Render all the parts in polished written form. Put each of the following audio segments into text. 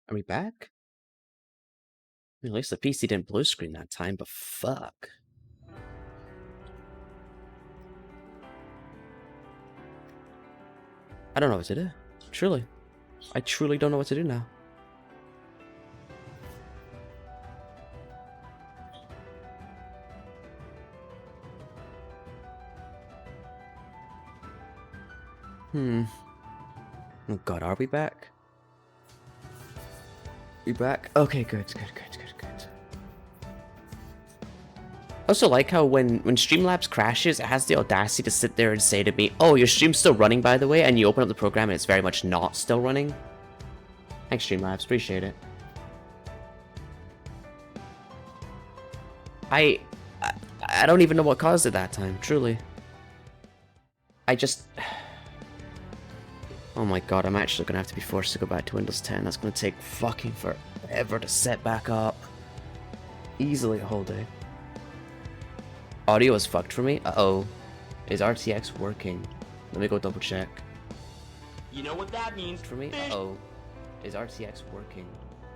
Are we back? At least the PC didn't blue screen that time, but fuck. I don't know what to do. Truly. I truly don't know what to do now. Oh god, are we back? We back? Okay, good. I also like how when Streamlabs crashes, it has the audacity to sit there and say to me, "Oh, your stream's still running, by the way," and you open up the program and it's very much not still running. Thanks, Streamlabs. Appreciate it. I don't even know what caused it that time, truly. I just... Oh my god, I'm actually gonna have to be forced to go back to Windows 10. That's gonna take fucking forever to set back up. Easily a whole day. Audio is fucked for me? Uh-oh. Is RTX working? Let me go double check. You know what that means For me? Uh-oh. Is RTX working?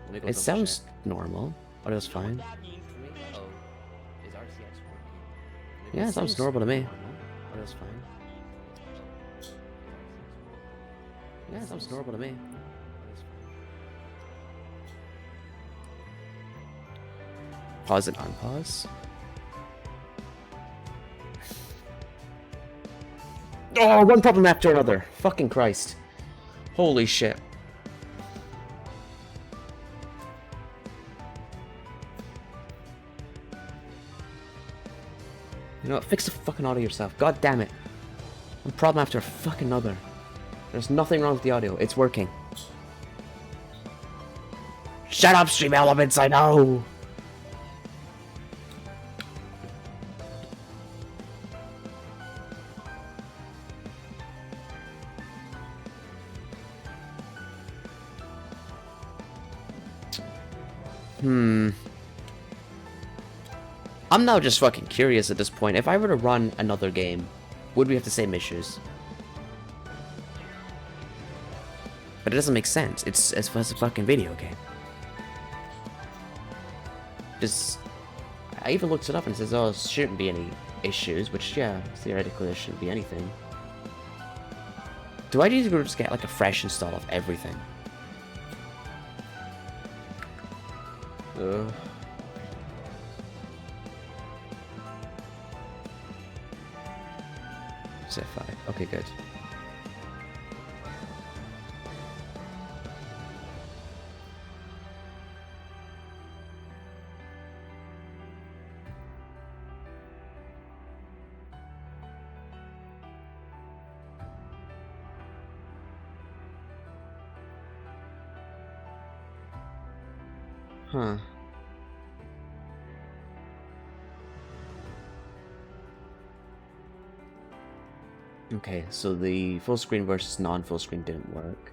Let me go It sounds normal. Audio's You know fine. what that means For me? Uh-oh. Is RTX working? Yeah, It sounds normal to me. Audio's fine. Yeah, it sounds normal to me. Pause and unpause. Oh, one problem after another. Fucking Christ. Holy shit. You know what? Fix the fucking audio yourself. God damn it. One problem after fucking another. There's nothing wrong with the audio. It's working. Shut up, Stream Elements, I know! I'm now just fucking curious at this point. If I were to run another game, would we have the same issues? But it doesn't make sense. It's a fucking video game. Just... I even looked it up and it says, oh, there shouldn't be any issues, which, yeah, theoretically there shouldn't be anything. Do I need to go just get, like, a fresh install of everything? Ugh. Set 5. Okay, good. Huh. Okay, so the full screen versus non-full screen didn't work.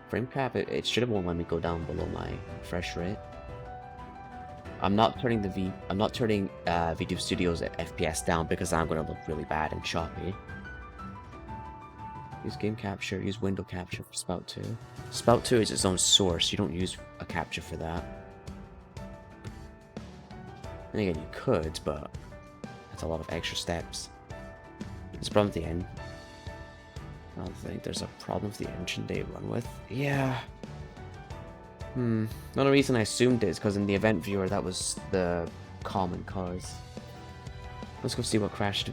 Frame cap, it should have won't let me go down below my refresh rate. I'm not turning VTube Studios FPS down because I'm gonna look really bad and choppy. Use game capture, use window capture for Spout 2. Spout 2 is its own source, you don't use a capture for that. And again, you could, but that's a lot of extra steps. There's a problem with the end. I don't think there's a problem with the engine they run with. Yeah. The only reason I assumed it is because in the event viewer that was the common cause. Let's go see what crashed.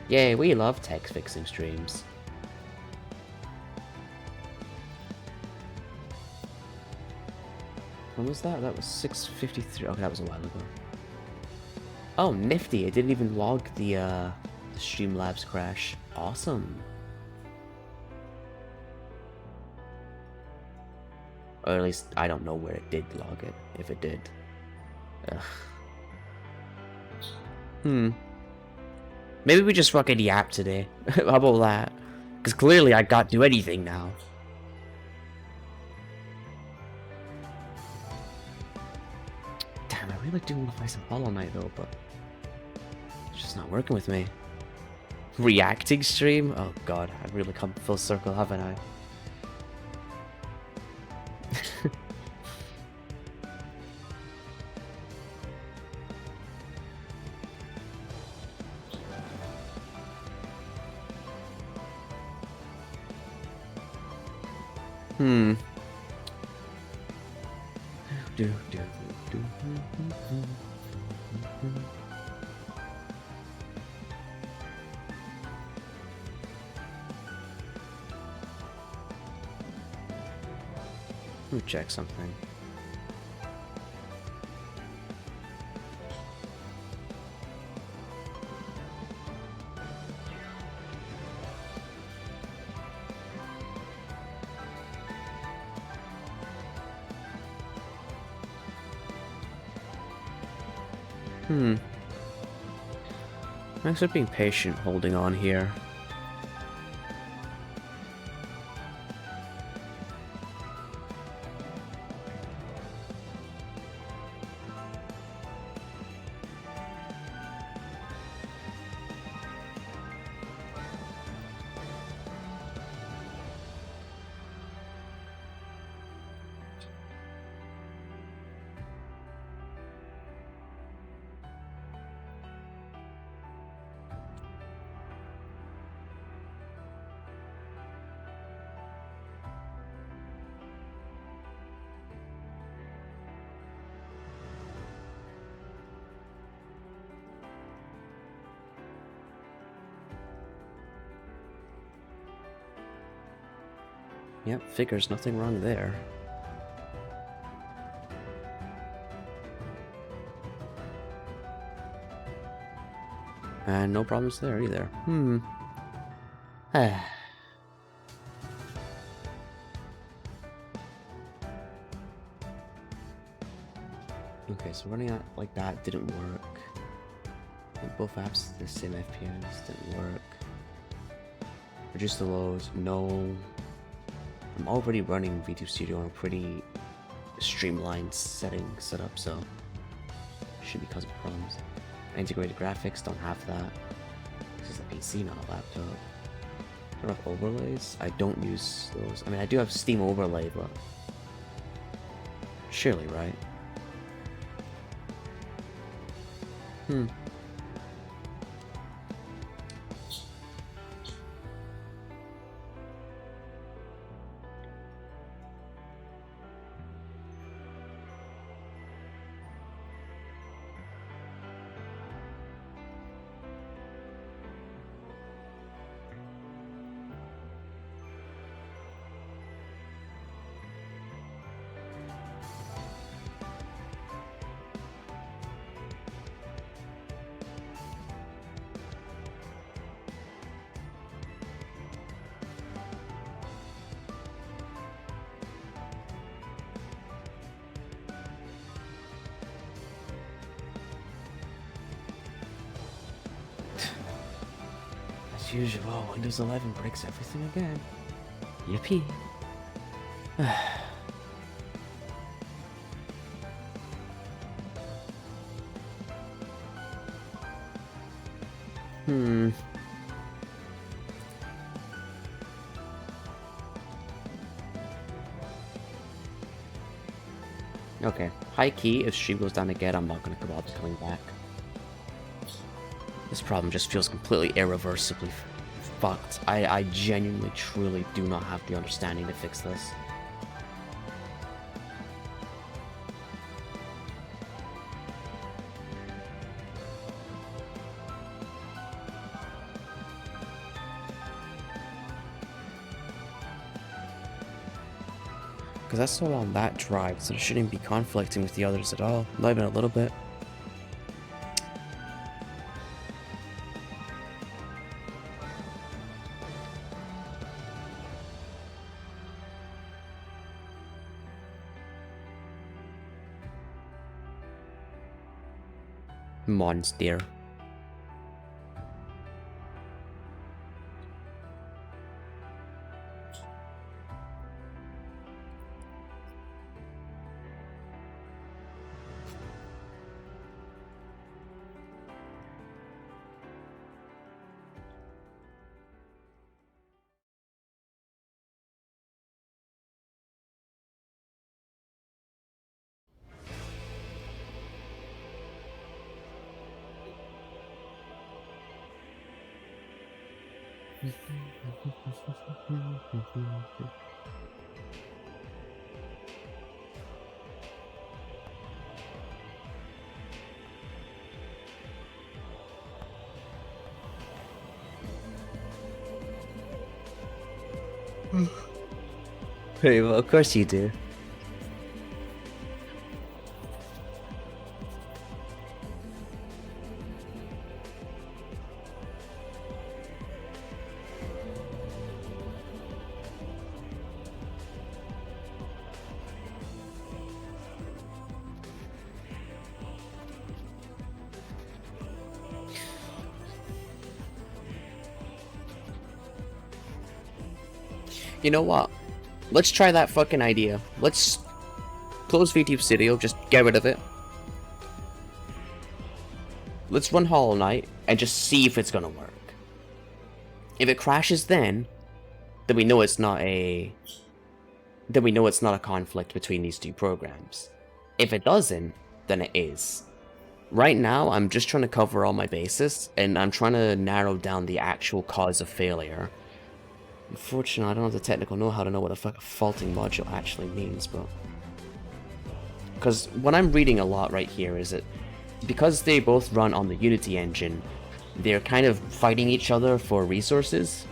Yay, we love tech fixing streams. When was that? That was 6:53. Okay, that was a while ago. Oh, nifty! It didn't even log the Streamlabs crash. Awesome. Or at least I don't know where it did log it, if it did. Ugh. Maybe we just fucking yap today. How about that? Because clearly I can't do anything now. Damn, I really do want to play some Hollow Knight though, but it's just not working with me. Reacting stream? Oh god, I've really come full circle, haven't I? Hmm. Let me check something. Thanks for being patient, holding on here. Yep, figures nothing wrong there. And no problems there either. Okay, so running it like that didn't work. Both apps the same FPS didn't work. Reduce the lows, no. I'm already running VTube Studio on a pretty streamlined setup, so should be causing problems. Integrated graphics, don't have that. This is a PC, not a laptop. I don't have overlays. I don't use those. I mean, I do have Steam overlay, but surely, right? As usual, Windows 11 breaks everything again. Yippee. Okay, high key, if stream goes down again, I'm not gonna bother coming back. This problem just feels completely irreversibly fucked. I genuinely, truly do not have the understanding to fix this. Because that's all on that drive, so it shouldn't be conflicting with the others at all. Not even a little bit. Monster. Very well, of course you do. You know what? Let's try that fucking idea. Let's close VTube Studio, just get rid of it. Let's run Hollow Knight and just see if it's gonna work. If it crashes then we know it's not a... Then we know it's not a conflict between these two programs. If it doesn't, then it is. Right now, I'm just trying to cover all my bases, and I'm trying to narrow down the actual cause of failure. Unfortunately, I don't have the technical know-how to know what a faulting module actually means, but... Because what I'm reading a lot right here is that because they both run on the Unity engine, they're kind of fighting each other for resources.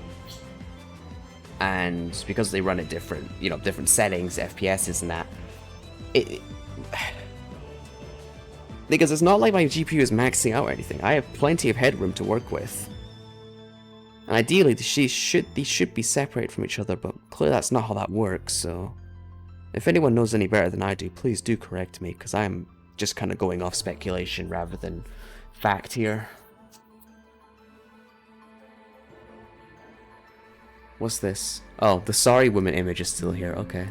And because they run at different, different settings, FPSs and that, because it's not like my GPU is maxing out or anything. I have plenty of headroom to work with. And ideally, these should be separated from each other, but clearly that's not how that works, so... If anyone knows any better than I do, please do correct me, because I'm just kind of going off speculation rather than fact here. What's this? Oh, the Sorry Women image is still here, okay.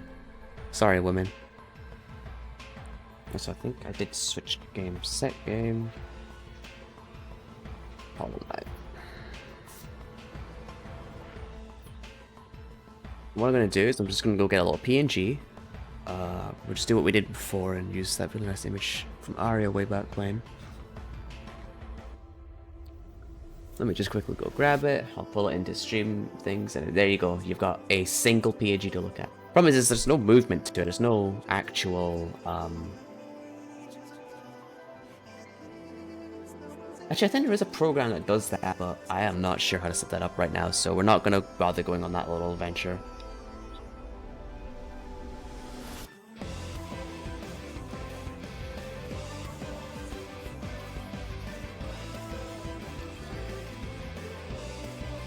Sorry, women. So I think I did switch game, set game. Hollow Knight. What I'm gonna do is I'm just gonna go get a little PNG. We'll just do what we did before and use that really nice image from Aria way back when. Let me just quickly go grab it. I'll pull it into stream things, and there you go. You've got a single PNG to look at. Problem is there's no movement to it. There's no actual. Actually, I think there is a program that does that, but I am not sure how to set that up right now. So we're not gonna bother going on that little adventure.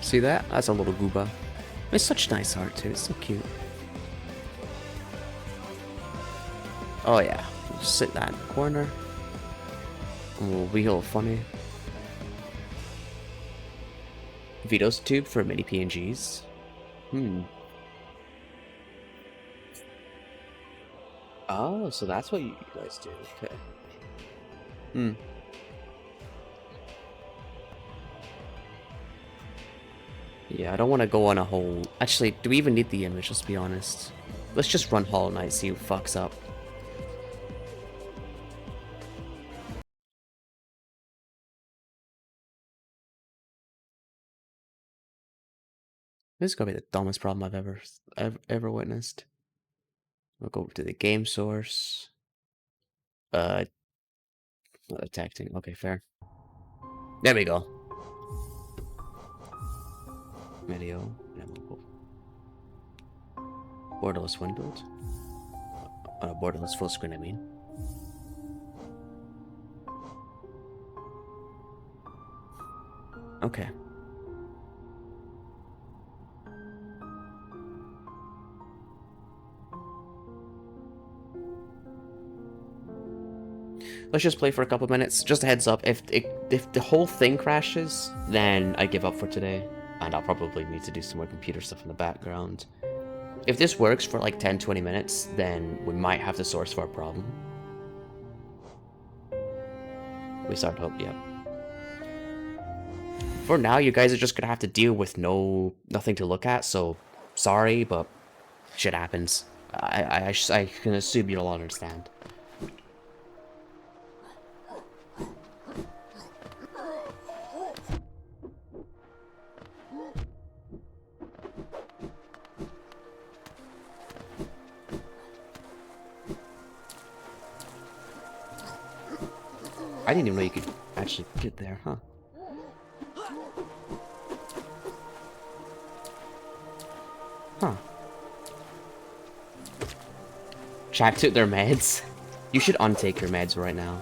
See that? That's a little gooba. It's such nice art too, it's so cute. Oh yeah, just sit that in the corner. And we'll be all funny. Vito's tube for mini PNGs. Oh, so that's what you guys do, okay. Yeah, I don't want to go on a whole... Actually, do we even need the image? Let's be honest. Let's just run Hollow Knight, see who fucks up. This is gonna be the dumbest problem I've ever witnessed. We'll go to the game source. Not detecting. Okay, fair. There we go. Video. Borderless windowed. Borderless full screen, I mean. Okay. Let's just play for a couple minutes. Just a heads up, if the whole thing crashes, then I give up for today. And I'll probably need to do some more computer stuff in the background. If this works for like 10-20 minutes, then we might have the source for our problem. We start to hope, yeah. For now, you guys are just gonna have to deal with nothing to look at, so sorry, but shit happens. I can assume you'll all understand. I didn't even know you could actually get there, huh? Huh. Chat took their meds. You should untake your meds right now.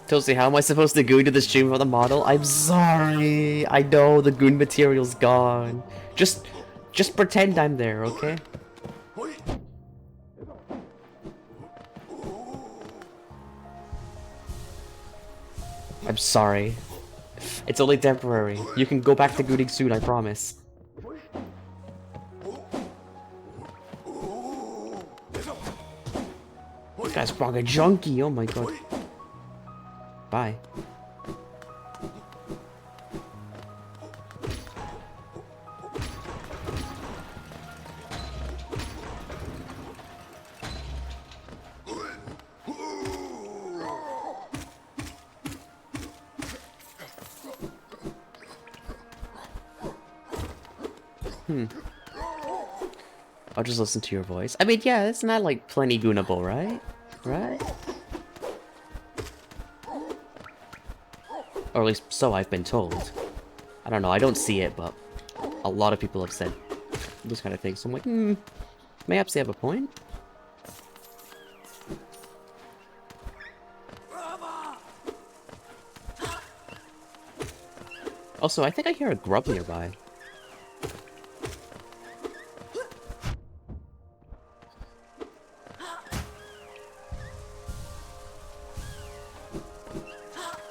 Toasty, how am I supposed to go to the stream for the model? I'm sorry. I know the goon material's gone. Just pretend I'm there, okay? I'm sorry. It's only temporary. You can go back to gooning soon, I promise. This guy's fucking junkie, oh my god. Bye. I'll just listen to your voice. I mean, yeah, it's not like plenty goonable, right? Right? Or at least so I've been told. I don't know, I don't see it, but a lot of people have said those kind of things. So I'm like, mayhaps they have a point. Also, I think I hear a grub nearby.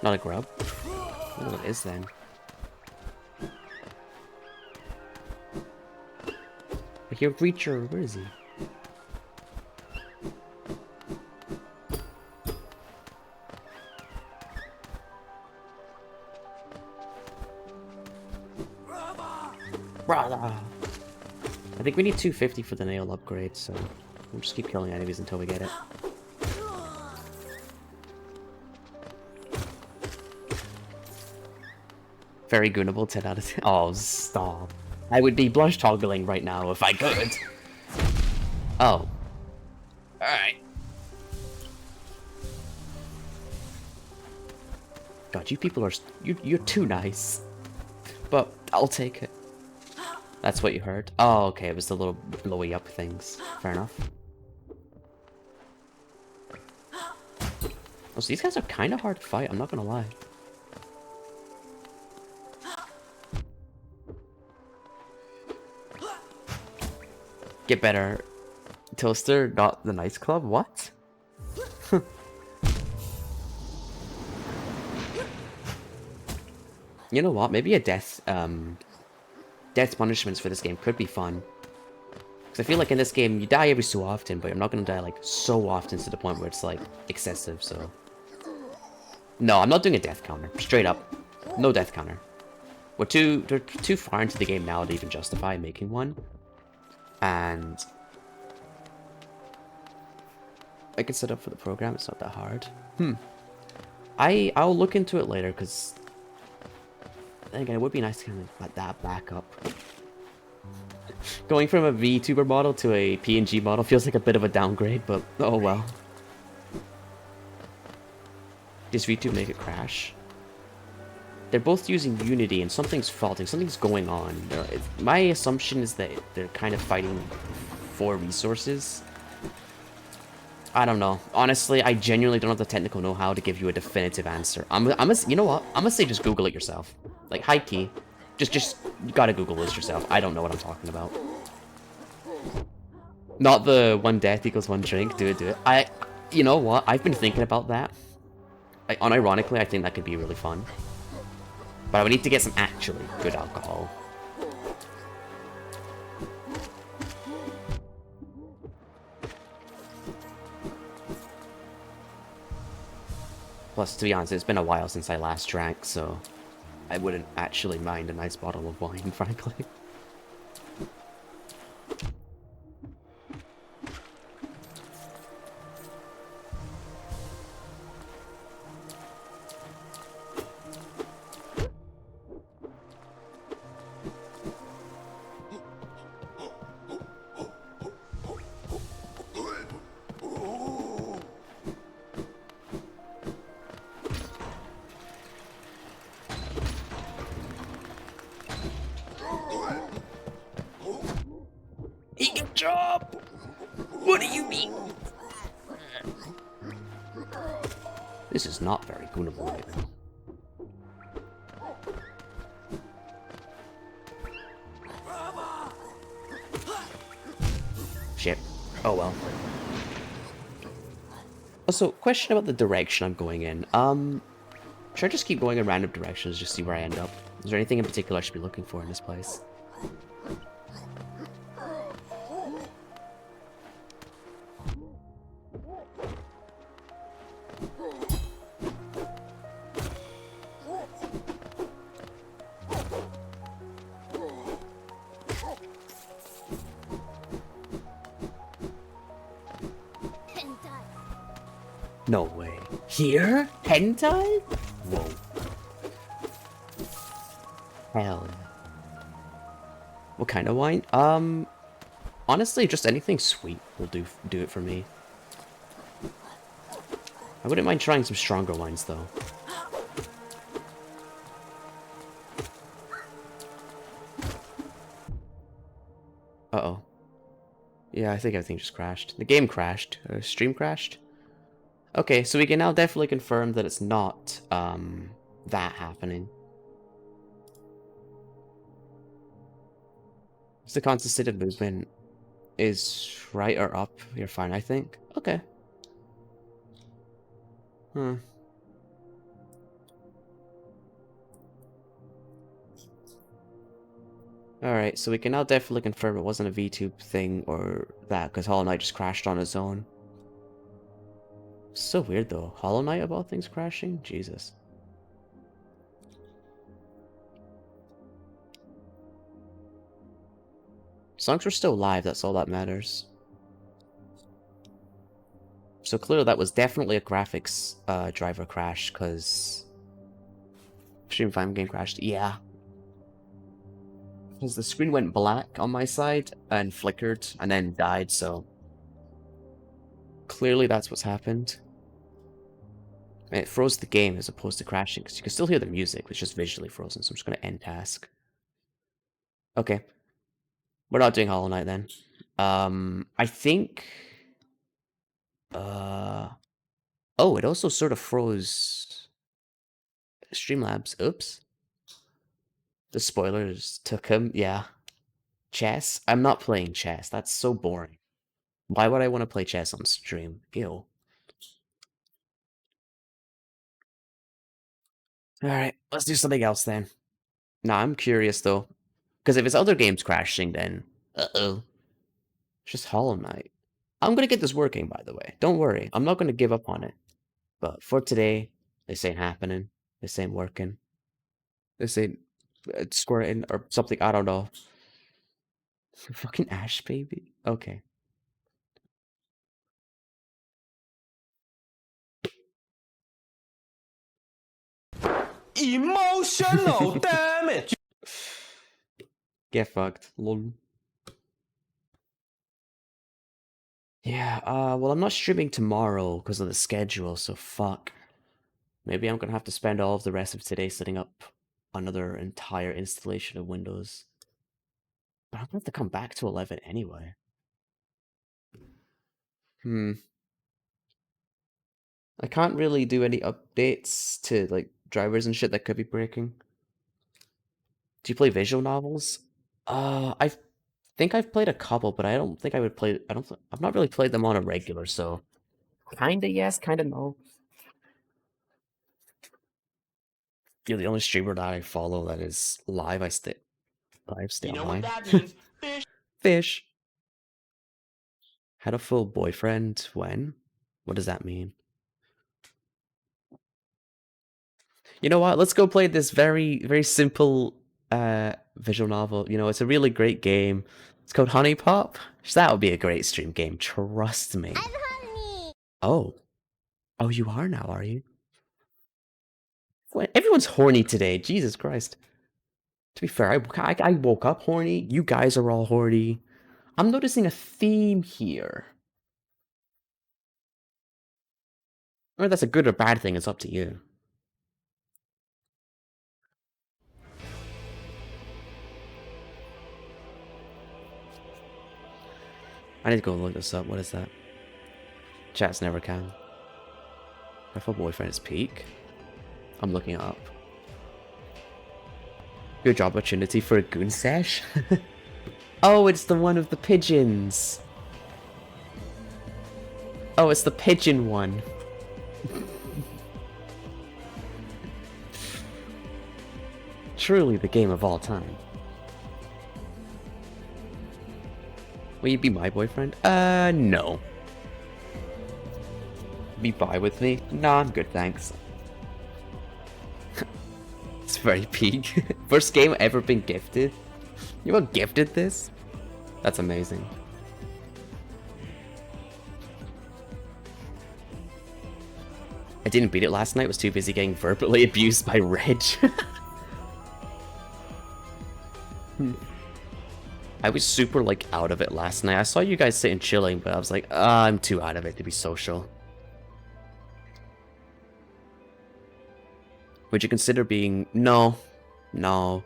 Not a grub? I don't know what it is then. I hear Reacher, where is he? Brother! I think we need 250 for the nail upgrade, so we'll just keep killing enemies until we get it. Very goonable, 10 out of 10. Oh, stop. I would be blush toggling right now if I could. Oh. Alright. God, you people are... You're too nice. But I'll take it. That's what you heard? Oh, okay, it was the little blowy up things. Fair enough. Oh, so these guys are kind of hard to fight, I'm not gonna lie. Get better. Toaster, not the nice club? What? You know what? Maybe a death punishments for this game could be fun. Because I feel like in this game, you die every so often, but you're not going to die, like, so often to the point where it's, like, excessive, so... No, I'm not doing a death counter. Straight up. No death counter. They're too far into the game now to even justify making one. And... I can set up for the program, it's not that hard. I'll look into it later, because... Then again, it would be nice to kind of let that back up. Going from a VTuber model to a PNG model feels like a bit of a downgrade, but oh well. Does VTube make it crash? They're both using Unity and something's faulting, something's going on. My assumption is that they're kind of fighting for resources. I don't know. Honestly, I genuinely don't have the technical know-how to give you a definitive answer. You know what? I'm gonna say just Google it yourself. Like, high key. Just, you gotta Google this yourself. I don't know what I'm talking about. Not the one death equals one drink. Do it. You know what? I've been thinking about that. Unironically, I think that could be really fun. But I would need to get some actually good alcohol. Plus, to be honest, it's been a while since I last drank, so I wouldn't actually mind a nice bottle of wine, frankly. What do you mean? This is not very goonable right now. Shit. Oh well. Also, question about the direction I'm going in. Should I just keep going in random directions, just see where I end up? Is there anything in particular I should be looking for in this place? No way. Here? Hentai? Whoa. Hell yeah. What kind of wine? Honestly, just anything sweet will do it for me. I wouldn't mind trying some stronger wines, though. Uh-oh. Yeah, I think everything just crashed. The game crashed. Stream crashed. Okay, so we can now definitely confirm that it's not, that happening. If the constant state of movement is right or up, you're fine, I think. Okay. Alright, so we can now definitely confirm it wasn't a VTube thing or that, because Hollow Knight just crashed on its own. So weird though. Hollow Knight of all things crashing? Jesus. Songs were still live, that's all that matters. So clearly that was definitely a graphics driver crash, because Stream 5 game crashed. Yeah. Because the screen went black on my side and flickered and then died, so clearly that's what's happened. And it froze the game as opposed to crashing, because you can still hear the music, it's just visually frozen, so I'm just going to end task. Okay. We're not doing Hollow Knight then. I think... Oh, it also sort of froze Streamlabs. Oops. The spoilers took him. Yeah. Chess? I'm not playing chess. That's so boring. Why would I want to play chess on stream? Ew. Alright, let's do something else then. Nah, I'm curious though. Because if it's other games crashing, then... Uh-oh. It's just Hollow Knight. I'm gonna get this working, by the way. Don't worry. I'm not gonna give up on it. But for today, this ain't happening. This ain't working. This ain't squirting or something. I don't know. Fucking Ash baby. Okay. Emotional damage. Get fucked. Lol. Yeah, well, I'm not streaming tomorrow because of the schedule, so fuck. Maybe I'm gonna have to spend all of the rest of today setting up another entire installation of Windows. But I'm gonna have to come back to 11 anyway. I can't really do any updates to, like, drivers and shit that could be breaking. Do you play visual novels? I think I've played a couple, but I don't think I would play... I've not really played them on a regular, so... Kinda yes, kinda no. You're the only streamer that I follow that is live. I stay You know online. what that means? Fish. Fish. Had a full boyfriend when? What does that mean? You know what? Let's go play this very, very simple visual novel. You know, it's a really great game. It's called Honey Pop. That would be a great stream game. Trust me. I'm honey. Oh. Oh, you are now, are you? What? Everyone's horny today. Jesus Christ. To be fair, I woke up horny. You guys are all horny. I'm noticing a theme here. Whether that's a good or bad thing, it's up to you. I need to go look this up. What is that? Chats never can. If a boyfriend is peak. I'm looking it up. Good job opportunity for a goon sesh. Oh, it's the one of the pigeons. Oh, it's the pigeon one. Truly the game of all time. Will you be my boyfriend? No. Be bi with me? Nah, I'm good, thanks. It's very peak. First game ever been gifted? You got gifted this? That's amazing. I didn't beat it last night, was too busy getting verbally abused by Reg. I was super like out of it last night. I saw you guys sitting chilling, but I was like, I'm too out of it to be social. Would you consider being... No. No.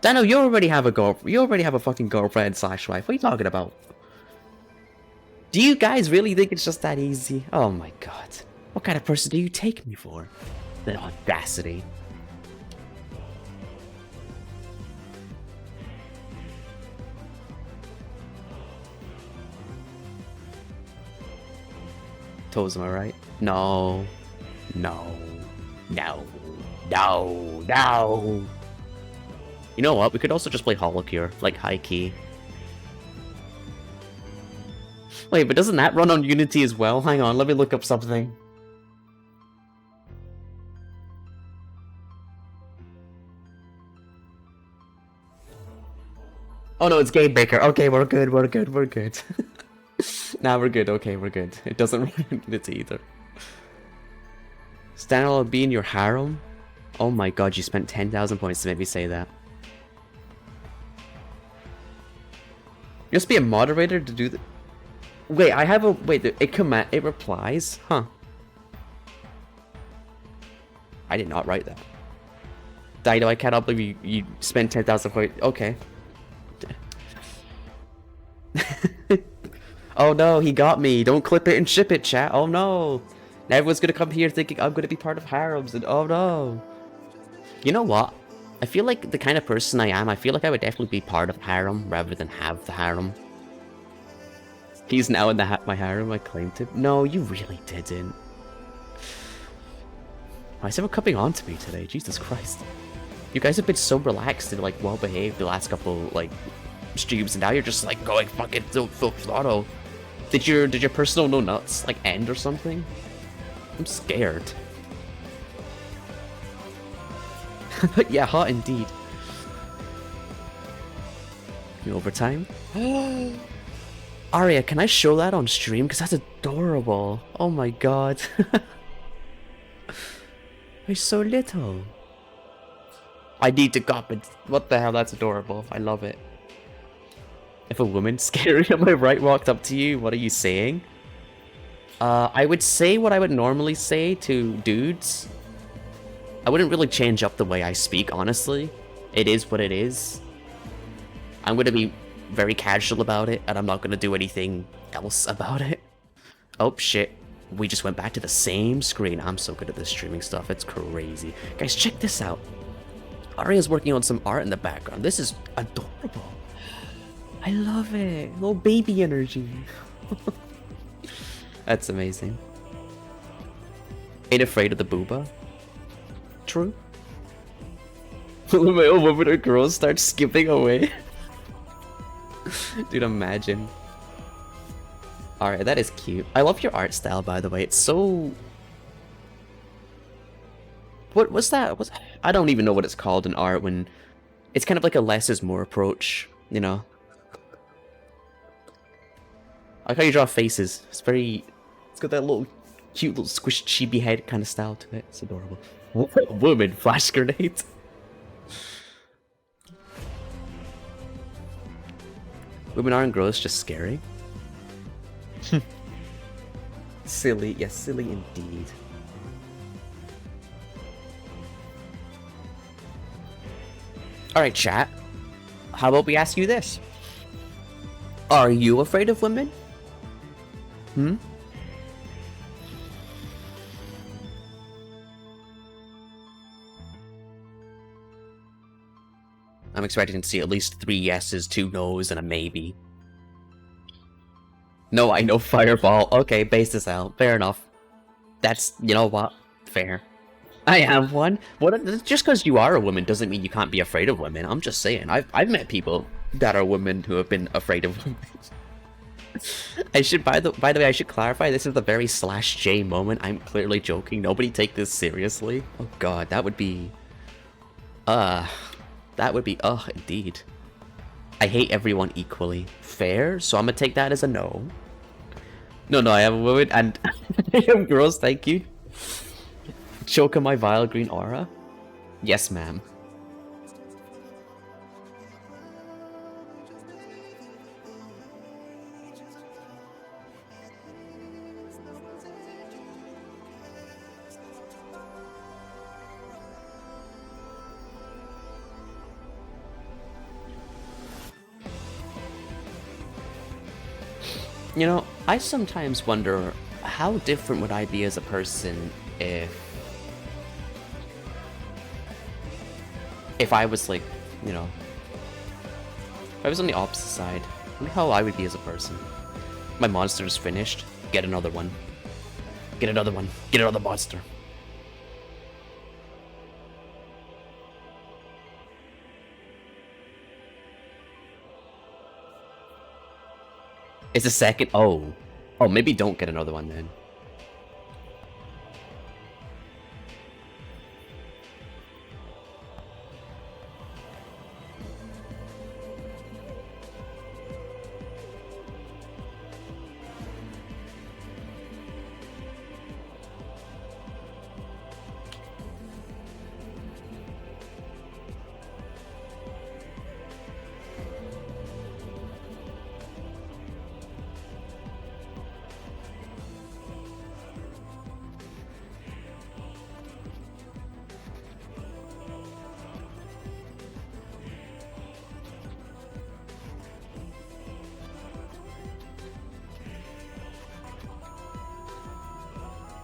Dano, you already have a you already have a fucking girlfriend slash wife. What are you talking about? Do you guys really think it's just that easy? Oh my god. What kind of person do you take me for? The audacity. Toes, am I right? No. No. No. No. No. You know what? We could also just play Holocure, like high key. Wait, but doesn't that run on Unity as well? Hang on, let me look up something. Oh no, it's Game Maker. Okay, we're good, we're good, we're good. Nah, we're good, okay, we're good. It doesn't run on Unity either. Stanley will be in your harem? Oh my god, you spent 10,000 points to make me say that. You must be a moderator to do the... Wait, I have a... Wait, it replies? Huh. I did not write that. Dido, I cannot believe you spent 10,000 points. Okay. Oh no, he got me. Don't clip it and ship it, chat. Oh no. Now everyone's gonna come here thinking I'm gonna be part of harems and oh no. You know what? I feel like the kind of person I am, I feel like I would definitely be part of harem rather than have the harem. He's now in my harem, I claimed him. No, you really didn't. Why is everyone coming on to me today? Jesus Christ. You guys have been so relaxed and like well behaved the last couple like streams and now you're just like going fucking full throttle. Did your personal no nuts like end or something? I'm scared. Yeah, hot indeed. You overtime? Aria, can I show that on stream? Because that's adorable. Oh my god. You're so little. I need to comment. What the hell? That's adorable. I love it. If a woman scary on my right walked up to you, what are you saying? I would say what I would normally say to dudes. I wouldn't really change up the way I speak, honestly. It is what it is. I'm going to be very casual about it, and I'm not going to do anything else about it. Oh, shit. We just went back to the same screen. I'm so good at this streaming stuff. It's crazy. Guys, check this out. Aria's working on some art in the background. This is adorable. I love it. Little baby energy. That's amazing. Ain't afraid of the booba. True. My old woman or girls start skipping away. Dude, imagine. Alright, that is cute. I love your art style, by the way. It's so... What's that? I don't even know what it's called in art when... It's kind of like a less is more approach, you know? I like how you draw faces. It's very... It's got that little cute little squished chibi head kind of style to it. It's adorable. Woman, flash grenade. Women aren't gross, just scary. Silly, yes, silly indeed. Alright, chat. How about we ask you this? Are you afraid of women? Hmm? I'm expecting to see at least 3 yeses, 2 nos, and a maybe. No, I know Fireball. Okay, base this out. Fair enough. That's, you know what? Fair. I am one. What? Just because you are a woman doesn't mean you can't be afraid of women. I'm just saying. I've met people that are women who have been afraid of women. I should, by the way, I should clarify. This is the very /J moment. I'm clearly joking. Nobody take this seriously. Oh God, that would be. Indeed. I hate everyone equally. Fair. So I'm gonna take that as a no. No, I am a woman, and I am gross. Thank you. Choke on my vile green aura? Yes, ma'am. You know, I sometimes wonder how different would I be as a person if I was like, you know, if I was on the opposite side. I wonder how I would be as a person. My monster is finished. Get another one. Get another one. Get another monster. It's a second. Oh, maybe don't get another one then.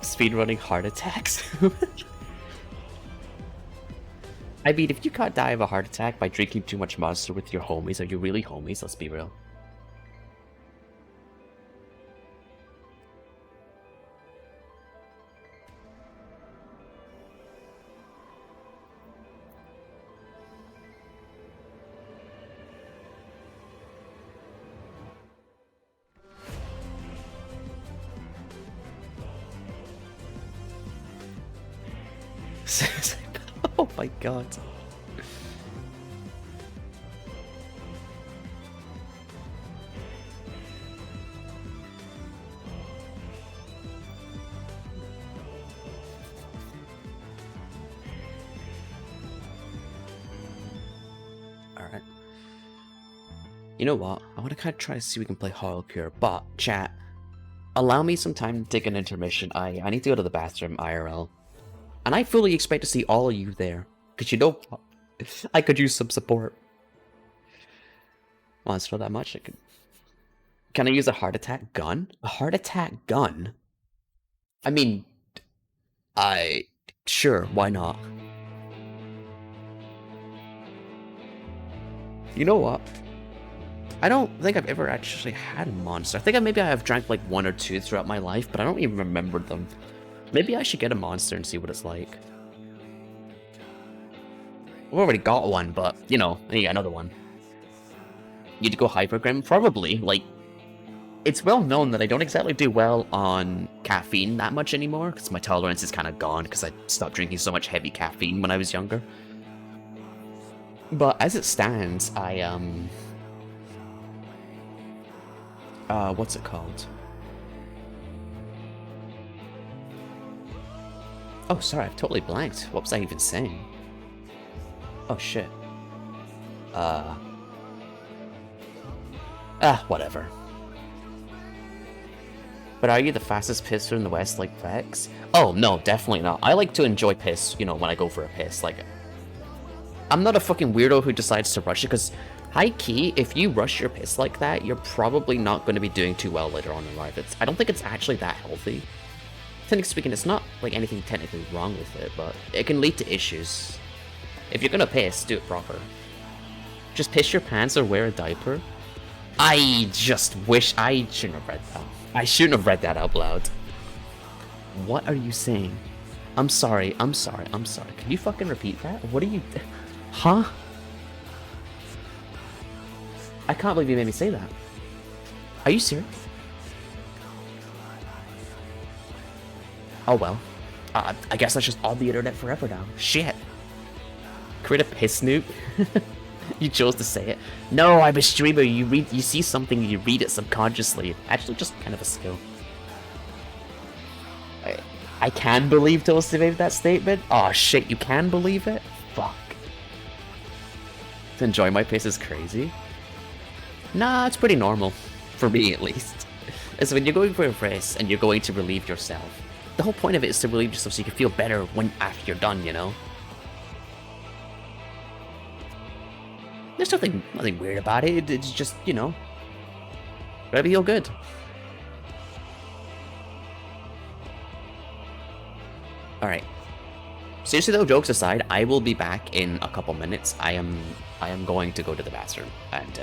Speedrunning heart attacks? I mean, if you can't die of a heart attack by drinking too much Monster with your homies, are you really homies? Let's be real. Oh my god. Alright. You know what? I want to kind of try to see if we can play Hoyle Cure, but chat, allow me some time to take an intermission. I need to go to the bathroom IRL. And I fully expect to see all of you there. Because you know, I could use some support. Well, it's not that much. Can I use a heart attack gun? A heart attack gun? I mean, sure, why not? You know what? I don't think I've ever actually had a monster. I think maybe I have drank like 1 or 2 throughout my life, but I don't even remember them. Maybe I should get a monster and see what it's like. I've already got one, but, you know, I need another one. Need to go Hypergrim? Probably. Like, it's well known that I don't exactly do well on caffeine that much anymore, because my tolerance is kind of gone, because I stopped drinking so much heavy caffeine when I was younger. But as it stands, what's it called? Oh, sorry, I've totally blanked. What was I even saying? Oh, shit. Whatever. But are you the fastest pisser in the West like Vex? Oh, no, definitely not. I like to enjoy piss, you know, when I go for a piss. Like, I'm not a fucking weirdo who decides to rush it, because high key, if you rush your piss like that, you're probably not going to be doing too well later on in life. I don't think it's actually that healthy. Technically speaking, it's not like anything technically wrong with it, but it can lead to issues. If you're gonna piss, do it proper. Just piss your pants or wear a diaper. I just wish I shouldn't have read that. I shouldn't have read that out loud. What are you saying? I'm sorry, I'm sorry, I'm sorry. Can you fucking repeat that? What are you... Huh? I can't believe you made me say that. Are you serious? Oh well. I guess that's just on the internet forever now. Shit. Create a piss nuke? You chose to say it. No, I'm a streamer. You see something, you read it subconsciously. Actually, just kind of a skill. I can believe Toasty made that statement. Oh shit, you can believe it? Fuck. To enjoy my piss is crazy. Nah, it's pretty normal. For me, at least. It's when you're going for a race and you're going to relieve yourself. The whole point of it is to relieve yourself so you can feel better after you're done, you know? There's nothing weird about it. It's just, you know, gotta feel good. Alright. Seriously though, jokes aside, I will be back in a couple minutes. I am going to go to the bathroom and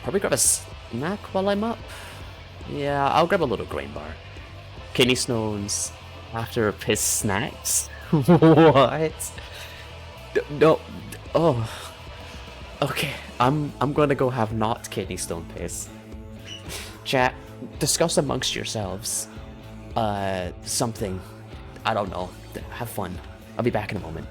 probably grab a snack while I'm up. Yeah, I'll grab a little grain bar. Kidney stones after piss snacks? What? No. Oh. Okay, I'm gonna go have not kidney stone piss. Chat, discuss amongst yourselves. Something. I don't know. Have fun. I'll be back in a moment.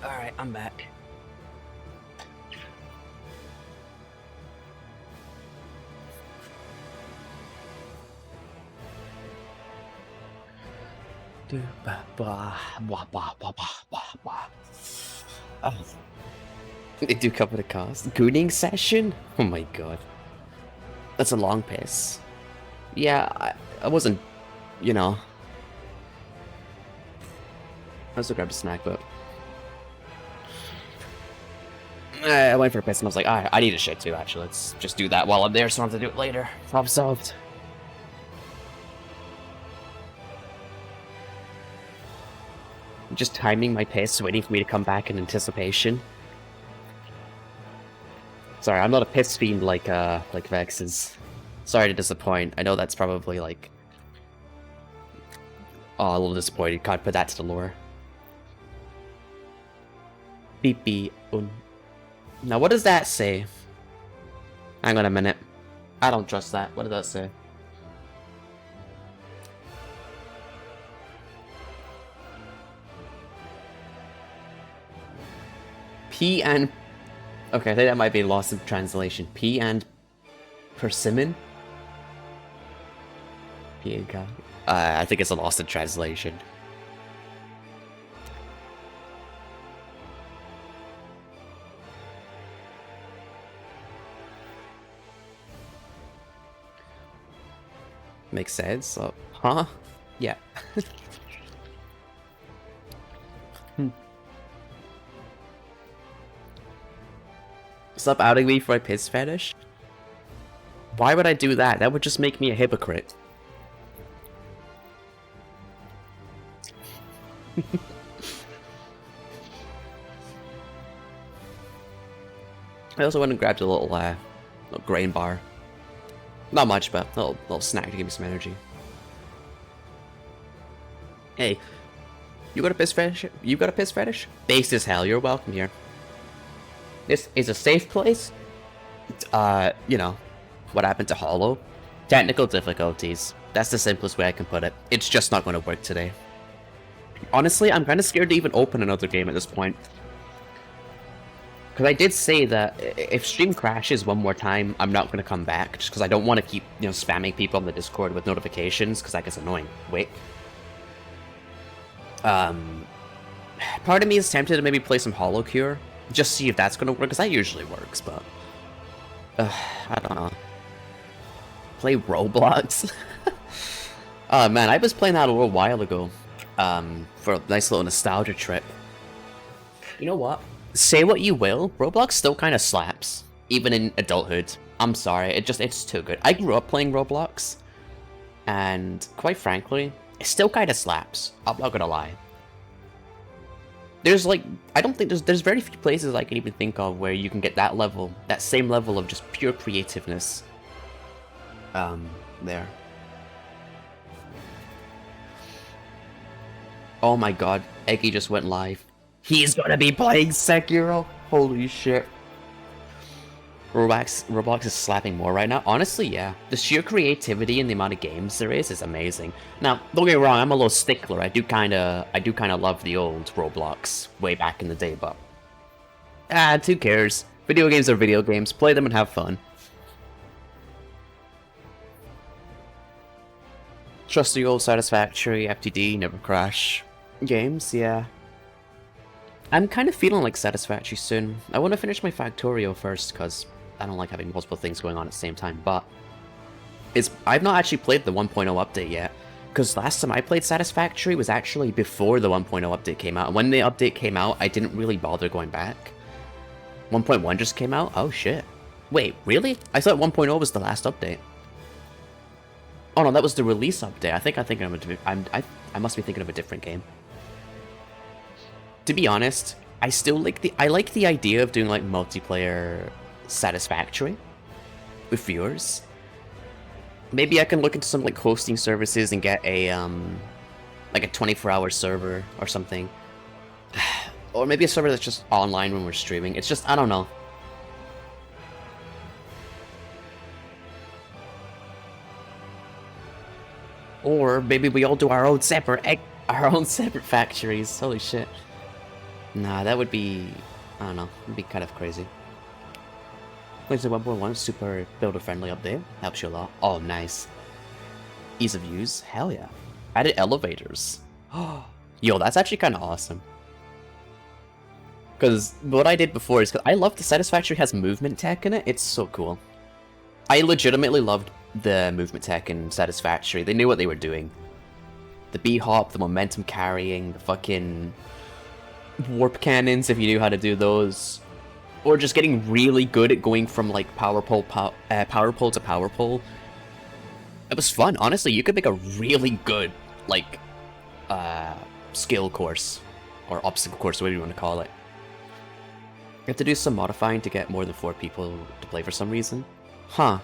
Alright, I'm back. Oh. They do cover the cost. Gooning session? Oh my god. That's a long piss. Yeah, I wasn't, you know. I was gonna grab a snack, but I went for a piss and I was like, alright, I need a shit too, actually. Let's just do that while I'm there so I don't have to do it later. Problem solved. I'm just timing my piss, waiting for me to come back in anticipation. Sorry, I'm not a piss fiend like Vex is. Sorry to disappoint. I know that's probably like... Oh, a little disappointed. Can't put that to the lore. Beep beep. Now, what does that say? Hang on a minute. I don't trust that. What does that say? P and... Okay, I think that might be lost in translation. P and persimmon? P and K. I think it's a lost in translation. Makes sense. Huh? Yeah. Stop outing me for my piss fetish? Why would I do that? That would just make me a hypocrite. I also went and grabbed a little grain bar. Not much, but a little snack to give me some energy. Hey, you got a piss fetish? You got a piss fetish? Based as hell, you're welcome here. This is a safe place. You know, what happened to Hollow? Technical difficulties. That's the simplest way I can put it. It's just not going to work today. Honestly, I'm kind of scared to even open another game at this point. Because I did say that if stream crashes one more time, I'm not going to come back. Just because I don't want to keep, you know, spamming people on the Discord with notifications, because that gets annoying. Wait. Part of me is tempted to maybe play some Hollow Cure. Just see if that's going to work, because that usually works, but... I don't know. Play Roblox? Oh man, I was playing that a little while ago. For a nice little nostalgia trip. You know what? Say what you will, Roblox still kind of slaps. Even in adulthood. I'm sorry, it's too good. I grew up playing Roblox. And, quite frankly, it still kind of slaps. I'm not gonna lie. There's like, I don't think there's very few places I can even think of where you can get that level, that same level of just pure creativeness. There. Oh my god, Eggy just went live. He's gonna be playing Sekiro! Holy shit. Roblox is slapping more right now. Honestly, yeah. The sheer creativity and the amount of games there is amazing. Now, don't get me wrong, I'm a little stickler. I do kinda love the old Roblox way back in the day, but... who cares? Video games are video games. Play them and have fun. Trust the old Satisfactory, FTD, never crash. Games, yeah. I'm kind of feeling like Satisfactory soon. I want to finish my Factorio first, because I don't like having multiple things going on at the same time, but... I've not actually played the 1.0 update yet, because last time I played Satisfactory was actually before the 1.0 update came out, and when the update came out, I didn't really bother going back. 1.1 just came out? Oh shit. Wait, really? I thought 1.0 was the last update. Oh no, that was the release update. I must be thinking of a different game. To be honest, I like the idea of doing like multiplayer Satisfactory with viewers. Maybe I can look into some like hosting services and get a like a 24-hour server or something. Or maybe a server that's just online when we're streaming. It's just, I don't know. Or maybe we all do our own separate factories. Holy shit. Nah, that would be... I don't know. It'd be kind of crazy. There's a 1.1 super builder-friendly update. Helps you a lot. Oh, nice. Ease of use. Hell yeah. Added elevators. Yo, that's actually kind of awesome. Because what I did before is... I love the Satisfactory has movement tech in it. It's so cool. I legitimately loved the movement tech in Satisfactory. They knew what they were doing. The B-hop, the momentum carrying, the fucking warp cannons, if you knew how to do those. Or just getting really good at going from, like, power pole to power pole. It was fun. Honestly, you could make a really good, like, skill course. Or obstacle course, whatever you want to call it. You have to do some modifying to get more than 4 people to play for some reason. Huh.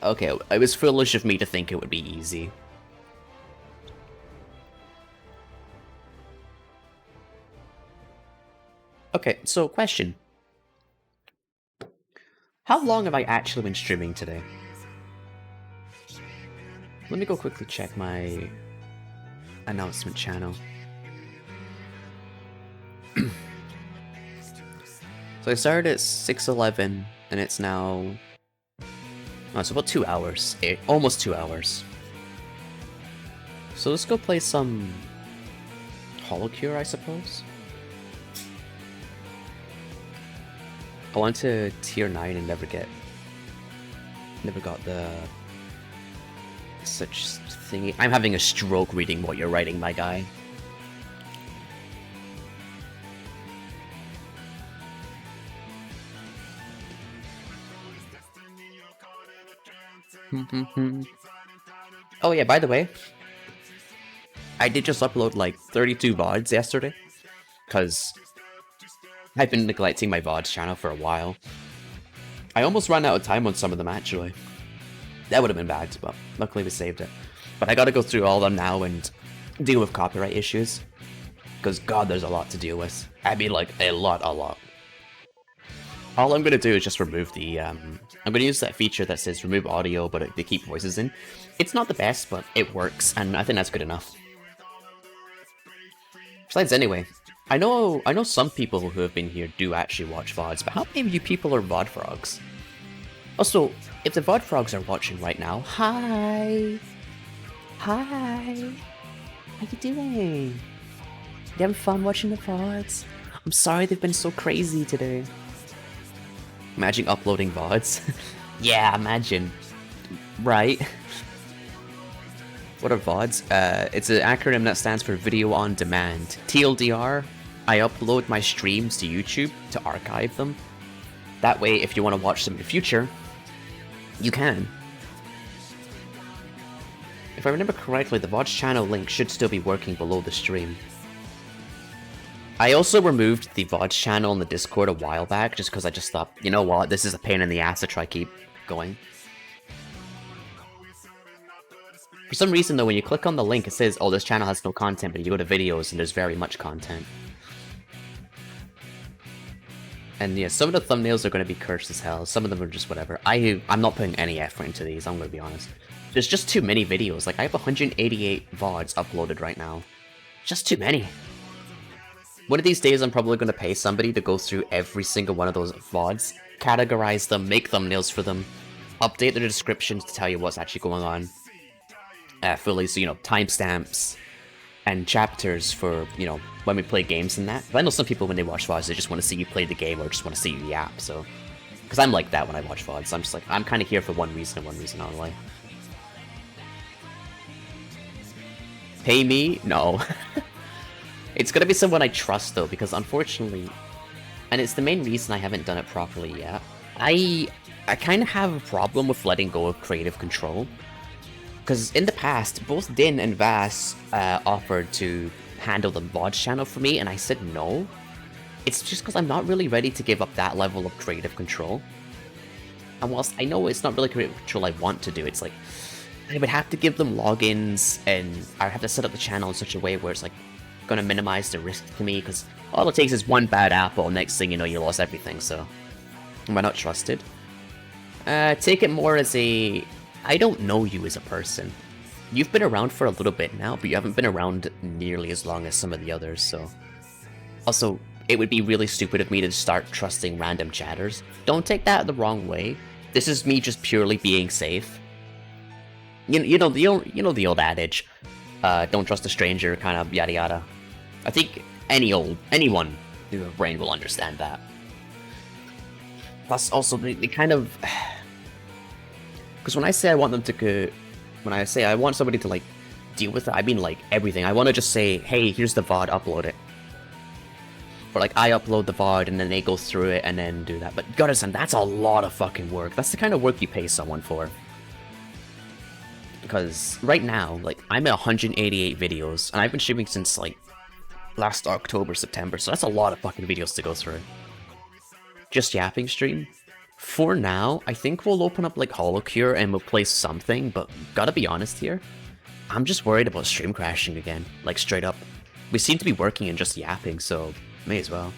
Okay, it was foolish of me to think it would be easy. Okay, so question. How long have I actually been streaming today? Let me go quickly check my announcement channel. So I started at 6:11, and it's now... Oh, it's about 2 hours. Almost 2 hours. So let's go play some... Holocure, I suppose? I went to tier 9 and never got the... such thingy. I'm having a stroke reading what you're writing, my guy. Oh yeah, by the way, I did just upload like 32 VODs yesterday, because I've been neglecting my VODs channel for a while. I almost ran out of time on some of them actually. That would have been bad, but luckily we saved it. But I gotta go through all of them now and deal with copyright issues, because god, there's a lot to deal with. I mean like, a lot. All I'm gonna do is just remove the, I'm gonna use that feature that says remove audio, but they keep voices in. It's not the best, but it works, and I think that's good enough. Besides, anyway, I know some people who have been here do actually watch VODs, but how many of you people are VOD frogs? Also, if the VOD frogs are watching right now, hi! Hi! How you doing? You having fun watching the VODs? I'm sorry they've been so crazy today. Imagine uploading VODs. Yeah, imagine. Right? What are VODs? It's an acronym that stands for Video On Demand. TLDR, I upload my streams to YouTube to archive them. That way, if you want to watch them in the future, you can. If I remember correctly, the VODs channel link should still be working below the stream. I also removed the VODs channel in the Discord a while back, just because I just thought, you know what, this is a pain in the ass to try keep going. For some reason though, when you click on the link, it says, oh, this channel has no content, but you go to videos and there's very much content. And yeah, some of the thumbnails are going to be cursed as hell, some of them are just whatever. I'm not putting any effort into these, I'm going to be honest. There's just too many videos, like I have 188 VODs uploaded right now. Just too many. One of these days, I'm probably going to pay somebody to go through every single one of those VODs, categorize them, make thumbnails for them, update their descriptions to tell you what's actually going on fully, so, you know, timestamps and chapters for, you know, when we play games and that. But I know some people, when they watch VODs, they just want to see you play the game or just want to see you yap, so... Because I'm like that when I watch VODs, I'm just like, I'm kind of here for one reason and one reason only. Pay me? No. It's gonna be someone I trust though, because unfortunately, and it's the main reason I haven't done it properly yet, I kind of have a problem with letting go of creative control. Because in the past, both Din and Vass offered to handle the VODs channel for me, and I said no. It's just because I'm not really ready to give up that level of creative control. And whilst I know it's not really creative control I want to do, it's like, I would have to give them logins, and I would have to set up the channel in such a way where it's like, gonna minimize the risk to me, because all it takes is one bad apple, next thing you know you lost everything, so am I not trusted? Take it more as a, I don't know you as a person. you've been around for a little bit now, but you haven't been around nearly as long as some of the others, so... Also, it would be really stupid of me to start trusting random chatters. Don't take that the wrong way. This is me just purely being safe. You know the old adage, don't trust a stranger, kind of yada yada. I think anyone with a brain will understand that. Plus, also, they kind of... Because when I say I want them to go... When I say I want somebody to, like, deal with it, I mean, like, everything. I want to just say, hey, here's the VOD, upload it. Or, like, I upload the VOD, and then they go through it, and then do that. But, you gotta understand, that's a lot of fucking work. That's the kind of work you pay someone for. Because, right now, like, I'm at 188 videos, and I've been streaming since, like, last October, September, so that's a lot of fucking videos to go through. Just yapping stream. For now, I think we'll open up like HoloCure and we'll play something, but gotta be honest here, I'm just worried about stream crashing again, like straight up. We seem to be working and just yapping, so may as well.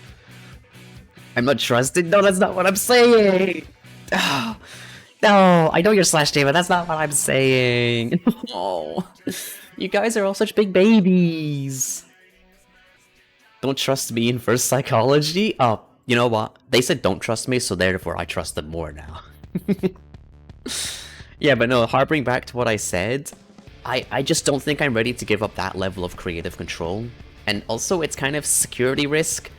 I'm not trusted? No, that's not what I'm saying! Oh, no, I know you're Slash J, but that's not what I'm saying. Oh, you guys are all such big babies. Don't trust me in first psychology? Oh. You know what? They said don't trust me, so therefore I trust them more now. Yeah, but no, harping back to what I said, I just don't think I'm ready to give up that level of creative control. And also, it's kind of security risk.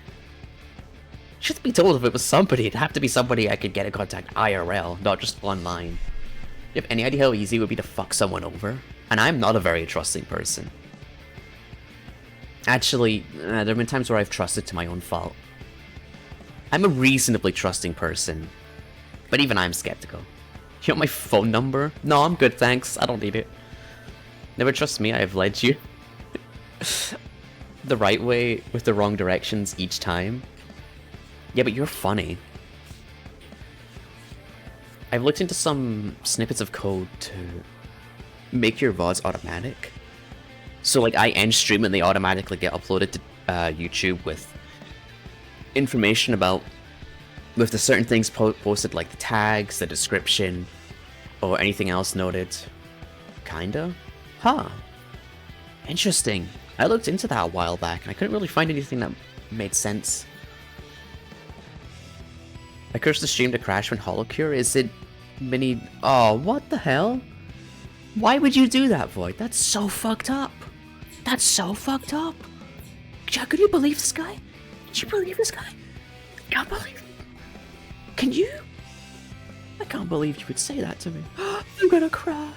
Truth be told, if it was somebody, it'd have to be somebody I could get in contact IRL, not just online. You have any idea how easy it would be to fuck someone over? And I'm not a very trusting person. Actually, there have been times where I've trusted to my own fault. I'm a reasonably trusting person, but even I'm skeptical. You want my phone number? No, I'm good, thanks. I don't need it. Never trust me, I have led you the right way with the wrong directions each time. Yeah, but you're funny. I've looked into some snippets of code to make your VODs automatic. So, like, I end stream and they automatically get uploaded to YouTube with information about, with the certain things posted, like the tags, the description, or anything else noted. Kinda? Huh. Interesting. I looked into that a while back, and I couldn't really find anything that made sense. I cursed the stream to crash when HoloCure. Is it mini... Oh, what the hell? Why would you do that, Void? That's so fucked up. That's so fucked up. Could you believe this guy? Can you believe this guy? I can't believe it. Can you? I can't believe you would say that to me. I'm gonna cry.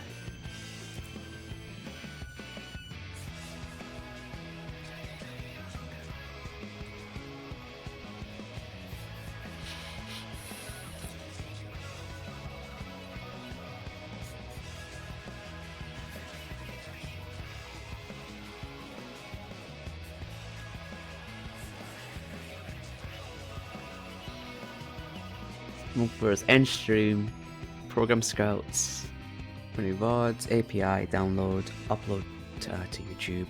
Whereas Endstream, Program Scouts, many VODs, API, download, upload to YouTube,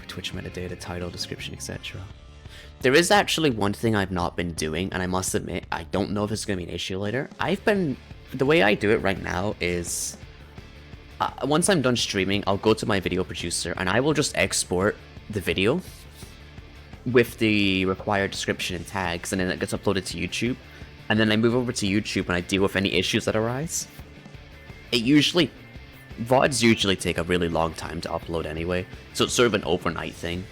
Twitch metadata, title, description, etc. There is actually one thing I've not been doing, and I must admit, I don't know if it's going to be an issue later. The way I do it right now is, once I'm done streaming, I'll go to my video producer, and I will just export the video with the required description and tags, and then it gets uploaded to YouTube, and then I move over to YouTube and I deal with any issues that arise. VODs usually take a really long time to upload anyway, so it's sort of an overnight thing.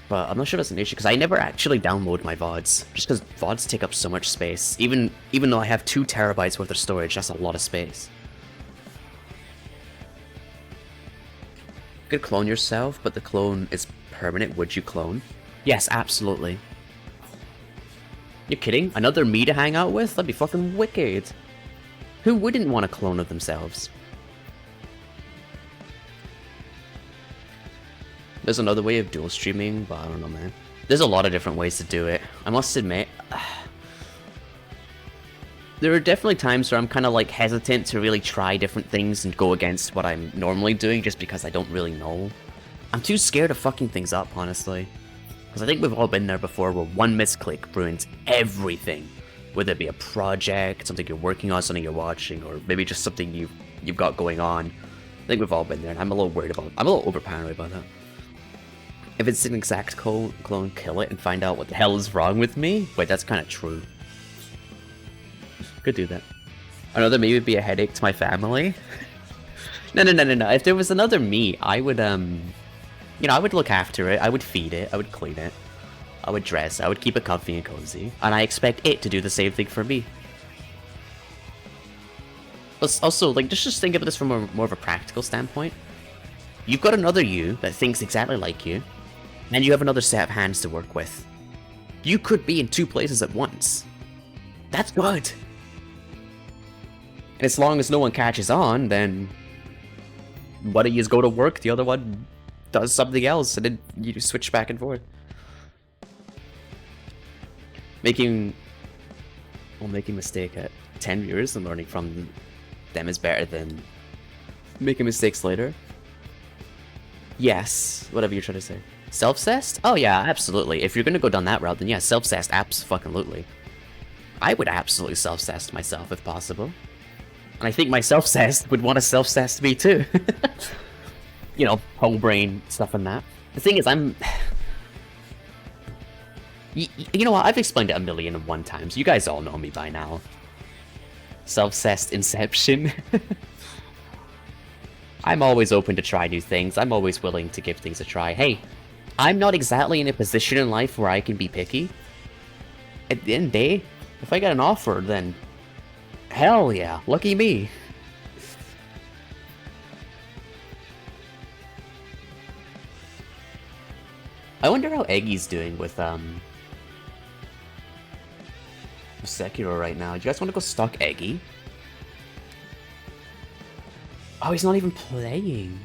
But I'm not sure if that's an issue, because I never actually download my VODs, just because VODs take up so much space. Even though I have 2 terabytes worth of storage, that's a lot of space. You could clone yourself, but the clone is permanent. Would you clone? Yes, absolutely. You're kidding? Another me to hang out with? That'd be fucking wicked. Who wouldn't want a clone of themselves? There's another way of dual streaming, but I don't know, man. There's a lot of different ways to do it. I must admit, there are definitely times where I'm kind of like hesitant to really try different things and go against what I'm normally doing just because I don't really know. I'm too scared of fucking things up, honestly. Because I think we've all been there before where one misclick ruins everything. Whether it be a project, something you're working on, something you're watching, or maybe just something you you've got going on. I think we've all been there, and I'm a little worried about. I'm a little over paranoid about that. If it's an exact clone, kill it and find out what the hell is wrong with me. Wait, that's kind of true. Could do that. Another me would be a headache to my family. No. If there was another me, I would you know, I would look after it. I would feed it. I would clean it. I would dress. I would keep it comfy and cozy. And I expect it to do the same thing for me. Also, like, just think of this from more of a practical standpoint. You've got another you that thinks exactly like you, and you have another set of hands to work with. You could be in 2 places at once. That's good. And as long as no one catches on, then one of you go to work, the other one does something else, and then you just switch back and forth. Making a mistake at 10 viewers and learning from them is better than making mistakes later. Yes, whatever you're trying to say. Self-cessed? Oh yeah, absolutely. If you're gonna go down that route, then yeah, self-cessed, abso-fucking-lutely. I would absolutely self-cessed myself if possible. And I think my self-cessed would want to self-cessed me too. You know, whole brain stuff and that. The thing is, you know what, I've explained it 1,000,001 times. You guys all know me by now. Self-cessed inception. I'm always open to try new things. I'm always willing to give things a try. Hey, I'm not exactly in a position in life where I can be picky. At the end of the day, if I get an offer, then hell yeah, lucky me. I wonder how Eggy's doing with Sekiro right now. Do you guys want to go stalk Eggy? Oh, he's not even playing.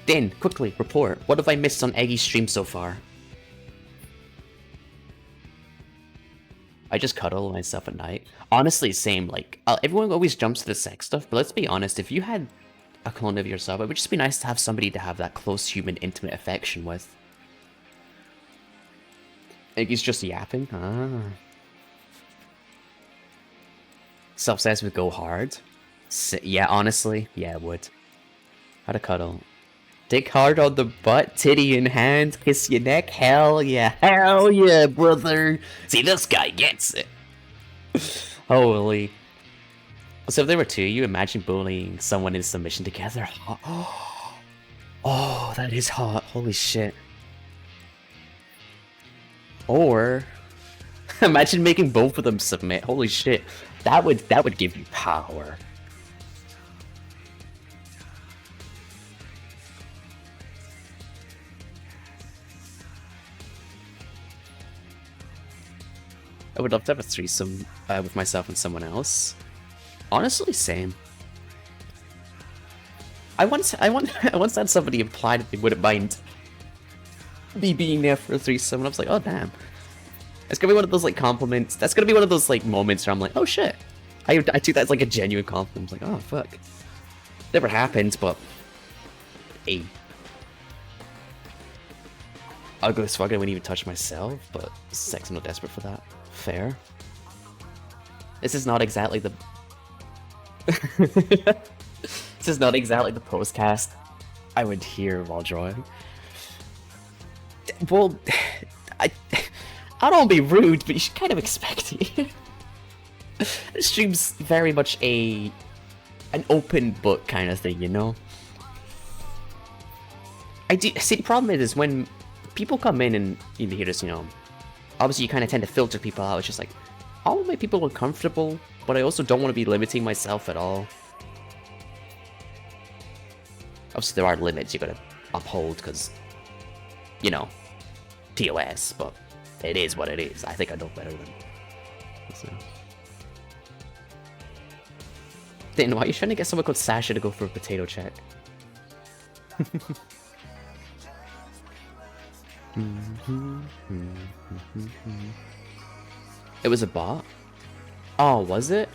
Din, quickly, report. What have I missed on Eggy's stream so far? I just cuddle myself at night. Honestly, same. Like, everyone always jumps to the sex stuff, but let's be honest, if you had a clone of yourself, it would just be nice to have somebody to have that close human, intimate affection with. Eggy's just yapping? Ah. Self-cessed would go hard. Yeah, honestly, yeah, it would. How to cuddle. Dick hard on the butt, titty in hand, kiss your neck. Hell yeah, brother. See, this guy gets it. Holy. So if there were 2 of you, imagine bullying someone in submission together. Oh, that is hot. Holy shit. Or imagine making both of them submit. Holy shit. That would give you power. I would love to have a threesome with myself and someone else. Honestly, same. I once had somebody imply that they wouldn't mind me being there for a threesome, and I was like, oh damn. It's gonna be one of those like compliments. That's gonna be one of those like moments where I'm like, oh shit. I took that as like a genuine compliment. I was like, oh fuck. Never happened, but hey. I'll go as fuck, I wouldn't even touch myself, but sex, I'm not desperate for that. Fair. This is not exactly the this is not exactly the postcast I would hear while drawing. Well, I don't want to be rude, but you should kind of expect it. This stream's very much an open book kind of thing, you know? I do see. The problem is when people come in and you hear this, you know, obviously you kind of tend to filter people out. It's just like, I want to make people uncomfortable, but I also don't want to be limiting myself at all. Obviously there are limits you gotta uphold because, you know, TOS, but it is what it is. I think I know better than so. Then why are you trying to get someone called Sasha to go for a potato check? It was a bot? Oh, was it?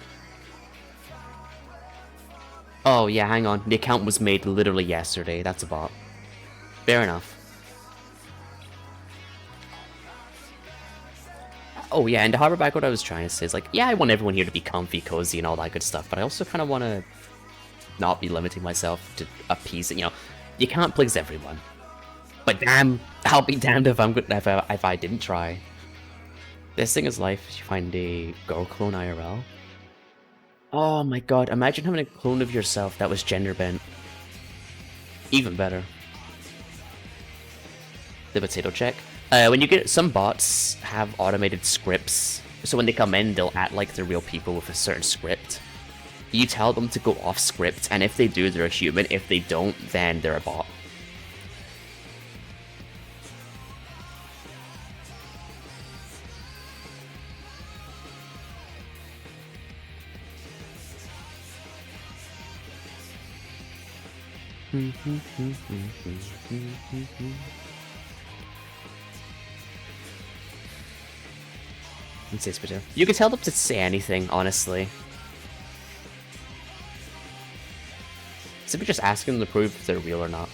Oh yeah, hang on. The account was made literally yesterday. That's a bot. Fair enough. Oh yeah, and to harper back what I was trying to say is like, yeah, I want everyone here to be comfy, cozy, and all that good stuff, but I also kind of want to not be limiting myself to a piece. You know, you can't please everyone. But damn, I'll be damned if I'm good if I didn't try. This thing is life. You find a girl clone IRL. Oh my god! Imagine having a clone of yourself that was gender bent. Even better. The potato check. When you get some bots have automated scripts, so when they come in, they'll act like they're real people with a certain script. You tell them to go off script, and if they do, they're a human. If they don't, then they're a bot. You can tell them to say anything, honestly. So we're just asking them to prove if they're real or not.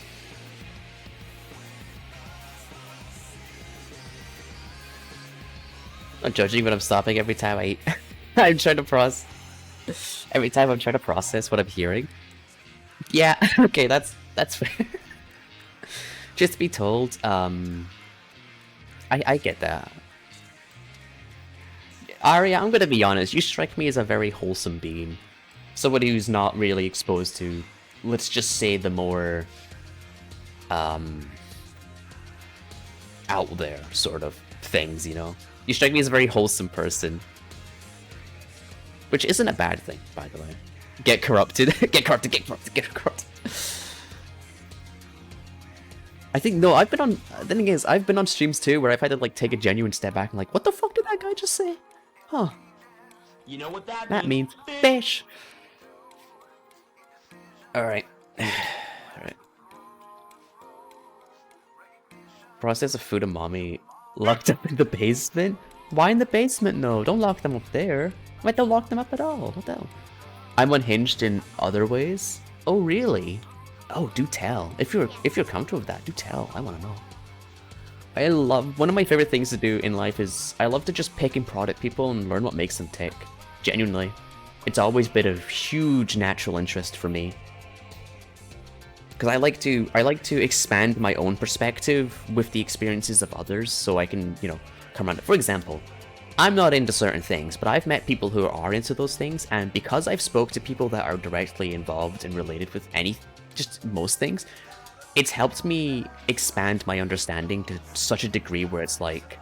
I'm judging, but I'm stopping every time I eat. I'm trying to process. Every time I'm trying to process what I'm hearing. Yeah, okay, that's fair. Just to be told, I get that. Arya, I'm gonna be honest, you strike me as a very wholesome being. Somebody who's not really exposed to, let's just say, the more, out there sort of things, you know? You strike me as a very wholesome person. Which isn't a bad thing, by the way. Get corrupted. Get corrupted, get corrupted, get corrupted. I think, no, I've been on, the thing is, I've been on streams too where I've had to, like, take a genuine step back and like, what the fuck did that guy just say? Huh. You know what That means fish. Alright. Alright. Process of food and mommy locked up in the basement? Why in the basement? No, don't lock them up there. Why don't lock them up at all? What the hell? I'm unhinged in other ways? Oh, really? Oh, do tell. If you're comfortable with that, do tell. I want to know. I love, one of my favorite things to do in life is I love to just pick and prod at people and learn what makes them tick. Genuinely. It's always been of huge natural interest for me. Because I like to expand my own perspective with the experiences of others so I can, you know, come around it. For example, I'm not into certain things, but I've met people who are into those things, and because I've spoke to people that are directly involved and related with just most things, it's helped me expand my understanding to such a degree where it's like,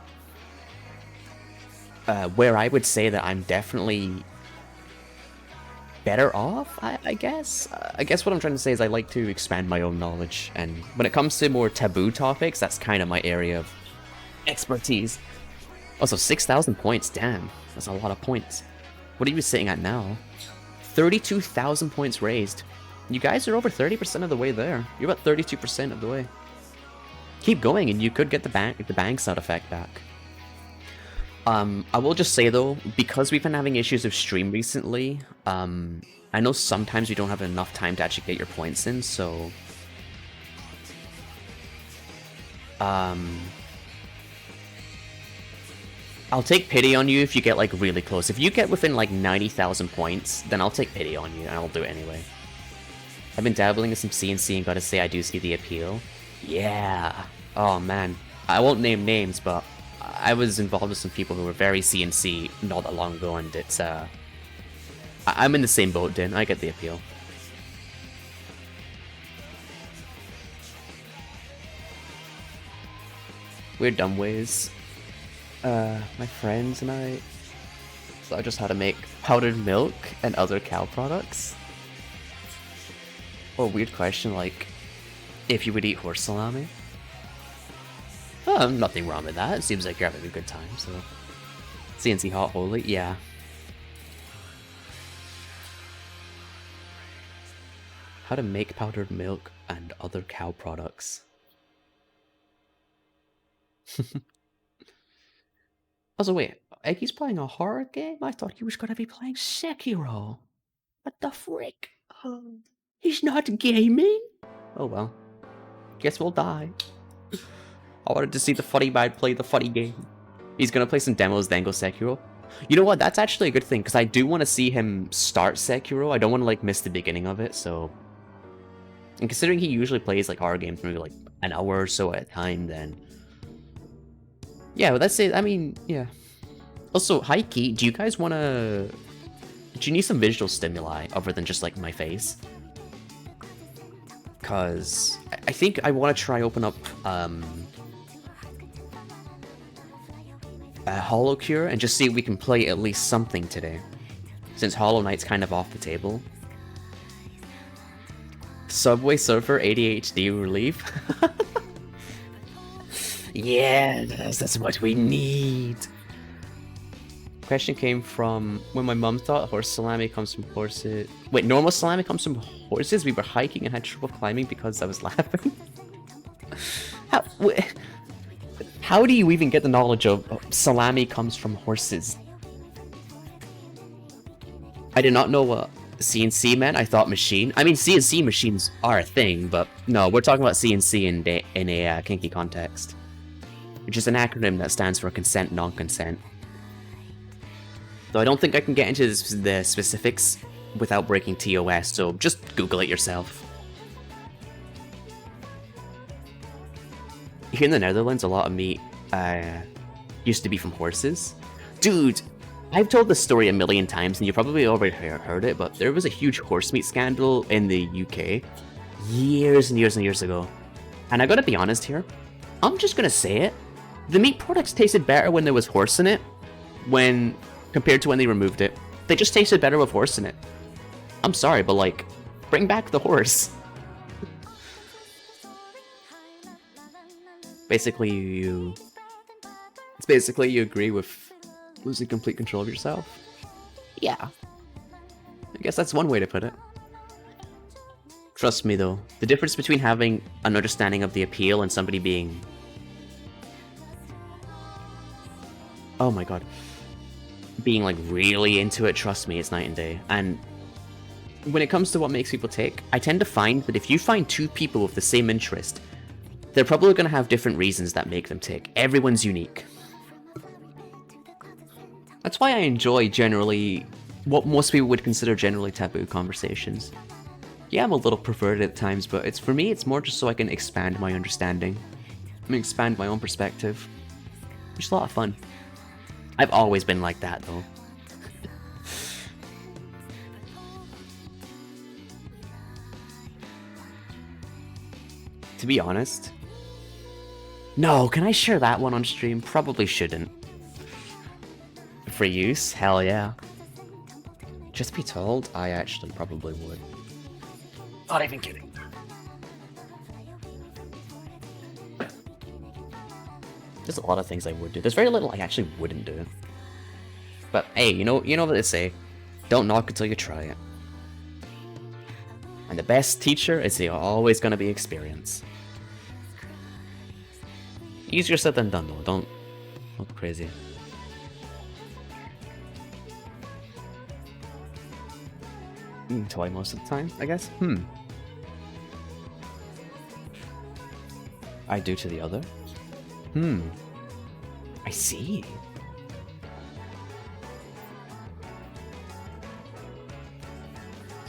where I would say that I'm definitely better off, I guess. I guess what I'm trying to say is I like to expand my own knowledge, and when it comes to more taboo topics, that's kind of my area of expertise. Also, 6,000 points, damn, that's a lot of points. What are you sitting at now? 32,000 points raised. You guys are over 30% of the way there. You're about 32% of the way. Keep going and you could get the bang sound effect back. I will just say though, because we've been having issues with stream recently, I know sometimes we don't have enough time to actually get your points in, so... I'll take pity on you if you get like really close. If you get within like 90,000 points, then I'll take pity on you and I'll do it anyway. I've been dabbling in some CNC and gotta say I do see the appeal. Yeah. Oh man. I won't name names, but I was involved with some people who were very CNC not that long ago, and it's I'm in the same boat, Din. I get the appeal. We're dumb ways. My friends and I just how to make powdered milk and other cow products. Or weird question like, if you would eat horse salami? Nothing wrong with that. It seems like you're having a good time, so... CNC Hot Holy? Yeah. How to make powdered milk and other cow products. Also, wait, Eggy's playing a horror game? I thought he was gonna be playing Sekiro. What the frick? He's not gaming? Oh well. Guess we'll die. I wanted to see the funny man play the funny game. He's gonna play some demos, then go Sekiro. You know what? That's actually a good thing, because I do want to see him start Sekiro. I don't want to, like, miss the beginning of it, so... And considering he usually plays, like, horror games maybe, like, an hour or so at a time, then... Yeah, well, that's it. I mean, yeah. Also, high-key, do you guys want to... Do you need some visual stimuli other than just, like, my face? Because I think I want to try open up, Hollow Cure and just see if we can play at least something today, since Hollow Knight's kind of off the table. Subway Surfer ADHD relief. Yes, that's what we need. Question came from when my mum thought horse salami comes from horses. Wait, normal salami comes from horses? We were hiking and had trouble climbing because I was laughing. How do you even get the knowledge of salami comes from horses? I did not know what CNC meant. I thought machine. I mean, CNC machines are a thing, but no, we're talking about CNC in a kinky context, which is an acronym that stands for consent, non-consent. Though I don't think I can get into the specifics without breaking TOS, so just Google it yourself. Here in the Netherlands, a lot of meat used to be from horses. Dude, I've told this story a million times, and you probably already heard it, but there was a huge horse meat scandal in the UK years and years and years ago. And I gotta be honest here, I'm just gonna say it. The meat products tasted better when there was horse in it, compared to when they removed it. They just tasted better with horse in it. I'm sorry, but like, bring back the horse. Basically, it's basically you agree with losing complete control of yourself. Yeah. I guess that's one way to put it. Trust me though, the difference between having an understanding of the appeal and somebody being... Oh my god. Being like really into it, trust me, it's night and day. And when it comes to what makes people tick, I tend to find that if you find two people with the same interest, they're probably going to have different reasons that make them tick. Everyone's unique. That's why I enjoy generally what most people would consider generally taboo conversations. Yeah, I'm a little perverted at times, but for me, it's more just so I can expand my understanding. I mean, expand my own perspective. It's a lot of fun. I've always been like that, though. To be honest... No, can I share that one on stream? Probably shouldn't. For use? Hell yeah. Just be told, I actually probably would. Not even kidding. There's a lot of things I would do. There's very little I actually wouldn't do. But hey, you know what they say. Don't knock until you try it. And the best teacher is always gonna be experience. Easier said than done though, don't go crazy. Toy most of the time, I guess? I do to the other? I see.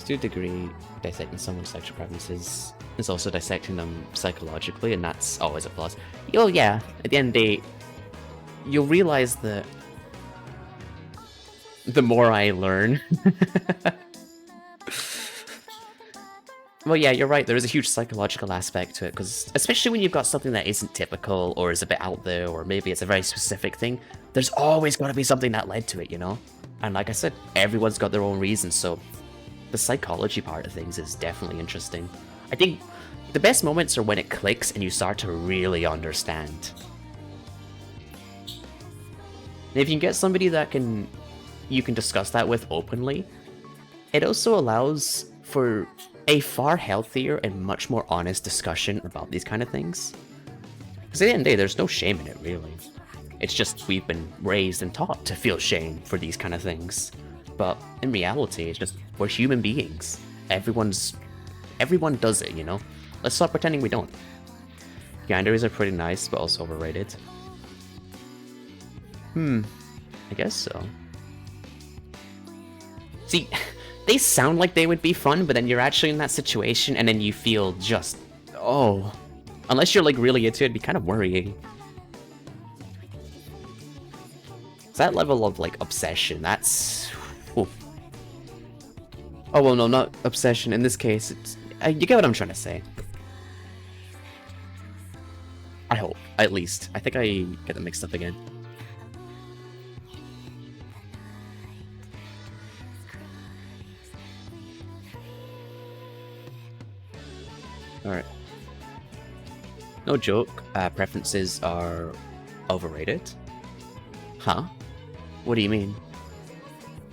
To a degree, dissecting someone's sexual preferences is also dissecting them psychologically, and that's always a plus. Oh yeah, at the end of the day, you'll realize that the more I learn... Well, yeah, you're right, there is a huge psychological aspect to it, because especially when you've got something that isn't typical, or is a bit out there, or maybe it's a very specific thing, there's always got to be something that led to it, you know? And like I said, everyone's got their own reasons, so the psychology part of things is definitely interesting. I think the best moments are when it clicks and you start to really understand. And if you can get somebody that you can discuss that with openly, it also allows for a far healthier and much more honest discussion about these kind of things. Because at the end of the day, there's no shame in it, really. It's just we've been raised and taught to feel shame for these kind of things. But in reality, it's just, we're human beings. Everyone does it, you know? Let's stop pretending we don't. Yanderis are pretty nice, but also overrated. I guess so. See, they sound like they would be fun, but then you're actually in that situation, and then you feel just... Oh. Unless you're, like, really into it, it'd be kind of worrying. That level of, like, obsession, that's... Ooh. Oh, well, no, not obsession. In this case, it's... you get what I'm trying to say. I hope, at least. I think I get them mixed up again. Alright. No joke, preferences are overrated. Huh? What do you mean?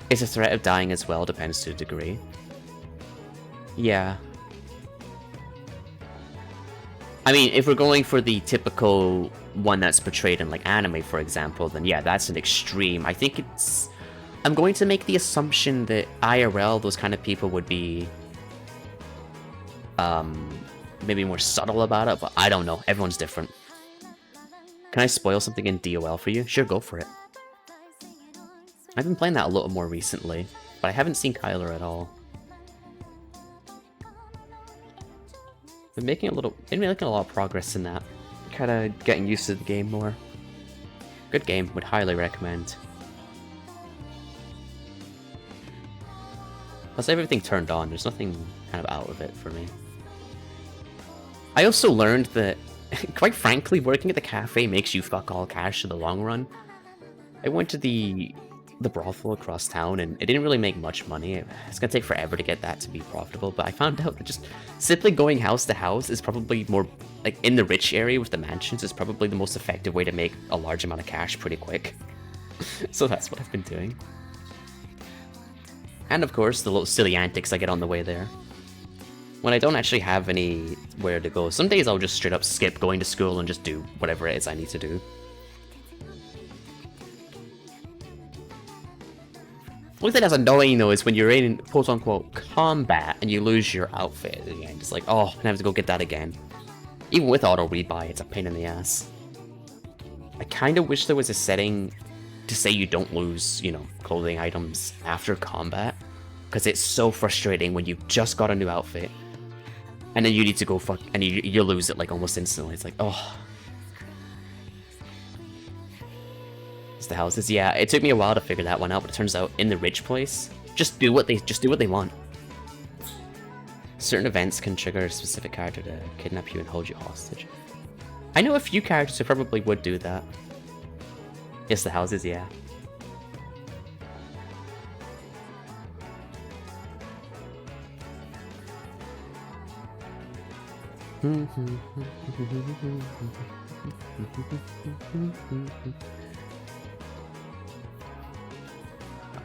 Is the threat of dying as well depends to a degree. Yeah. I mean, if we're going for the typical one that's portrayed in, like, anime, for example, then yeah, that's an extreme. I think it's... I'm going to make the assumption that IRL, those kind of people would be... maybe more subtle about it, but I don't know. Everyone's different. Can I spoil something in DOL for you? Sure, go for it. I've been playing that a little more recently, but I haven't seen Kyler at all. Been making a lot of progress in that. Kinda getting used to the game more. Good game, would highly recommend. Plus everything turned on, there's nothing kind of out of it for me. I also learned that, quite frankly, working at the cafe makes you fuck all cash in the long run. I went to the brothel across town, and it didn't really make much money. It's gonna take forever to get that to be profitable, but I found out that just simply going house to house is probably more, like, in the rich area with the mansions, is probably the most effective way to make a large amount of cash pretty quick. So that's what I've been doing. And of course, the little silly antics I get on the way there. When I don't actually have anywhere to go, some days I'll just straight up skip going to school and just do whatever it is I need to do. One thing that's annoying though is when you're in quote-unquote combat and you lose your outfit at the end. It's like, oh, I have to go get that again. Even with auto rebuy, it's a pain in the ass. I kind of wish there was a setting to say you don't lose, you know, clothing items after combat. Because it's so frustrating when you've just got a new outfit. And then you need to go and you lose it like almost instantly. It's like, oh. The houses, yeah, it took me a while to figure that one out, but it turns out in the rich place, just do what they want. Certain events can trigger a specific character to kidnap you and hold you hostage. I know a few characters who probably would do that. Yes, the houses, yeah.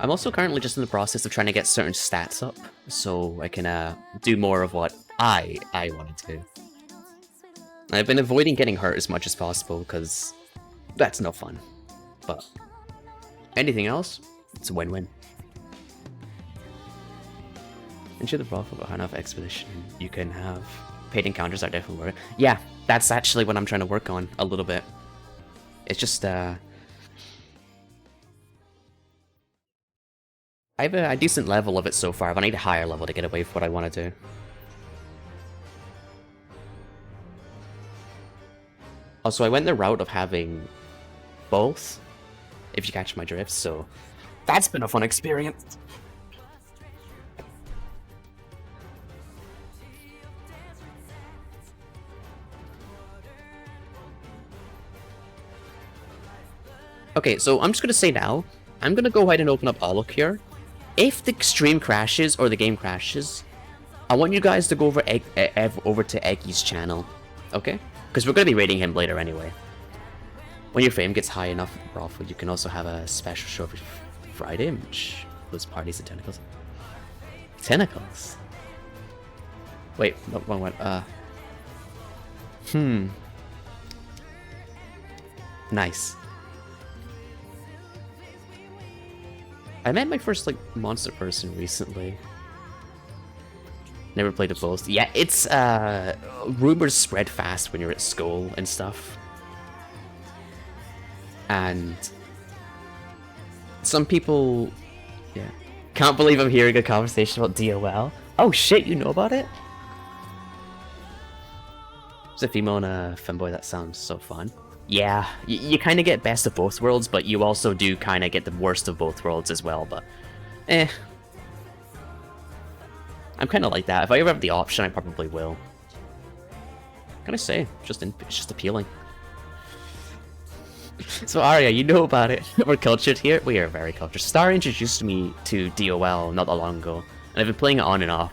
I'm also currently just in the process of trying to get certain stats up, so I can do more of what I want to do. I've been avoiding getting hurt as much as possible, because that's no fun. But anything else, it's a win-win. Ensure the brothel got high enough expedition. You can have paid encounters are definitely worth it. Yeah, that's actually what I'm trying to work on a little bit. It's just I have a decent level of it so far, but I need a higher level to get away with what I want to do. Also, I went the route of having both, if you catch my drift, so that's been a fun experience. Okay, so I'm just going to say now, I'm going to go ahead and open up Holocure. If the stream crashes or the game crashes, I want you guys to go over to Eggy's channel, okay? Because we're going to be raiding him later anyway. When your fame gets high enough at the brothel, you can also have a special show every Friday, which includes parties and tentacles. Tentacles? Wait, one. Nice. I met my first, like, monster person recently. Never played it both. Yeah, it's, rumors spread fast when you're at school and stuff. And some people, yeah. Can't believe I'm hearing a conversation about DOL. Oh shit, you know about it? There's a female and a femboy. That sounds so fun. Yeah, you kind of get best of both worlds, but you also do kind of get the worst of both worlds as well, but eh. I'm kind of like that. If I ever have the option, I probably will. What can I say? It's just appealing. So Arya, you know about it. We're cultured here. We are very cultured. Star introduced me to DOL not that long ago, and I've been playing it on and off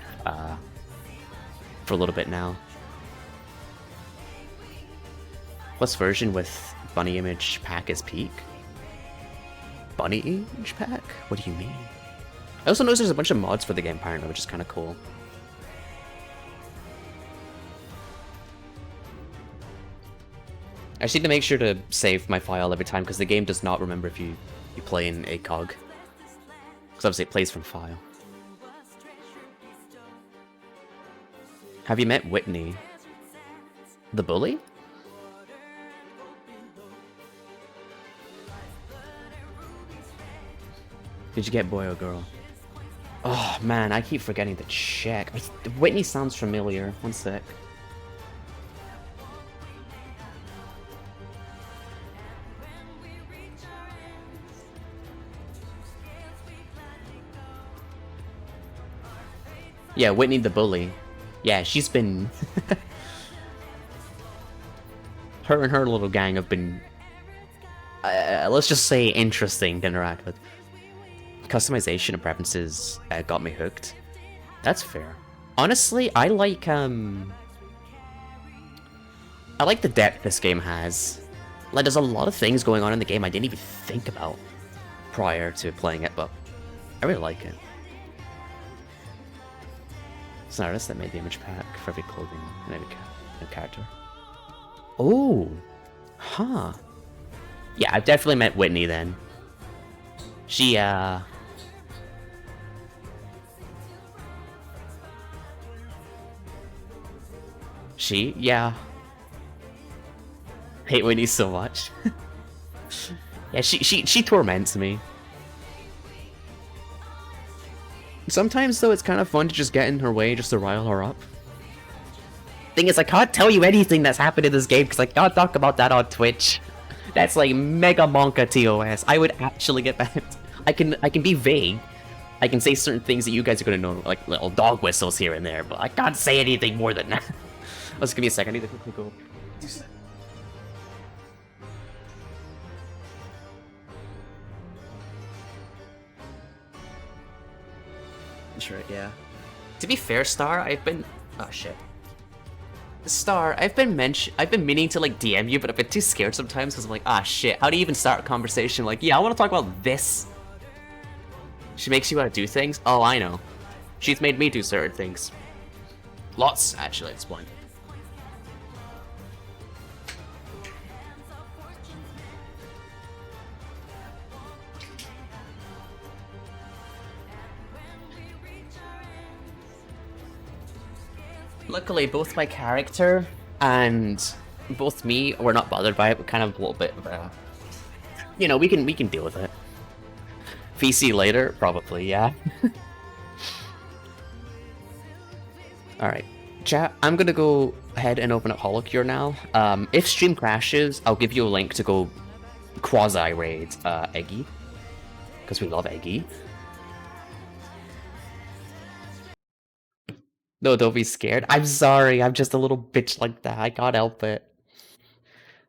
for a little bit now. Plus version with bunny image pack is peak. Bunny image pack? What do you mean? I also noticed there's a bunch of mods for the game apparently, which is kind of cool. I just need to make sure to save my file every time because the game does not remember if you play in ACOG. Because obviously it plays from file. Have you met Whitney? The bully? Did you get boy or girl? Oh man, I keep forgetting to check. Whitney sounds familiar. One sec. Yeah, Whitney the bully. Yeah, she's been... her and her little gang have been... let's just say interesting to interact with. Customization and preferences got me hooked. That's fair. Honestly, I like the depth this game has. Like, there's a lot of things going on in the game I didn't even think about prior to playing it, but I really like it. It's an artist that made the image pack for every clothing and every character. Oh, huh. Yeah, I've definitely met Whitney then. She, yeah, hate Whitney so much. Yeah, she torments me. Sometimes, though, it's kind of fun to just get in her way just to rile her up. Thing is, I can't tell you anything that's happened in this game because I can't talk about that on Twitch. That's like mega monka TOS. I would actually get banned. I can be vague. I can say certain things that you guys are gonna know, like little dog whistles here and there, but I can't say anything more than that. Let's give me a second. I need to quickly go. Sure, yeah. To be fair, Star, I've been... Oh, shit. Star, I've been meaning to, like, DM you, but I've been too scared sometimes, because I'm like, ah, shit, how do you even start a conversation? Like, yeah, I want to talk about this. She makes you want to do things? Oh, I know. She's made me do certain things. Lots, actually, at this point. Luckily, both my character and both me were not bothered by it, but kind of a little bit of a... You know, we can deal with it. VC later? Probably, yeah. Alright. Chat, I'm gonna go ahead and open up Holocure now. If stream crashes, I'll give you a link to go quasi-raid Eggy. Because we love Eggy. No, don't be scared. I'm sorry, I'm just a little bitch like that. I can't help it.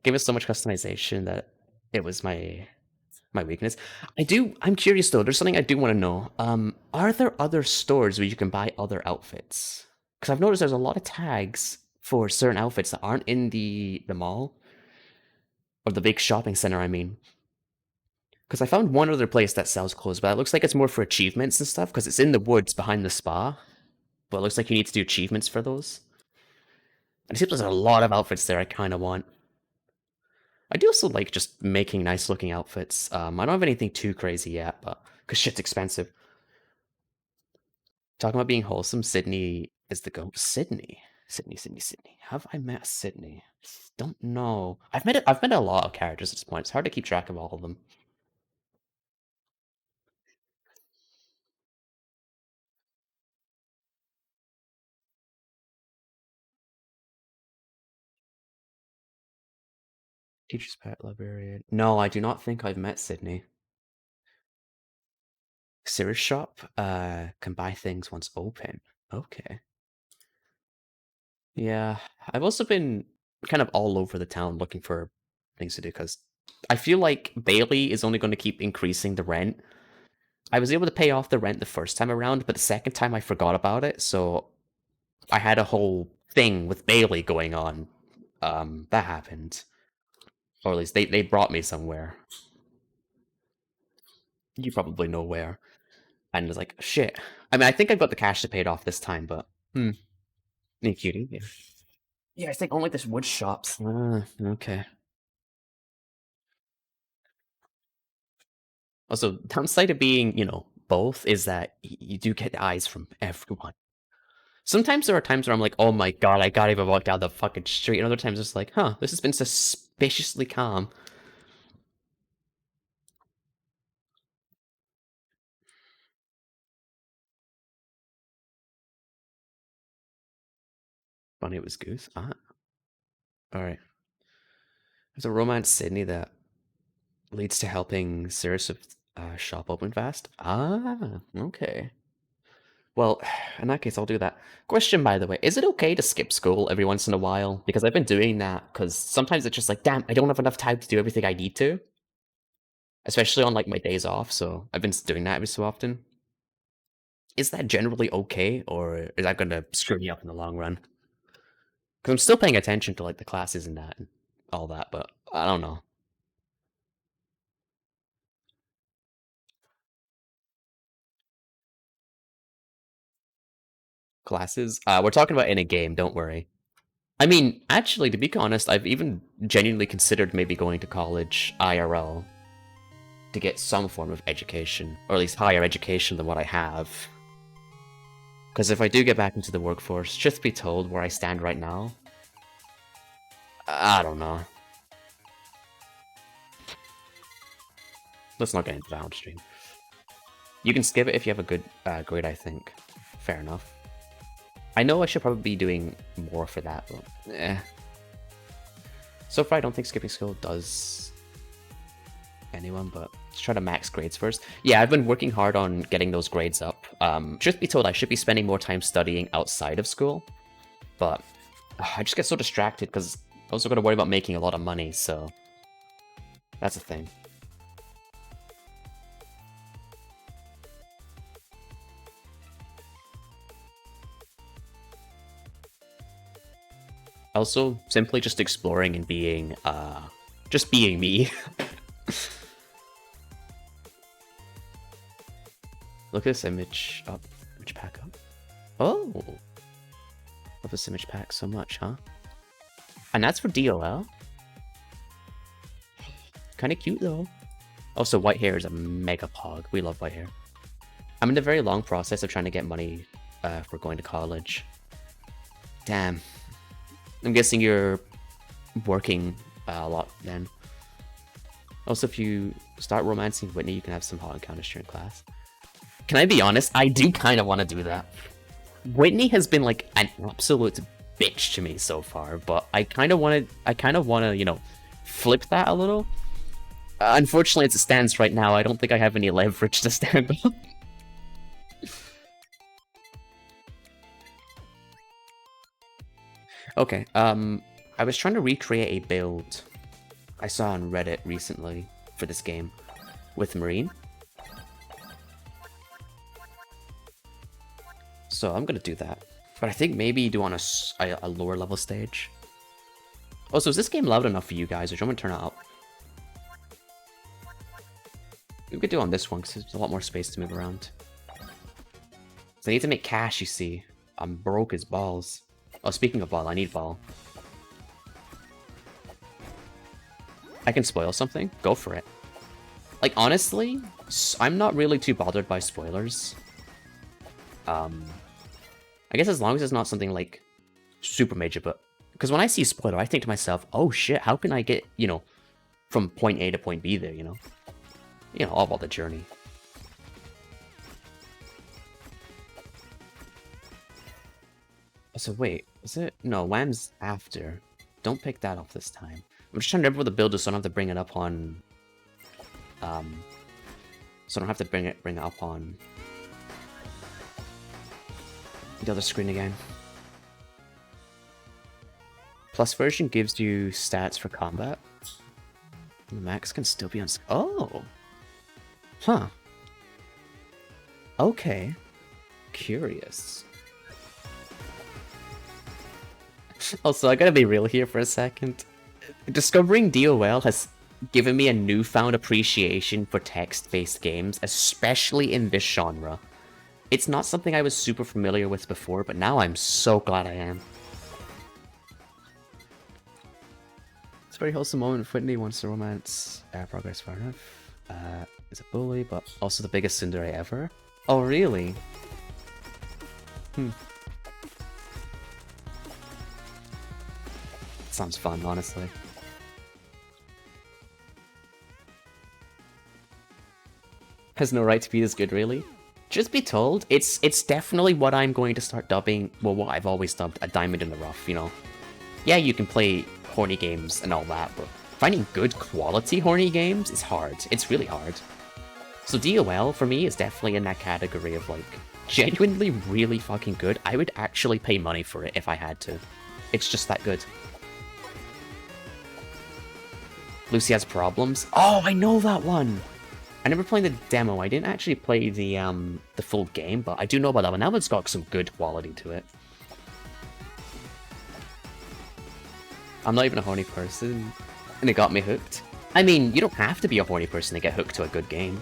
Gave us so much customization that it was my weakness. I'm curious though, there's something I do want to know. Are there other stores where you can buy other outfits? Because I've noticed there's a lot of tags for certain outfits that aren't in the mall. Or the big shopping center, I mean. Because I found one other place that sells clothes, but it looks like it's more for achievements and stuff, because it's in the woods behind the spa. But it looks like you need to do achievements for those. And it seems there's a lot of outfits there I kind of want. I do also like just making nice looking outfits. I don't have anything too crazy yet, but because shit's expensive. Talking about being wholesome, Sydney is the go. Sydney. Have I met Sydney? Don't know. I've met a lot of characters at this point. It's hard to keep track of all of them. Teacher's pet librarian. No, I do not think I've met Sydney. Cirrus shop can buy things once open. Okay. Yeah, I've also been kind of all over the town looking for things to do because I feel like Bailey is only going to keep increasing the rent. I was able to pay off the rent the first time around, but the second time I forgot about it, so I had a whole thing with Bailey going on. That happened. Or at least they brought me somewhere. You probably know where. And it was like, shit. I mean, I think I got the cash to pay it off this time, but Hey, cutie. Yeah. Yeah, I think only this wood shops. Okay. Also, downside of being, both is that you do get eyes from everyone. Sometimes there are times where I'm like, oh my god, I can't even walk down the fucking street. And other times it's like, huh, this has been suspiciously calm. Funny it was Goose. Alright. There's a romance Sydney that leads to helping Cirrus shop open fast. Okay. Well, in that case, I'll do that. Question, by the way, is it okay to skip school every once in a while? Because I've been doing that, because sometimes it's just like, damn, I don't have enough time to do everything I need to. Especially on, like, my days off, so I've been doing that every so often. Is that generally okay, or is that gonna screw me up in the long run? Because I'm still paying attention to, like, the classes and that, and all that, but I don't know. Classes? We're talking about in a game, don't worry. I mean, actually, to be honest, I've even genuinely considered maybe going to college IRL to get some form of education, or at least higher education than what I have. Because if I do get back into the workforce, truth be told, where I stand right now, I don't know. Let's not get into that stream. You can skip it if you have a good grade, I think. Fair enough. I know I should probably be doing more for that, but so far, I don't think skipping school does anyone, but let's try to max grades first. Yeah, I've been working hard on getting those grades up. Truth be told, I should be spending more time studying outside of school, but I just get so distracted because I also got to worry about making a lot of money, so that's a thing. Also, simply just exploring and being, just being me. Look at this image up. Image pack up. Oh! Love this image pack so much, huh? And that's for DOL? Kinda cute, though. Also, white hair is a mega pog. We love white hair. I'm in a very long process of trying to get money for going to college. Damn. I'm guessing you're working a lot then. Also, if you start romancing Whitney, you can have some hot encounters during class. Can I be honest? I do kind of want to do that. Whitney has been like an absolute bitch to me so far, but I kind of want to, you know, flip that a little. Unfortunately, as it stands right now, I don't think I have any leverage to stand up. Okay, I was trying to recreate a build I saw on Reddit recently for this game with Marine. So I'm gonna do that. But I think maybe do on a lower level stage. Also, is this game loud enough for you guys, or do you want me to turn it up? We could do on this one, because there's a lot more space to move around. So I need to make cash, you see. I'm broke as balls. Oh, speaking of ball, I need ball. I can spoil something? Go for it. Like, honestly, I'm not really too bothered by spoilers. I guess as long as it's not something, like, super major, but... Because when I see spoiler, I think to myself, oh shit, how can I get, you know, from point A to point B there, you know? You know, all about the journey. So wait, is it? No, Wham's after. Don't pick that off this time. I'm just trying to remember what the build is, so I don't have to bring it up on. So I don't have to bring it up on the other screen again. Plus version gives you stats for combat. The max can still be on. Oh, huh. Okay, curious. Also, I gotta be real here for a second. Discovering DOL has given me a newfound appreciation for text-based games, especially in this genre. It's not something I was super familiar with before, but now I'm so glad I am. It's a very wholesome moment. Whitney wants to romance. Progress far enough. Is a bully, but also the biggest tsundere ever. Oh, really? Sounds fun, honestly. Has no right to be this good, really? Just be told, it's definitely what I'm going to start dubbing, well, what I've always dubbed a diamond in the rough, you know? Yeah, you can play horny games and all that, but finding good quality horny games is hard. It's really hard. So DOL, for me, is definitely in that category of, like, genuinely really fucking good. I would actually pay money for it if I had to. It's just that good. Lucy Has Problems? Oh, I know that one! I never played the demo. I didn't actually play the full game, but I do know about that one. That one's got some good quality to it. I'm not even a horny person, and it got me hooked. I mean, you don't have to be a horny person to get hooked to a good game.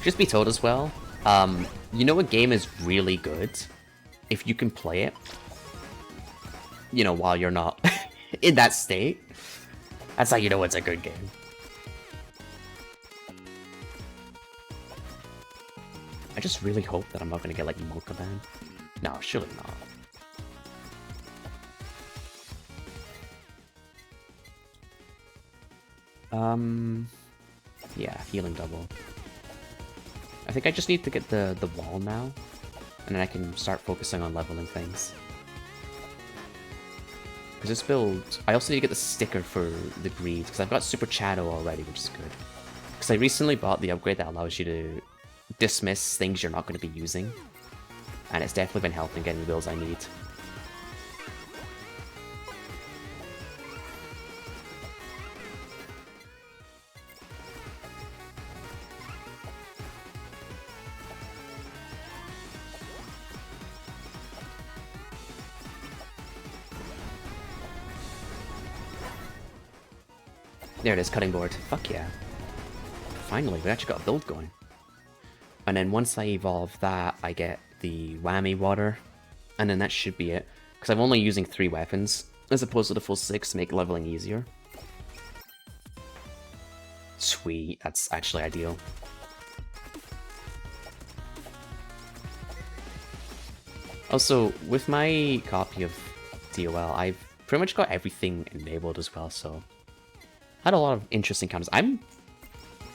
Just be told as well, you know a game is really good if you can play it, you know, while you're not in that state. That's how you know it's a good game. I just really hope that I'm not gonna get, like, Mokaban. No, surely not. Yeah, healing double. I think I just need to get the wall now, and then I can start focusing on leveling things. Because this build, I also need to get the sticker for the greed, because I've got Super Shadow already, which is good. Because I recently bought the upgrade that allows you to dismiss things you're not going to be using, and it's definitely been helping getting the builds I need. There it is, cutting board. Fuck yeah. Finally, we actually got a build going. And then once I evolve that, I get the whammy water. And then that should be it. Because I'm only using 3 weapons, as opposed to the full 6 to make leveling easier. Sweet, that's actually ideal. Also, with my copy of DOL, I've pretty much got everything enabled as well, so... had a lot of interesting encounters. I'm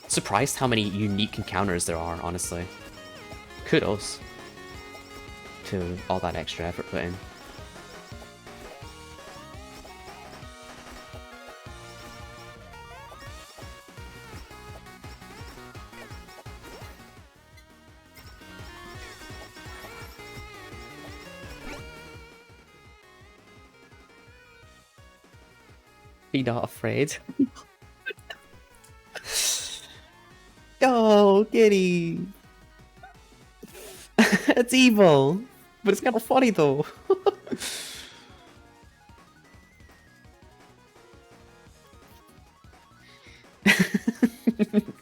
surprised how many unique encounters there are, honestly. Kudos to all that extra effort put in. Be not afraid. Oh, Giddy! It's evil! But it's kind of funny though.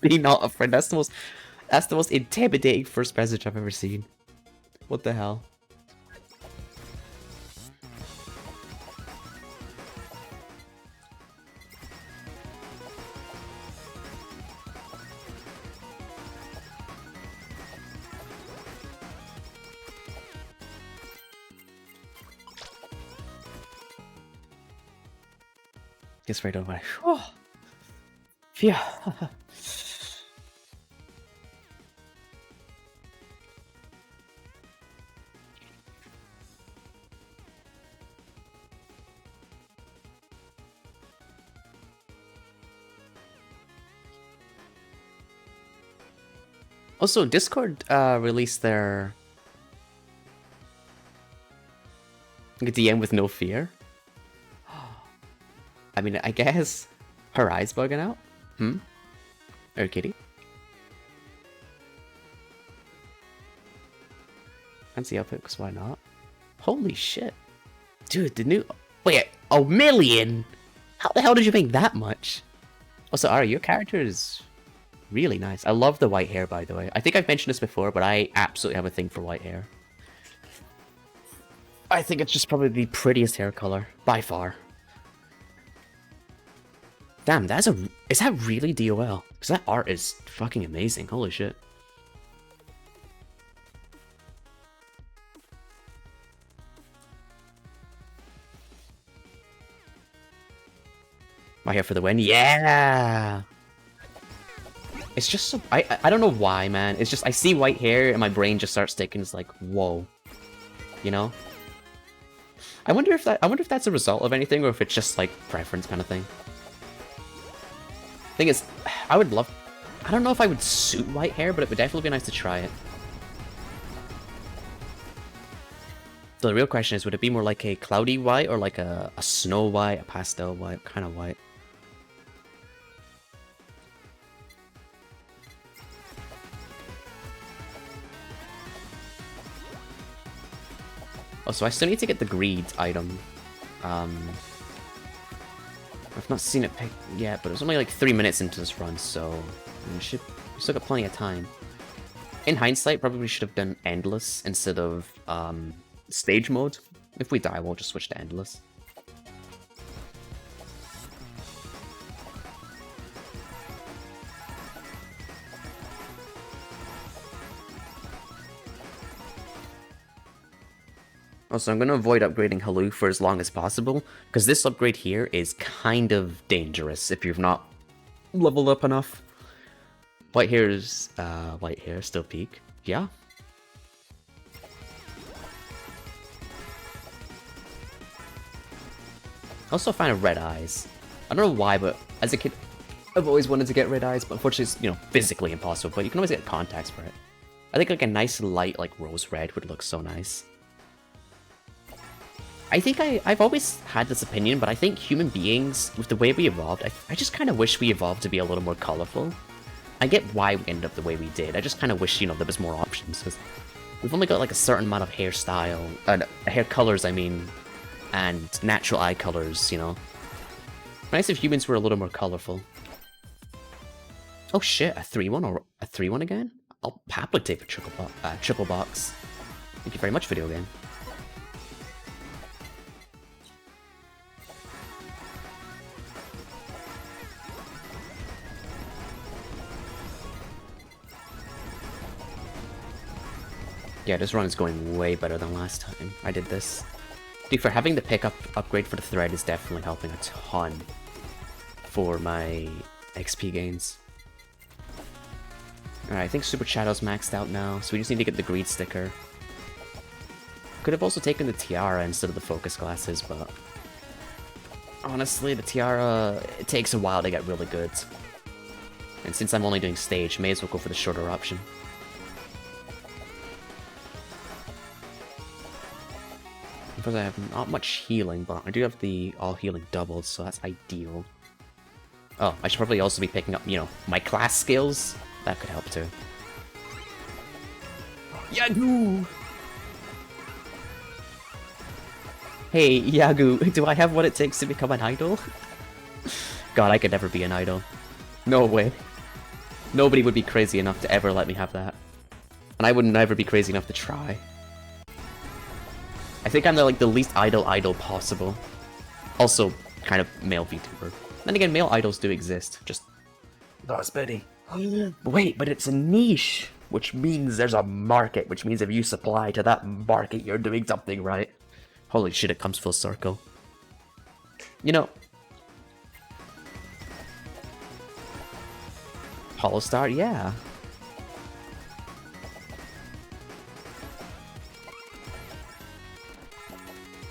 Be not afraid. That's the most intimidating first message I've ever seen. What the hell? Gets right over. Oh. Phew. Also, Discord released their DM with no fear. I mean, I guess her eyes bugging out. Or kitty. Fancy outfit, because why not? Holy shit. Dude, the new... Wait, $1 million? How the hell did you make that much? Also, Ari, your character is really nice. I love the white hair, by the way. I think I've mentioned this before, but I absolutely have a thing for white hair. I think it's just probably the prettiest hair color, by far. Damn, that's a... Is that really DOL? Because that art is fucking amazing. Holy shit. My hair for the win? Yeah! It's just so... I don't know why, man. It's just... I see white hair and my brain just starts sticking. It's like, whoa. You know? I wonder if that's a result of anything or if it's just like preference kind of thing. Thing is, I would love... I don't know if I would suit white hair, but it would definitely be nice to try it. So the real question is, would it be more like a cloudy white or like a snow white, a pastel white, kind of white? Oh, so I still need to get the greed item. I've not seen it picked yet, but it was only like 3 minutes into this run, so we still got plenty of time. In hindsight, probably should have done endless instead of stage mode. If we die, we'll just switch to endless. Also, I'm going to avoid upgrading Halu for as long as possible, because this upgrade here is kind of dangerous if you've not leveled up enough. White hair, still peak. Yeah. I also find red eyes. I don't know why, but as a kid, I've always wanted to get red eyes, but unfortunately it's, you know, physically impossible, but you can always get contacts for it. I think like a nice light, like rose red would look so nice. I think I've always had this opinion, but I think human beings, with the way we evolved, I just kind of wish we evolved to be a little more colorful. I get why we ended up the way we did. I just kind of wish, you know, there was more options, because we've only got like a certain amount of hairstyle, hair colors, I mean, and natural eye colors, you know. Nice if humans were a little more colorful. Oh shit, a 3-1 or a 3-1 again? I'll happily take a triple box. Thank you very much, video game. Yeah, this run is going way better than last time I did this. Dude, for having the pickup upgrade for the thread is definitely helping a ton for my XP gains. Alright, I think Super Shadow's maxed out now, so we just need to get the greed sticker. Could have also taken the tiara instead of the focus glasses, but honestly, the tiara, it takes a while to get really good. And since I'm only doing stage, may as well go for the shorter option. Because I have not much healing, but I do have the all healing doubled, so that's ideal. Oh, I should probably also be picking up, you know, my class skills. That could help too. Yagu! Hey, Yagu, do I have what it takes to become an idol? God, I could never be an idol. No way. Nobody would be crazy enough to ever let me have that. And I would never be crazy enough to try. I think I'm the least idol possible. Also, kind of male VTuber. Then again, male idols do exist. Just not as many. Wait, but it's a niche, which means there's a market. Which means if you supply to that market, you're doing something right. Holy shit! It comes full circle. You know, Holostar, yeah.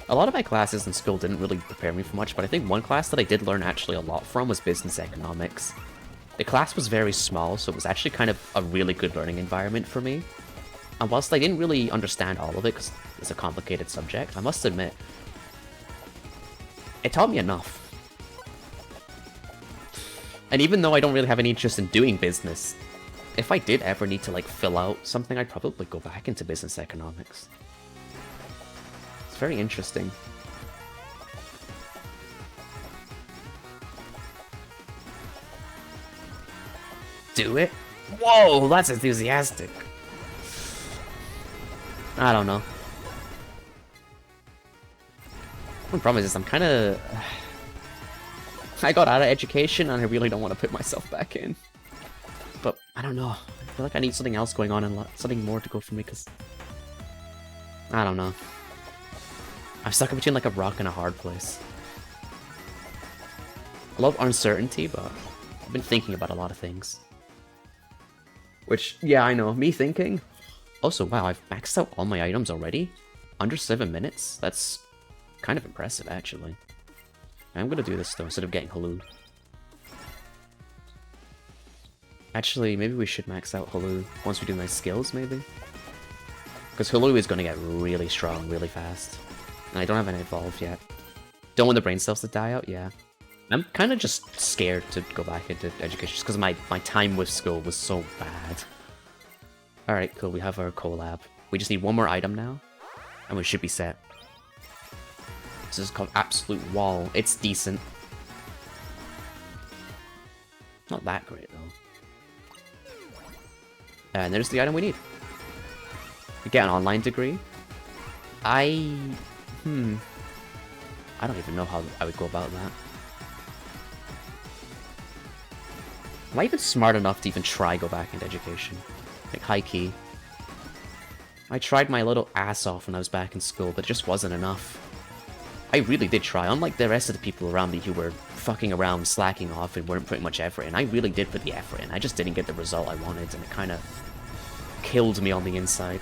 A lot of my classes in school didn't really prepare me for much, but I think one class that I did learn actually a lot from was business economics. The class was very small, so it was actually kind of a really good learning environment for me. And whilst I didn't really understand all of it, because it's a complicated subject, I must admit, it taught me enough. And even though I don't really have any interest in doing business, if I did ever need to, like, fill out something, I'd probably go back into business economics. It's very interesting. Do it? Whoa, that's enthusiastic. I don't know. The problem is I'm kind of... I got out of education and I really don't want to put myself back in. But, I don't know. I feel like I need something else going on and something more to go for me, because... I don't know. I'm stuck in between like a rock and a hard place. I love uncertainty, but I've been thinking about a lot of things. Which, yeah, I know. Me thinking. Also, wow, I've maxed out all my items already? Under 7 minutes? That's kind of impressive, actually. I'm gonna do this, though, instead of getting Halou. Actually, maybe we should max out Halou once we do my skills, maybe? Because Halou is gonna get really strong really fast. And I don't have any evolved yet. Don't want the brain cells to die out? Yeah. I'm kind of just scared to go back into education just because my time with school was so bad. Alright, cool. We have our collab. We just need one more item now, and we should be set. This is called Absolute Wall. It's decent. Not that great, though. And there's the item we need. We get an online degree. I don't even know how I would go about that. Am I even smart enough to even try go back into education? Like, high key. I tried my little ass off when I was back in school, but it just wasn't enough. I really did try, unlike the rest of the people around me who were fucking around, slacking off, and weren't putting much effort in. I really did put the effort in. I just didn't get the result I wanted, and it kind of killed me on the inside.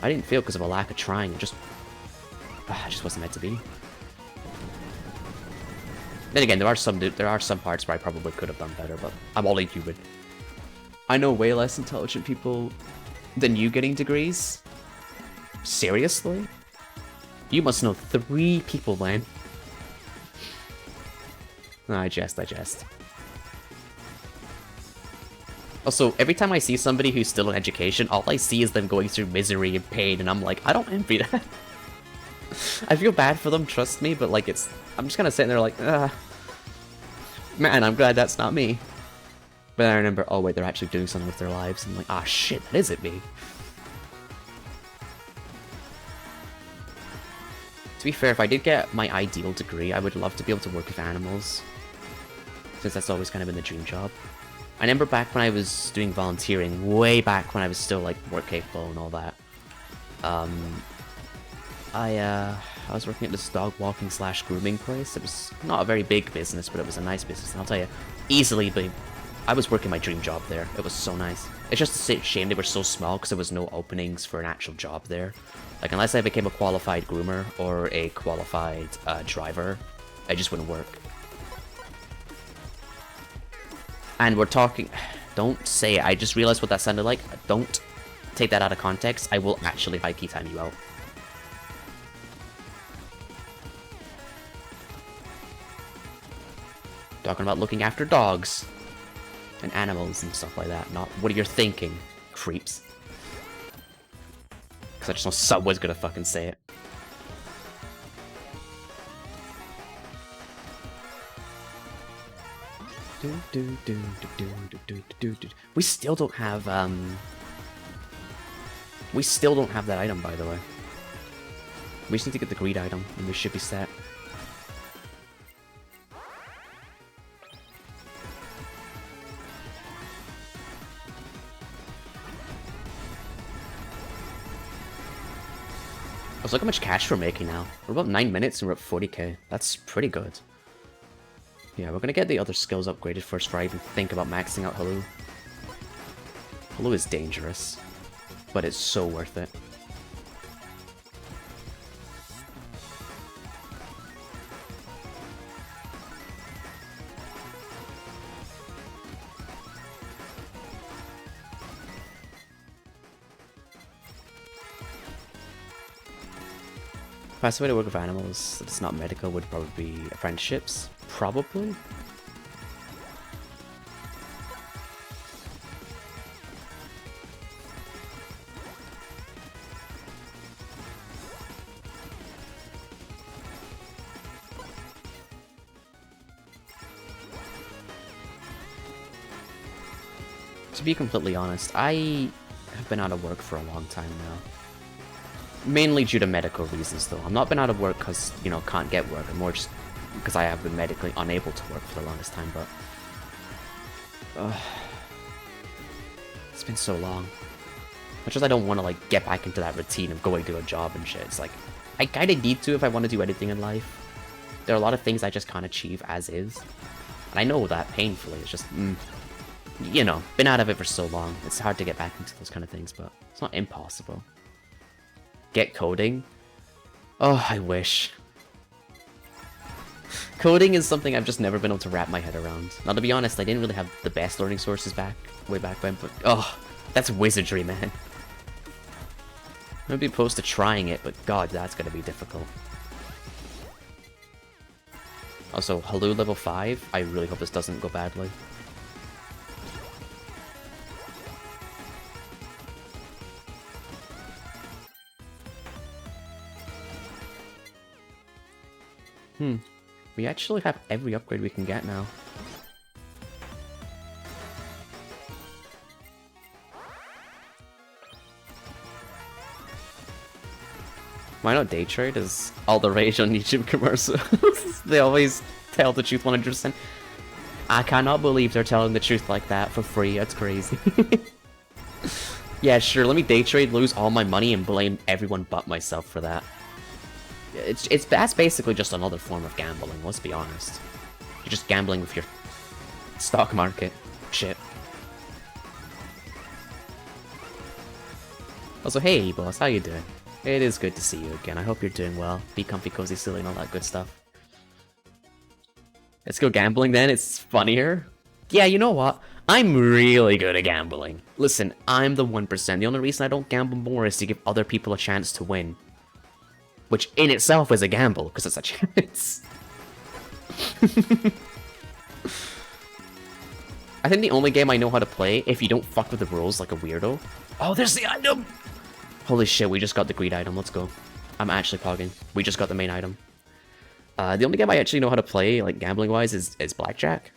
I didn't feel because of a lack of trying, it just wasn't meant to be. Then again, there are some parts where I probably could have done better, but I'm only human. I know way less intelligent people than you getting degrees. Seriously? You must know 3 people, then. No, I jest. Also, every time I see somebody who's still in education, all I see is them going through misery and pain, and I'm like, I don't envy that. I feel bad for them, trust me, but like I'm just kind of sitting there like, man, I'm glad that's not me. But then I remember, oh wait, they're actually doing something with their lives, and I'm like, ah shit, that isn't me. To be fair, if I did get my ideal degree, I would love to be able to work with animals, since that's always kind of been the dream job. I remember back when I was doing volunteering, way back when I was still like more capable and all that. I was working at this dog walking / grooming place. It was not a very big business, but it was a nice business. And I'll tell you, easily, I was working my dream job there. It was so nice. It's just a shame they were so small because there was no openings for an actual job there. Like, unless I became a qualified groomer or a qualified driver, it just wouldn't work. And we're talking... Don't say it. I just realized what that sounded like. Don't take that out of context. I will actually high-key time you out. Talking about looking after dogs and animals and stuff like that. Not what you're thinking, creeps. Because I just know someone's gonna fucking say it. We still don't have that item, by the way. We just need to get the greed item and we should be set. Look how much cash we're making now. We're about 9 minutes and we're at 40k. That's pretty good. Yeah, we're gonna get the other skills upgraded first before I even think about maxing out Halou. Halou is dangerous, but it's so worth it. Fast way to work with animals that's not medical would probably be apprenticeships. Probably. To be completely honest, I have been out of work for a long time now. Mainly due to medical reasons, though. I've not been out of work because, you know, can't get work. I'm more just because I have been medically unable to work for the longest time, but... it's been so long. Much as I don't want to, like, get back into that routine of going to a job and shit. It's like, I kind of need to if I want to do anything in life. There are a lot of things I just can't achieve as is. And I know that painfully. It's just, you know, been out of it for so long. It's hard to get back into those kind of things, but it's not impossible. Get coding? Oh, I wish. Coding is something I've just never been able to wrap my head around. Now, to be honest, I didn't really have the best learning sources way back when, but oh, that's wizardry, man. I'd be opposed to trying it, but god, that's gonna be difficult. Also, Halu level 5, I really hope this doesn't go badly. We actually have every upgrade we can get now. Why not day trade is all the rage on YouTube commercials. They always tell the truth 100%. I cannot believe they're telling the truth like that for free. That's crazy. Yeah, sure, let me day trade, lose all my money, and blame everyone but myself for that. That's basically just another form of gambling, let's be honest. You're just gambling with your stock market shit. Also, hey boss, how you doing? It is good to see you again. I hope you're doing well. Be comfy, cozy, silly, and all that good stuff. Let's go gambling then, it's funnier. Yeah, you know what? I'm really good at gambling. Listen, I'm the 1%. The only reason I don't gamble more is to give other people a chance to win. Which in itself is a gamble, because it's a chance. I think the only game I know how to play, if you don't fuck with the rules like a weirdo... Oh, there's the item! Holy shit, we just got the greed item, let's go. I'm actually pogging. We just got the main item. The only game I actually know how to play, like gambling-wise, is Blackjack.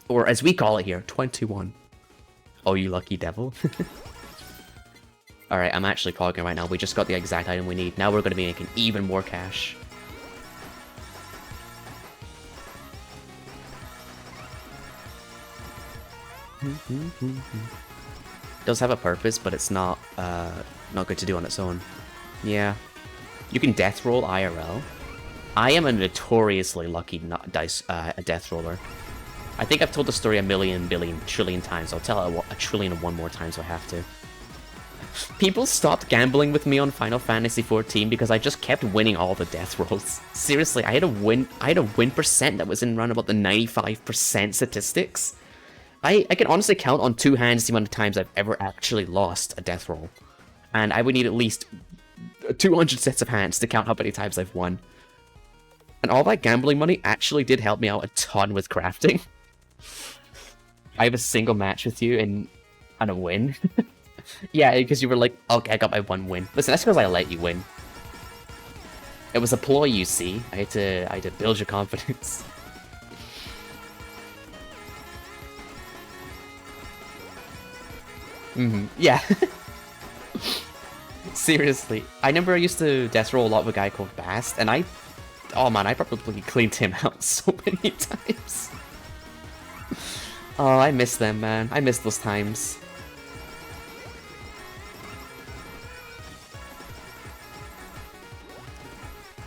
Or as we call it here, 21. Oh, you lucky devil. Alright, I'm actually pogging right now. We just got the exact item we need. Now we're going to be making even more cash. Does have a purpose, but it's not good to do on its own. Yeah. You can death roll IRL. I am a notoriously lucky death roller. I think I've told the story a million, billion, trillion times. I'll tell it a trillion and one more times if I have to. People stopped gambling with me on Final Fantasy XIV because I just kept winning all the death rolls. Seriously, I had a win percent that was in around about the 95% statistics. I can honestly count on two hands the amount of times I've ever actually lost a death roll. And I would need at least 200 sets of hands to count how many times I've won. And all that gambling money actually did help me out a ton with crafting. I have a single match with you and a win. Yeah, because you were like, okay, I got my one win. Listen, that's because I let you win. It was a ploy, you see. I had to build your confidence. Yeah. Seriously. I remember I used to death roll a lot with a guy called Bast, and oh man, I probably cleaned him out so many times. Oh, I miss them, man. I miss those times.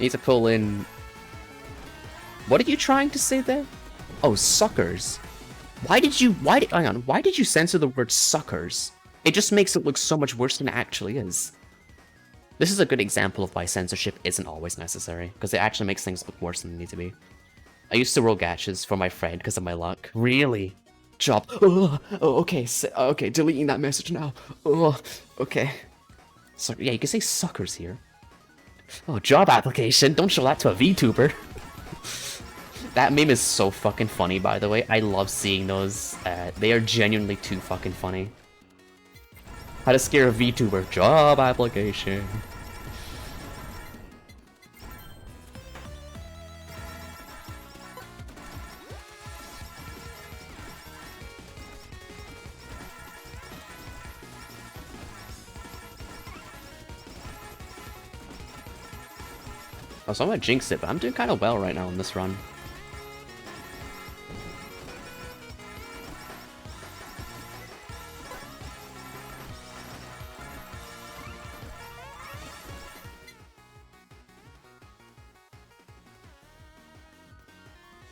Need to pull in... What are you trying to say there? Oh, suckers. Why did you censor the word suckers? It just makes it look so much worse than it actually is. This is a good example of why censorship isn't always necessary, because it actually makes things look worse than they need to be. I used to roll gachas for my friend because of my luck. Really? Job. Oh, okay, okay, deleting that message now. Oh, okay. So, yeah, you can say suckers here. Oh, job application. Don't show that to a VTuber. That meme is so fucking funny, by the way. I love seeing those. They are genuinely too fucking funny. How to scare a VTuber. Job application. Oh, so I'm gonna jinx it, but I'm doing kind of well right now in this run.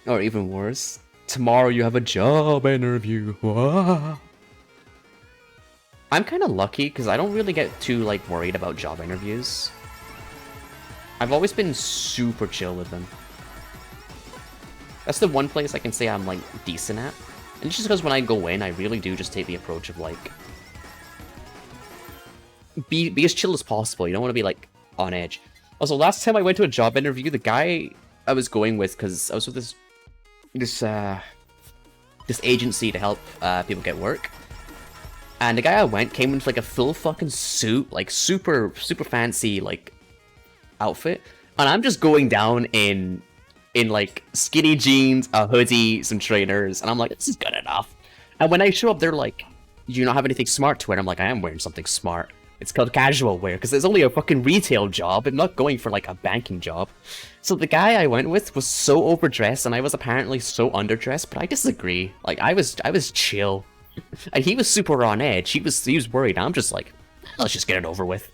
Or even worse, tomorrow you have a job interview. Wah. I'm kind of lucky because I don't really get too like worried about job interviews. I've always been super chill with them. That's the one place I can say I'm like decent at. And it's just because when I go in, I really do just take the approach of like be as chill as possible. You don't want to be like on edge. Also, last time I went to a job interview, the guy I was going with, because I was with this agency to help people get work, and the guy I went came with like a full fucking suit, like super fancy like outfit, and I'm just going down in like skinny jeans, a hoodie, some trainers, and I'm like, this is good enough. And when I show up, they're like, do you not have anything smart to wear? I'm like, I am wearing something smart. It's called casual wear, because it's only a fucking retail job. I'm not going for like a banking job. So the guy I went with was so overdressed, and I was apparently so underdressed, but I disagree. Like, I was chill. And he was super on edge. He was worried. I'm just like, let's just get it over with.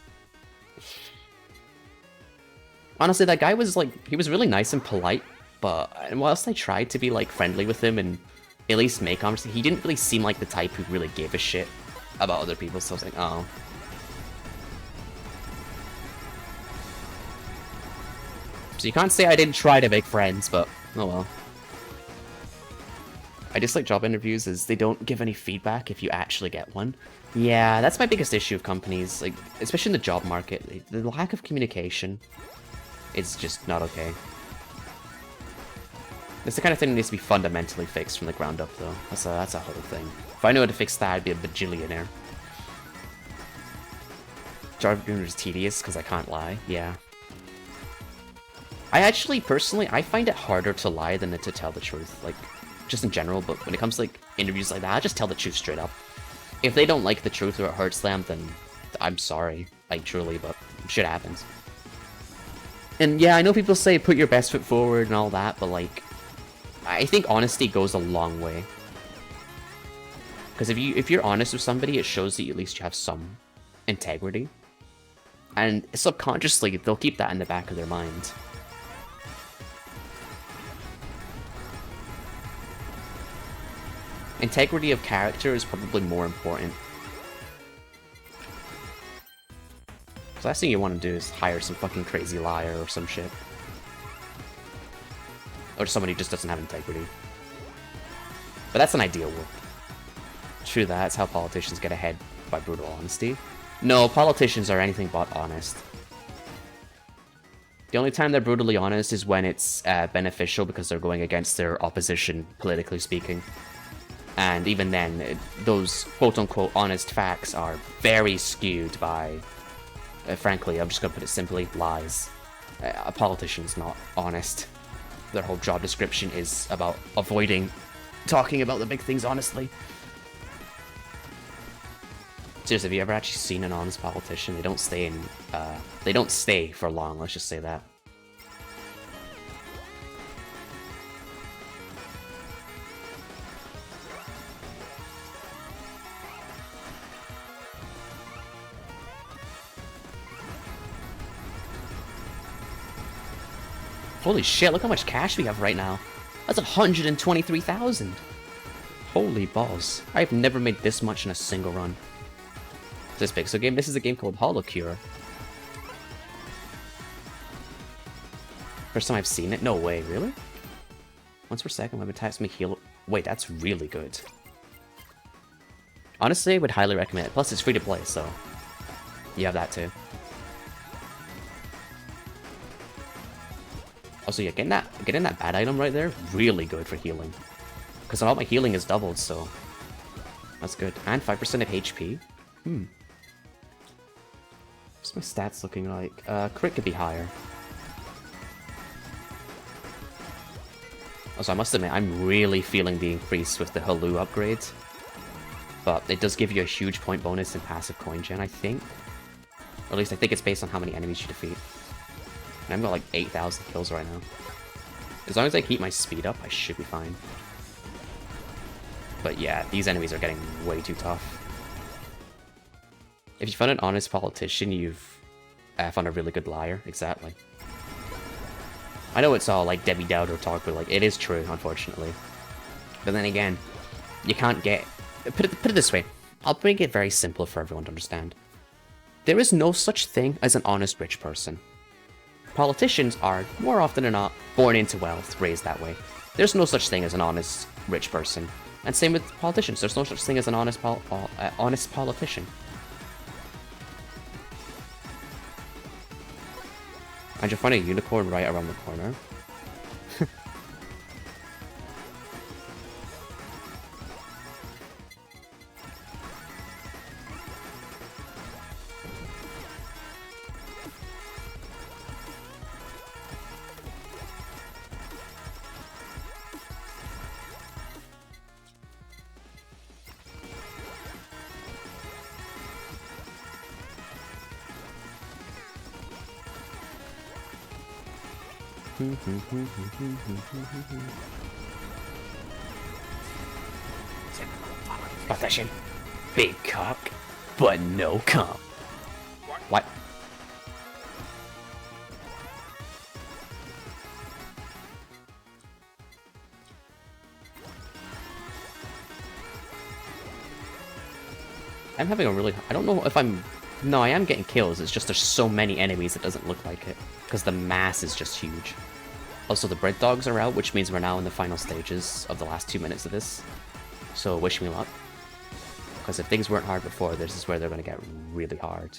Honestly, that guy was like, he was really nice and polite, but whilst I tried to be like friendly with him and at least make conversation, he didn't really seem like the type who really gave a shit about other people, so I was like, oh. So you can't say I didn't try to make friends, but oh well. I dislike job interviews is they don't give any feedback if you actually get one. Yeah, that's my biggest issue of companies, like especially in the job market. The lack of communication is just not okay. It's the kind of thing that needs to be fundamentally fixed from the ground up, though. That's a whole thing. If I knew how to fix that, I'd be a bajillionaire. Job interviews is tedious because I can't lie. Yeah. I actually, personally, I find it harder to lie than to tell the truth. Like, just in general, but when it comes to, like, interviews like that, I just tell the truth straight up. If they don't like the truth or it hurts them, then I'm sorry. Like, truly, but shit happens. And yeah, I know people say put your best foot forward and all that, but, like, I think honesty goes a long way. Because if you're honest with somebody, it shows that at least you have some integrity. And subconsciously, they'll keep that in the back of their mind. Integrity of character is probably more important. The last thing you want to do is hire some fucking crazy liar or some shit. Or somebody who just doesn't have integrity. But that's an ideal world. True, that's how politicians get ahead, by brutal honesty. No, politicians are anything but honest. The only time they're brutally honest is when it's beneficial because they're going against their opposition, politically speaking. And even then, those quote-unquote honest facts are very skewed by, frankly, I'm just gonna put it simply, lies. A politician's not honest. Their whole job description is about avoiding talking about the big things honestly. Seriously, have you ever actually seen an honest politician? They don't stay in, they don't stay for long, let's just say that. Holy shit, look how much cash we have right now. That's 123,000. Holy balls. I've never made this much in a single run. This Pixel game? This is a game called Holocure. First time I've seen it? No way, really? Once per second, weapon attacks make heal. Wait, that's really good. Honestly, I would highly recommend it. Plus, it's free to play, so you have that too. Also, yeah, getting that bad item right there, really good for healing. Because all my healing is doubled, so that's good. And 5% of HP. What's my stats looking like? Crit could be higher. Also, I must admit, I'm really feeling the increase with the Halu upgrade. But it does give you a huge point bonus in passive coin gen, I think. Or at least I think it's based on how many enemies you defeat. And I've got like 8,000 kills right now. As long as I keep my speed up, I should be fine. But yeah, these enemies are getting way too tough. If you find an honest politician, you've found a really good liar. Exactly. I know it's all like Debbie Dowder talk, but like it is true, unfortunately. But then again, you can't get... Put it this way. I'll make it very simple for everyone to understand. There is no such thing as an honest rich person. Politicians are, more often than not, born into wealth, raised that way. There's no such thing as an honest rich person. And same with politicians. There's no such thing as an honest politician. And you'll find a unicorn right around the corner. Politician. Big cock, but no cum. What? I'm having a really... I don't know if I'm... No, I am getting kills. It's just there's so many enemies it doesn't look like it. Because the mass is just huge. Also, the bread dogs are out, which means we're now in the final stages of the last 2 minutes of this. So wish me luck. Because if things weren't hard before, this is where they're going to get really hard.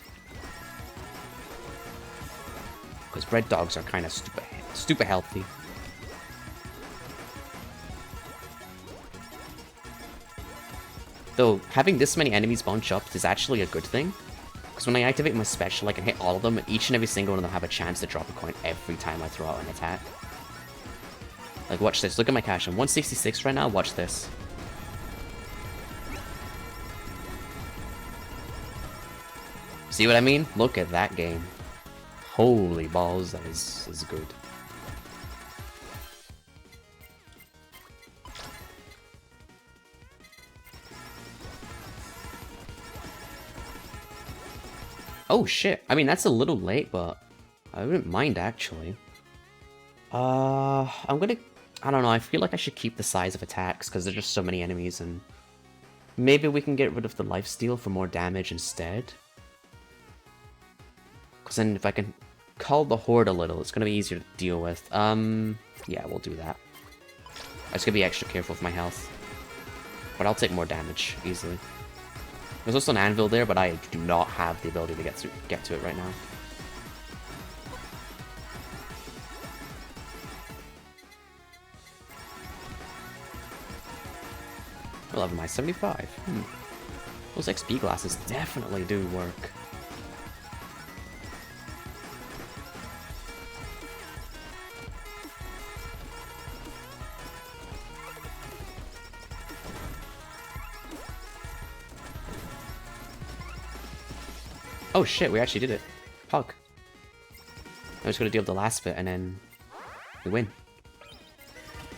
Because bread dogs are kind of stupid healthy. Though, having this many enemies bunch up is actually a good thing. Because when I activate my special, I can hit all of them, and each and every single one of them have a chance to drop a coin every time I throw out an attack. Like, watch this. Look at my cash. I'm 166 right now. Watch this. See what I mean? Look at that game. Holy balls, that is good. Oh shit. I mean, that's a little late, but I wouldn't mind actually. I'm gonna... I don't know, I feel like I should keep the size of attacks because there's just so many enemies, and maybe we can get rid of the lifesteal for more damage instead. Because then if I can cull the horde a little, it's gonna be easier to deal with. Yeah, we'll do that. I just gotta be extra careful with my health. But I'll take more damage, easily. There's also an anvil there, but I do not have the ability to get to it right now. We'll have my 75. Those XP glasses definitely do work. Oh shit, we actually did it. Pug. I'm just gonna deal the last bit and then we win.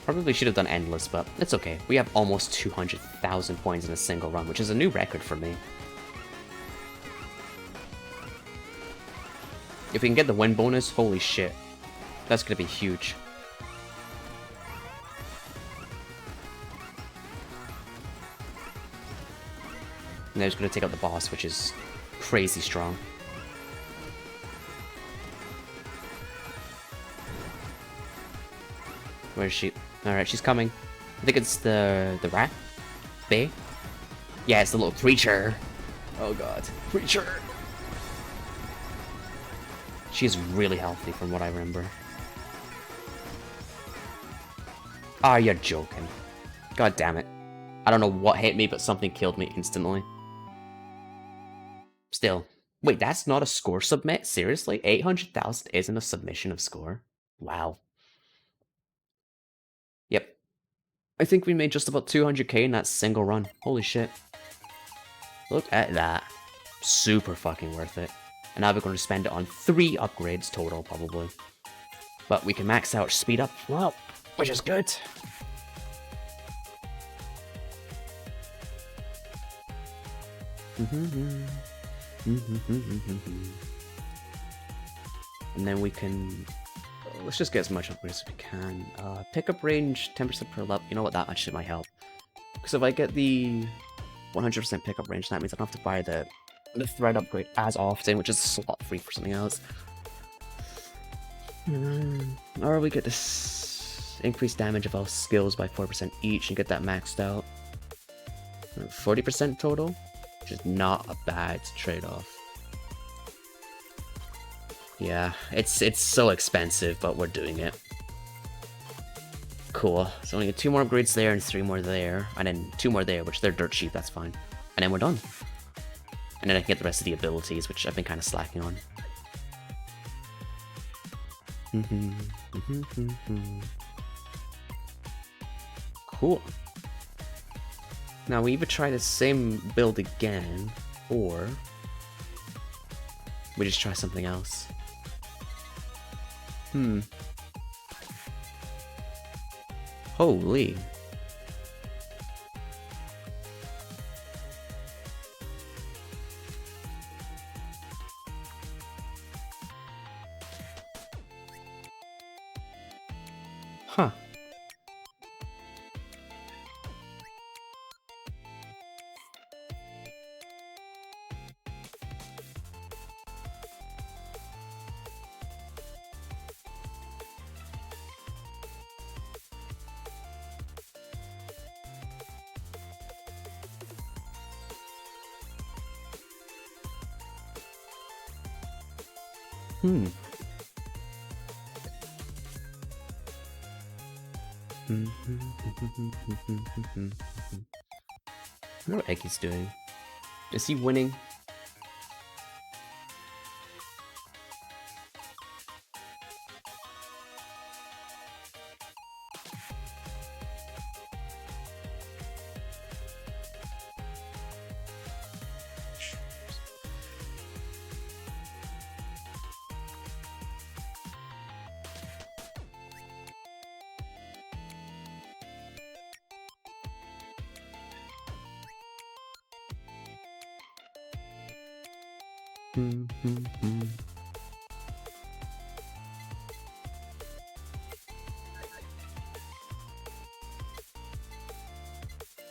Probably should have done endless, but it's okay. We have almost 200,000 points in a single run, which is a new record for me. If we can get the win bonus, holy shit. That's gonna be huge. And then it's gonna take out the boss, which is crazy strong. Where is she? Alright, she's coming. I think it's the rat? Bay? Yeah, it's the little creature. Oh god. Creature! She's really healthy from what I remember. Ah, you're joking. God damn it. I don't know what hit me, but something killed me instantly. Still. Wait, that's not a score submit? Seriously? 800,000 isn't a submission of score? Wow. Yep. I think we made just about 200k in that single run. Holy shit. Look at that. Super fucking worth it. And now we're going to spend it on 3 upgrades total, probably. But we can max out speed up, well, which is good. And then we can... let's just get as much upgrades as we can. Pickup range, 10% per level. You know what, that actually might help. Because if I get the 100% pickup range, that means I don't have to buy the thread upgrade as often, which is slot free for something else. Or we get this increased damage of all skills by 4% each and get that maxed out. 40% total, which is not a bad trade-off. Yeah, it's so expensive, but we're doing it. Cool. So only get 2 more upgrades there and 3 more there, and then 2 more there, which they're dirt cheap, that's fine. And then we're done. And then I can get the rest of the abilities, which I've been kind of slacking on. Cool. Now we either try the same build again, or we just try something else. Holy. Huh. I wonder what Eggy's doing. Is he winning?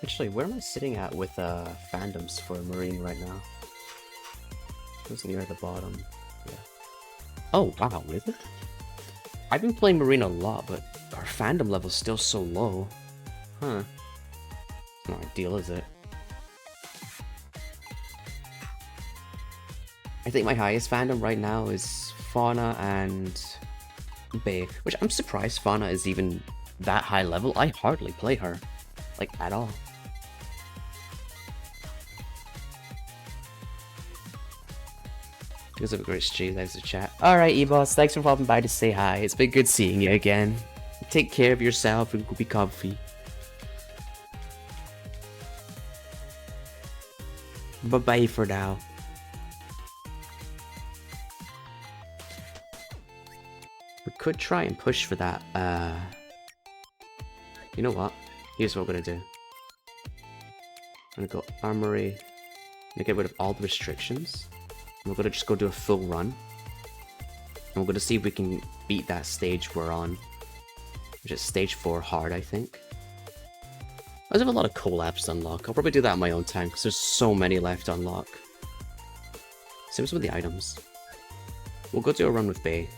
Actually, where am I sitting at with fandoms for Marine right now? It's near the bottom. Yeah. Oh wow, really? I've been playing Marine a lot, but our fandom level's still so low. Huh. It's not ideal, is it? I think my highest fandom right now is Fauna and Bae, which I'm surprised Fauna is even that high level. I hardly play her, like, at all. Because of a great stream, thanks for chat. Alright, E-Boss, thanks for popping by to say hi. It's been good seeing you again. Take care of yourself and go be comfy. Bye-bye for now. We could try and push for that, you know what? Here's what we're gonna do. I'm gonna go Armory. I'm gonna get rid of all the restrictions. We're gonna just go do a full run. And we're gonna see if we can beat that stage we're on. Which is stage 4 hard, I think. I have a lot of collabs to unlock. I'll probably do that on my own time, because there's so many left to unlock. Same with the items. We'll go do a run with Bae.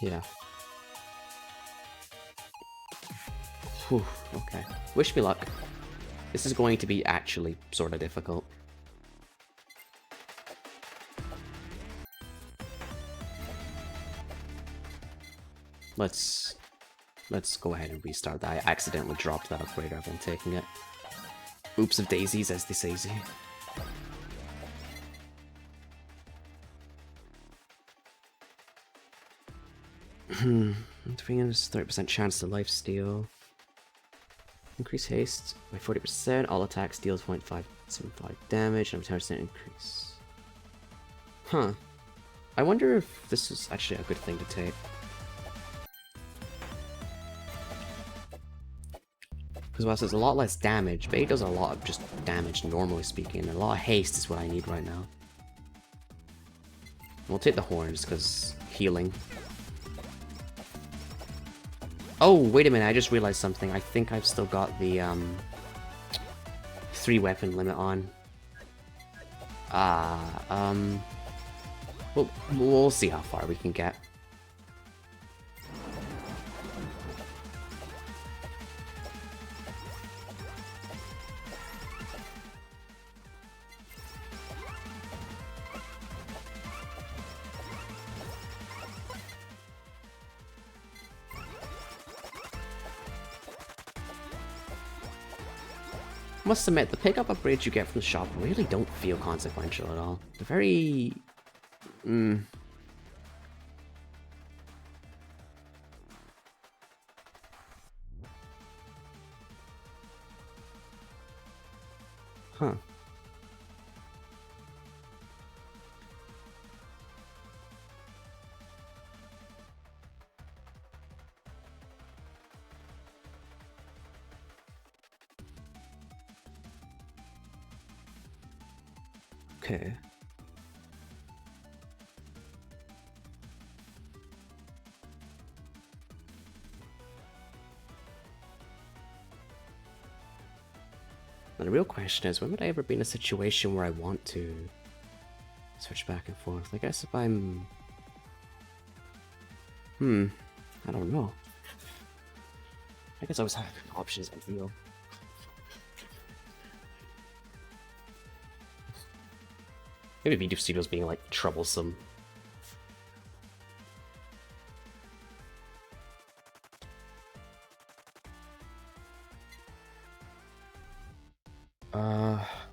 Yeah. Whew, okay. Wish me luck. This is going to be actually sort of difficult. Let's go ahead and restart that. I accidentally dropped that upgrade rather than taking it. Oops of daisies, as they say. 30% chance to lifesteal. Increase haste by 40%. All attacks deals 0.575 damage and 10% increase. Huh. I wonder if this is actually a good thing to take. Because whilst it's a lot less damage, Bait does a lot of just damage, normally speaking. And a lot of haste is what I need right now. We'll take the horns, because healing. Oh, wait a minute, I just realized something. I think I've still got the, 3-weapon limit on. We'll see how far we can get. Must admit, the pickup upgrades you get from the shop really don't feel consequential at all. They're very... Huh. Okay. Now the real question is, when would I ever be in a situation where I want to switch back and forth? I guess if I'm... I don't know. I guess I always have options, I feel. Maybe Video Studios being, like, troublesome.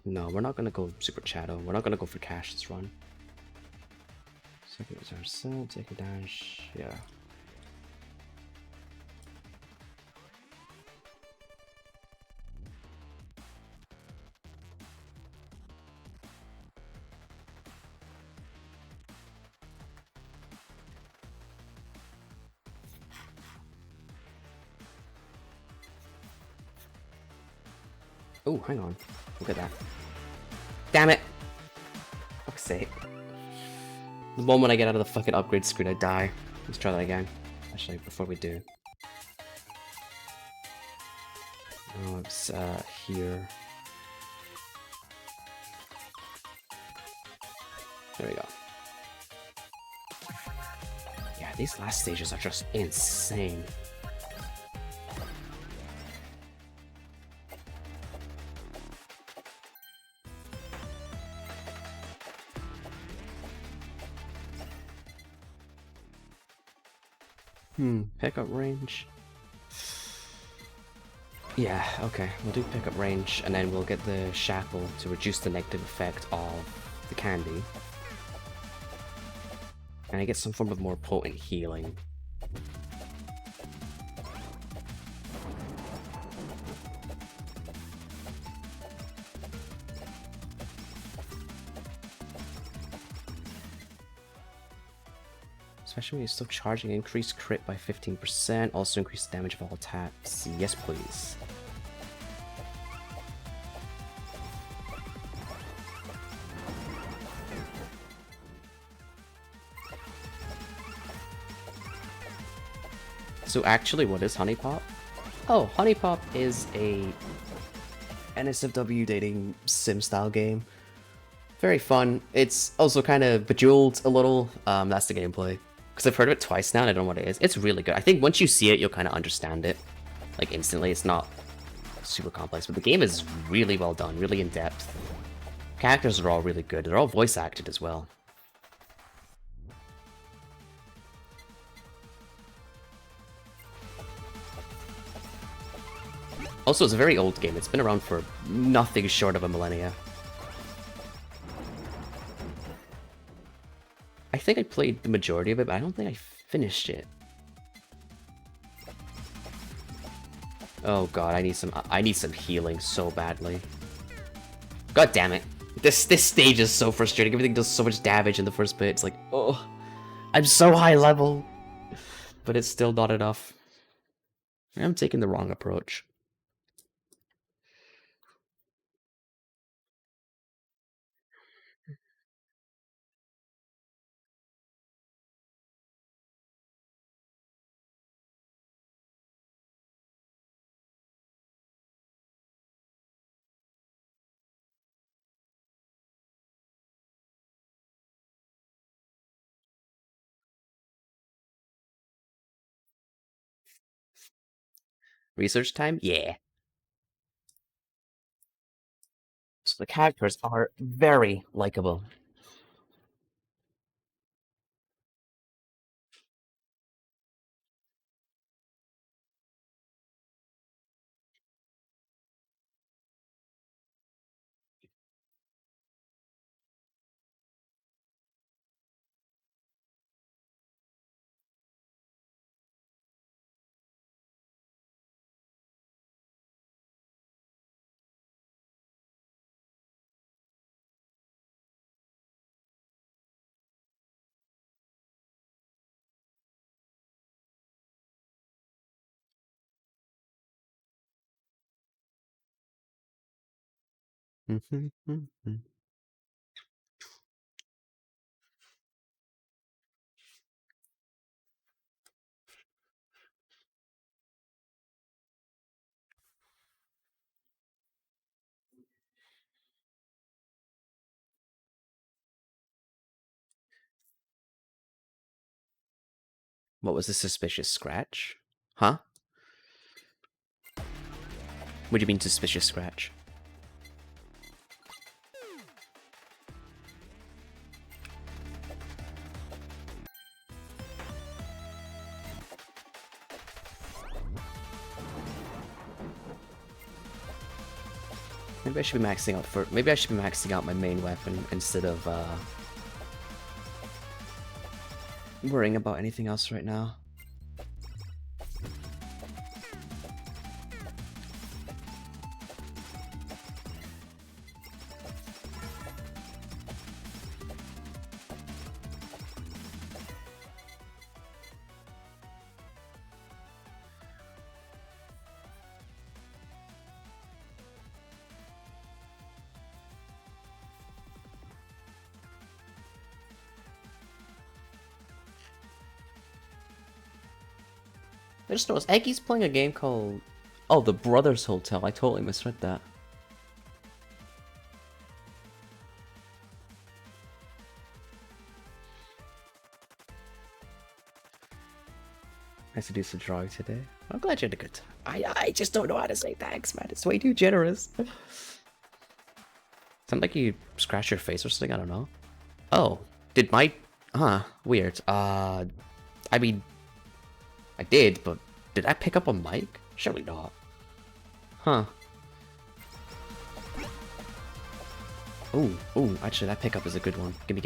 No, we're not gonna go Super Shadow. We're not gonna go for cash this run. Second reserve set, take a dash, yeah. Oh, hang on. Look at that. Damn it! Fuck's sake. The moment I get out of the fucking upgrade screen, I die. Let's try that again. Actually, before we do. Oh, it's, here. There we go. Yeah, these last stages are just insane. Pickup range. Yeah, okay, we'll do pickup range, and then we'll get the shackle to reduce the negative effect of the candy. And I get some form of more potent healing. Especially when you're still charging, increase crit by 15%, also increase damage of all attacks. Yes, please. So actually, what is Honey Pop? Oh, Honey Pop is a NSFW dating sim style game. Very fun. It's also kind of bejeweled a little. That's the gameplay. Because I've heard of it twice now and I don't know what it is. It's really good. I think once you see it, you'll kind of understand it. like instantly. It's not super complex, but the game is really well done, really in depth. Characters are all really good. They're all voice acted as well. Also, it's a very old game. It's been around for nothing short of a millennia. I think I played the majority of it, but I don't think I finished it. Oh god, I need some healing so badly. God damn it. This stage is so frustrating. Everything does so much damage in the first bit. It's like, oh, I'm so high level. But it's still not enough. I'm taking the wrong approach. Research time? Yeah. So the characters are very likable. What was the suspicious scratch? Huh? What do you mean suspicious scratch? Maybe I should be maxing out maybe I should be maxing out my main weapon instead of worrying about anything else right now. I just noticed Eggy's playing a game called... Oh, The Brothers Hotel. I totally misread that. Nice to do some drawing today. I'm glad you had a good time. I just don't know how to say thanks, man. It's way too generous. Sound like you scratched your face or something? I don't know. Oh, did my... Huh, weird. I mean... I did, but did I pick up a mic? Surely not. Huh. Ooh, actually that pickup is a good one. Gimme.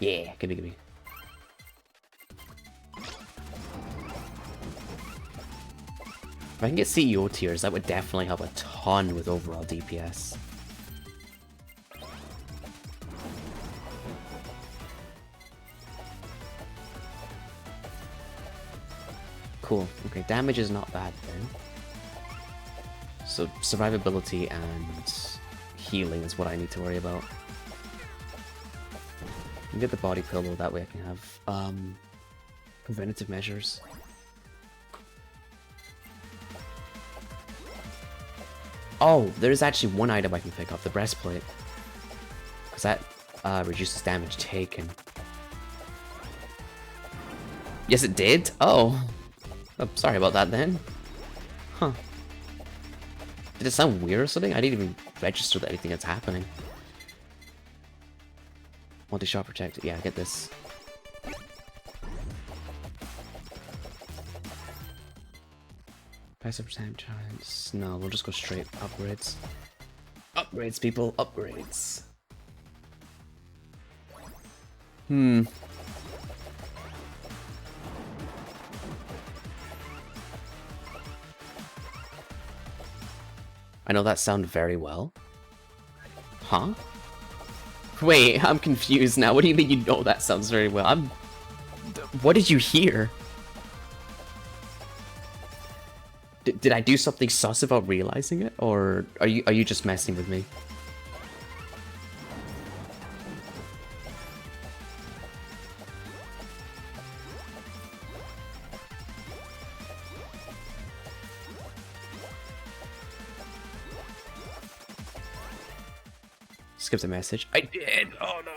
Yeah, gimme. If I can get CEO tiers, that would definitely help a ton with overall DPS. Cool. Okay, damage is not bad then. So survivability and healing is what I need to worry about. I can get the body pillow, that way I can have preventative measures. Oh, there's actually one item I can pick up, the breastplate. Because that reduces damage taken. Yes, it did? Oh. Oh, sorry about that then. Huh. Did it sound weird or something? I didn't even register that anything that's happening. Multi-shot protect. Yeah, get this. Passive percent chance. No, we'll just go straight upgrades. Upgrades, people. Upgrades. Hmm. I know that sound very well. Huh? Wait, I'm confused now. What do you mean you know that sounds very well? What did you hear? Did I do something sus about realizing it? Or are you just messing with me? Skip the message. I did! Oh no!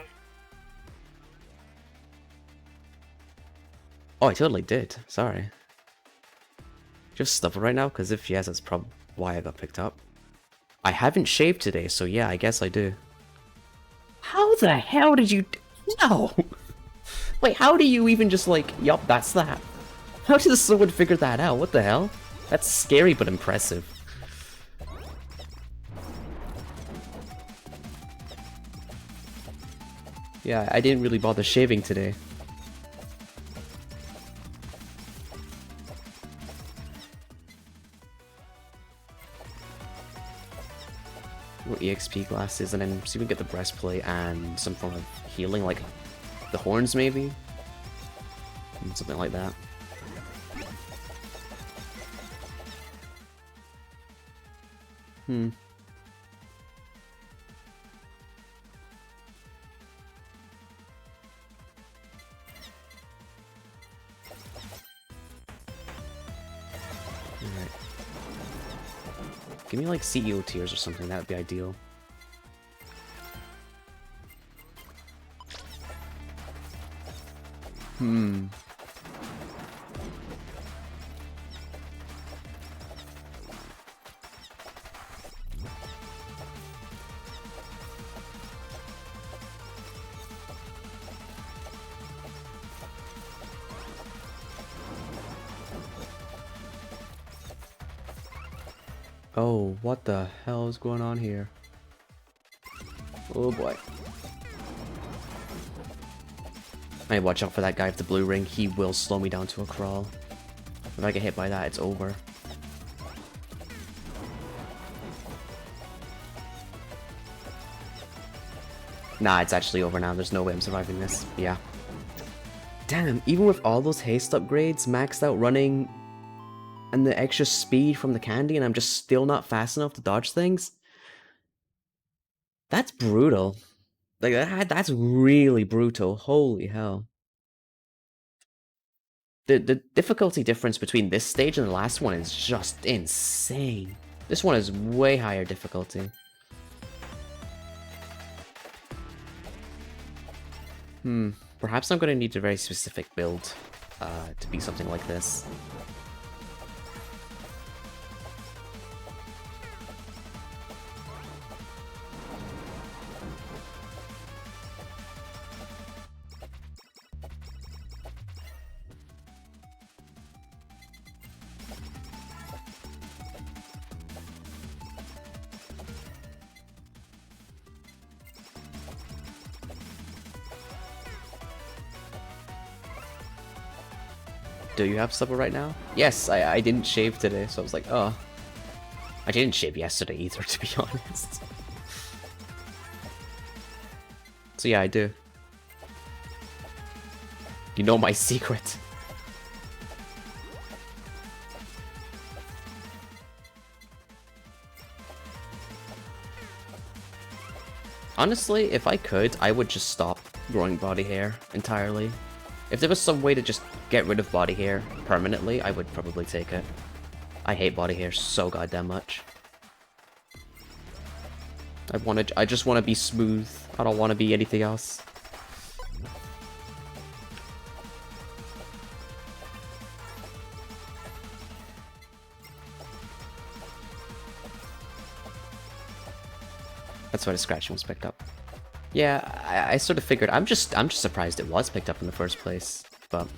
Oh, I totally did. Sorry. Just stop it right now, because if yes, that's probably why I got picked up. I haven't shaved today, so yeah, I guess I do. How the hell did you... No! Wait, how do you even just like... Yup, that's that. How did someone figure that out? What the hell? That's scary but impressive. Yeah, I didn't really bother shaving today. EXP glasses, and then see if we can get the breastplate and some form of healing, like the horns maybe? Something like that. Hmm. Alright. Give me like CEO tiers or something, that would be ideal. Hmm. Oh, what the hell is going on here? Oh boy. I watch out for that guy with the blue ring. He will slow me down to a crawl. If I get hit by that, it's over. Nah, it's actually over now. There's no way I'm surviving this. Yeah. Damn, even with all those haste upgrades, maxed out running, and the extra speed from the candy, and I'm just still not fast enough to dodge things? That's brutal. Like, that's really brutal. Holy hell. The difficulty difference between this stage and the last one is just insane. This one is way higher difficulty. Perhaps I'm going to need a very specific build to be something like this. Do you have supper right now? Yes, I didn't shave today, so I was like, oh. I didn't shave yesterday either, to be honest. So yeah, I do. You know my secret. Honestly, if I could, I would just stop growing body hair entirely. If there was some way to just get rid of body hair permanently, I would probably take it. I hate body hair so goddamn much. I just want to be smooth. I don't want to be anything else. That's why the scratching was picked up. Yeah, I sort of figured. I'm just surprised it was picked up in the first place. But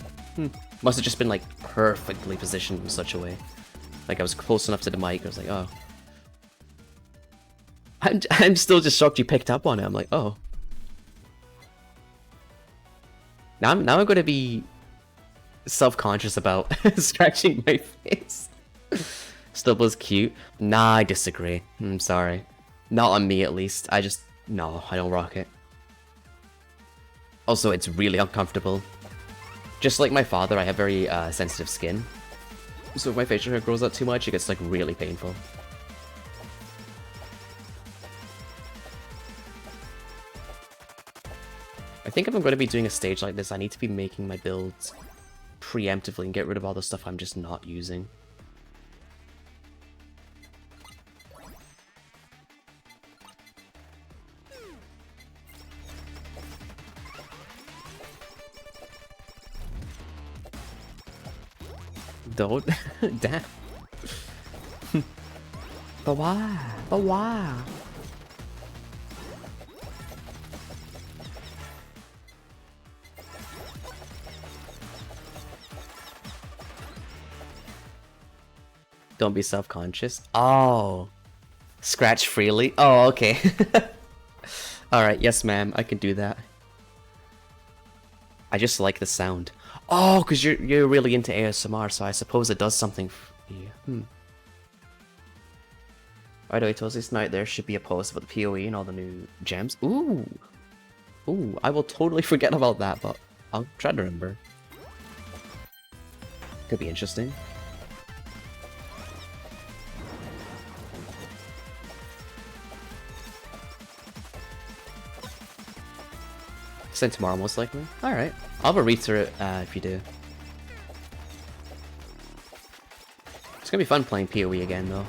must have just been like perfectly positioned in such a way. Like I was close enough to the mic. I was like, oh. I'm still just shocked you picked up on it. I'm like, oh. Now I'm going to be self-conscious about scratching my face. Stubble's cute. Nah, I disagree. I'm sorry. Not on me, at least. No, I don't rock it. Also, it's really uncomfortable. Just like my father, I have very sensitive skin. So if my facial hair grows out too much, it gets like really painful. I think if I'm going to be doing a stage like this, I need to be making my builds preemptively and get rid of all the stuff I'm just not using. Don't. Damn. But why? But why? Don't be self-conscious. Oh. Scratch freely? Oh, okay. Alright, yes ma'am, I can do that. I just like the sound. Oh, because you're really into ASMR, so I suppose it does something for you. By the way, Toasty Night, there should be a post about the PoE and all the new gems. Ooh! Ooh, I will totally forget about that, but I'll try to remember. Could be interesting. Send tomorrow, most likely. Alright. I'll have a read through it if you do. It's gonna be fun playing PoE again, though.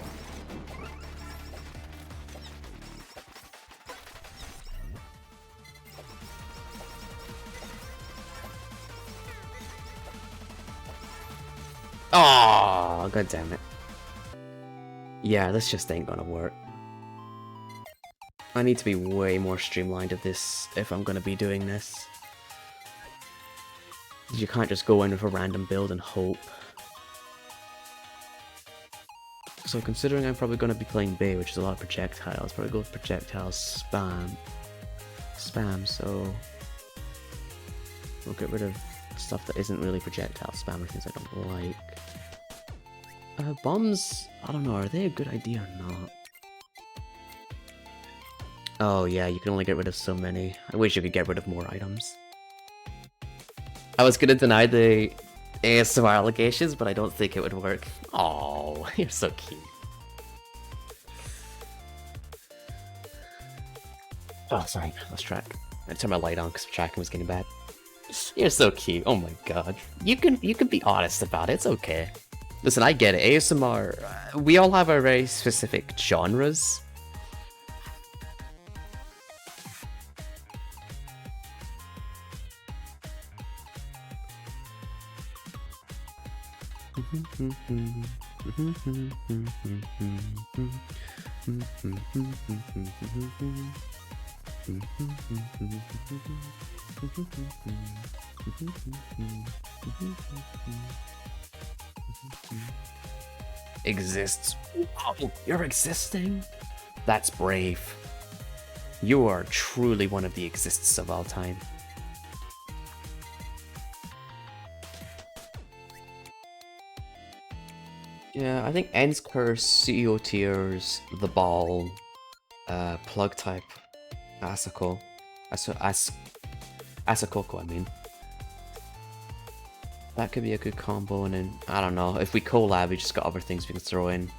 Oh, god damn it. Yeah, this just ain't gonna work. I need to be way more streamlined of this if I'm gonna be doing this. You can't just go in with a random build and hope. So considering I'm probably gonna be playing Bay, which is a lot of projectiles, probably go with projectile spam. So we'll get rid of stuff that isn't really projectile spam or things I don't like. Bombs, I don't know, are they a good idea or not? Oh yeah, you can only get rid of so many. I wish you could get rid of more items. I was gonna deny the ASMR allegations, but I don't think it would work. Oh, you're so cute. Oh, sorry, lost track. I turned my light on because tracking was getting bad. You're so cute. Oh my god. You can be honest about it. It's okay. Listen, I get it. ASMR. We all have our very specific genres. Exists. Oh, you're existing? That's brave. You are truly one of the exists of all time. Yeah, I think Ends Curse, CEO Tears, The Ball, Plug Type, Asako. Asakoko, I mean. That could be a good combo, and then, I don't know, if we collab, we just got other things we can throw in.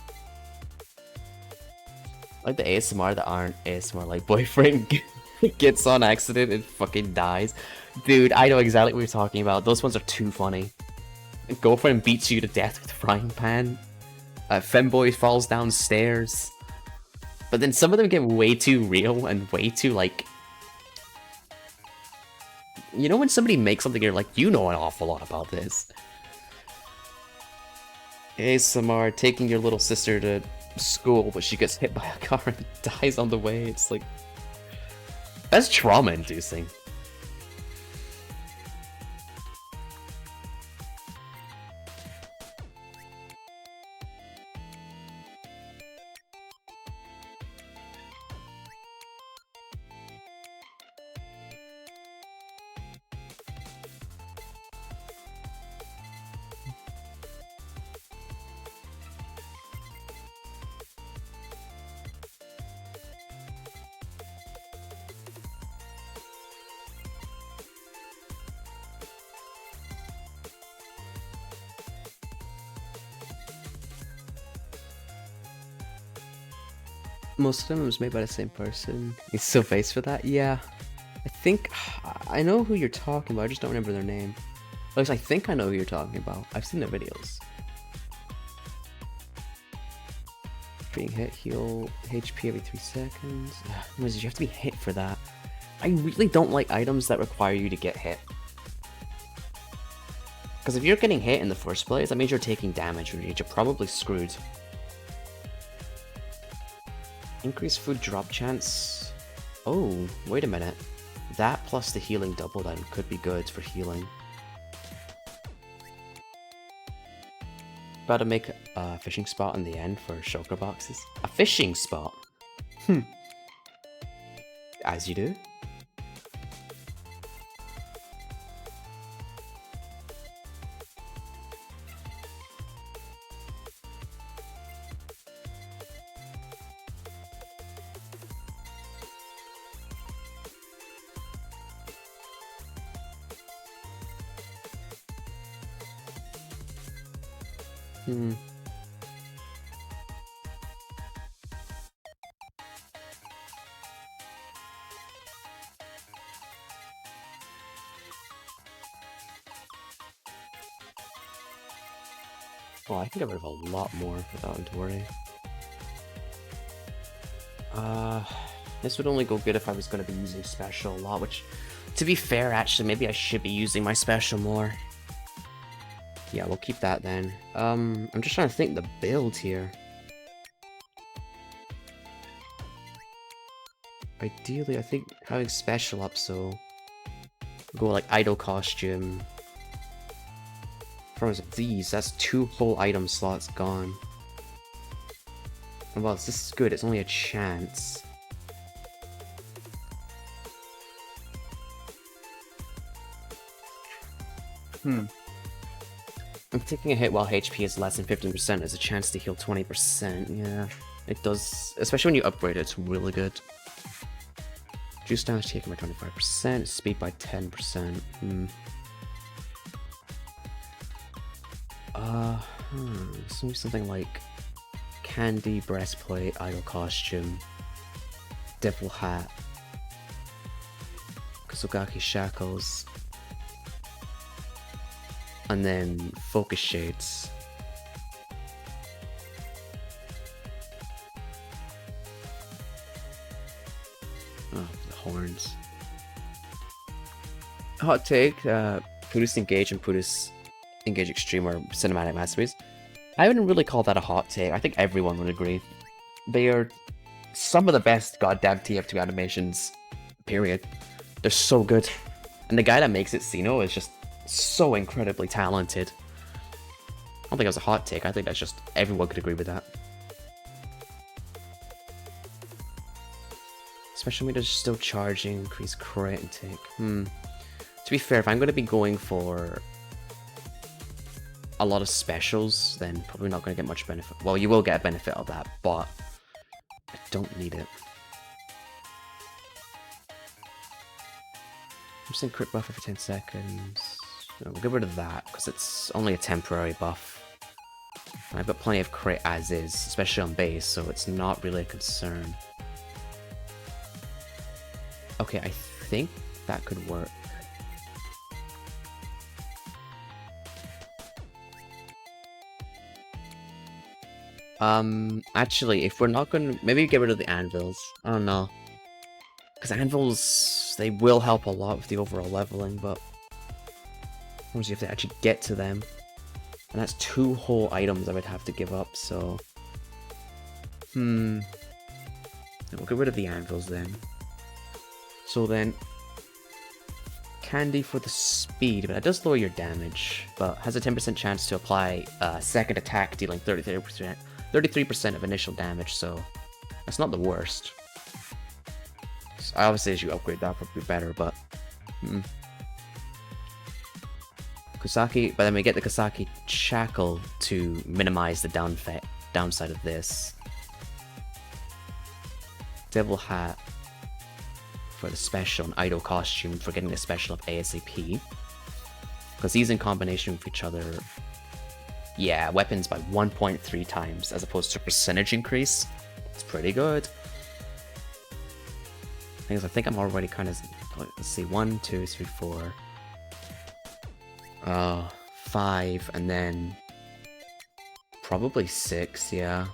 Like the ASMR that aren't ASMR, like boyfriend gets on accident and fucking dies. Dude, I know exactly what you're talking about. Those ones are too funny. Girlfriend beats you to death with a frying pan. Femboy falls downstairs. But then some of them get way too real and way too, like... You know when somebody makes something, you're like, you know an awful lot about this. ASMR, taking your little sister to school, but she gets hit by a car and dies on the way. It's like... That's trauma-inducing. Most of them was made by the same person. He's so face for that? Yeah. I think... I know who you're talking about, I just don't remember their name. At least I think I know who you're talking about. I've seen their videos. Being hit, heal HP every 3 seconds. You have to be hit for that. I really don't like items that require you to get hit. Because if you're getting hit in the first place, that means you're taking damage, which means you're probably screwed. Increased food drop chance. Oh, wait a minute. That plus the healing double then could be good for healing. About to make a fishing spot in the end for shulker boxes. A fishing spot? As you do. Oh, I can get rid of a lot more without having to worry. This would only go good if I was going to be using special a lot, which, to be fair, actually, maybe I should be using my special more. Yeah, we'll keep that then. I'm just trying to think the build here. Ideally, I think having special up, so... go like idol costume. From these, that's 2 whole item slots gone. And well, this is good, it's only a chance. I'm taking a hit while HP is less than 15%. There's a chance to heal 20%. Yeah, it does. Especially when you upgrade it, it's really good. Juice damage taken by 25%. Speed by 10%. So maybe something like Candy Breastplate, Idol Costume, Devil Hat, Kusogaki Shackles. And then Focus Shades. Oh, the horns. Hot take, Pudus Engage and Pudus Engage Extreme are cinematic masterpieces. I wouldn't really call that a hot take. I think everyone would agree. They are some of the best goddamn TF2 animations, period. They're so good. And the guy that makes it, Sino, is just so incredibly talented. I don't think it was a hot take. I think that's just everyone could agree with that. Especially when they're still charging, increase crit intake. To be fair, if I'm going to be going for a lot of specials, then probably not going to get much benefit. Well, you will get a benefit of that, but I don't need it. I'm saying crit buff every 10 seconds. No, we'll get rid of that, because it's only a temporary buff. I've got plenty of crit as is, especially on base, so it's not really a concern. Okay, I think that could work. Actually, if we're not gonna... maybe get rid of the anvils. I don't know. Because anvils, they will help a lot with the overall leveling, but... you have to actually get to them. And that's 2 whole items I would have to give up, so... We'll get rid of the anvils then. So then, Candy for the speed, but that does lower your damage, but has a 10% chance to apply a second attack, dealing 33% of initial damage, so that's not the worst. So obviously, as you upgrade, that'll probably be better, but... Kusaki, but then we get the Kusaki Shackle to minimize the downside of this. Devil Hat for the special, and Idol Costume for getting the special of ASAP. Because these in combination with each other, yeah, weapons by 1.3 times as opposed to percentage increase. It's pretty good. I think I'm already kind of, let's see, 1, 2, 3, 4, 5, and then probably 6, yeah.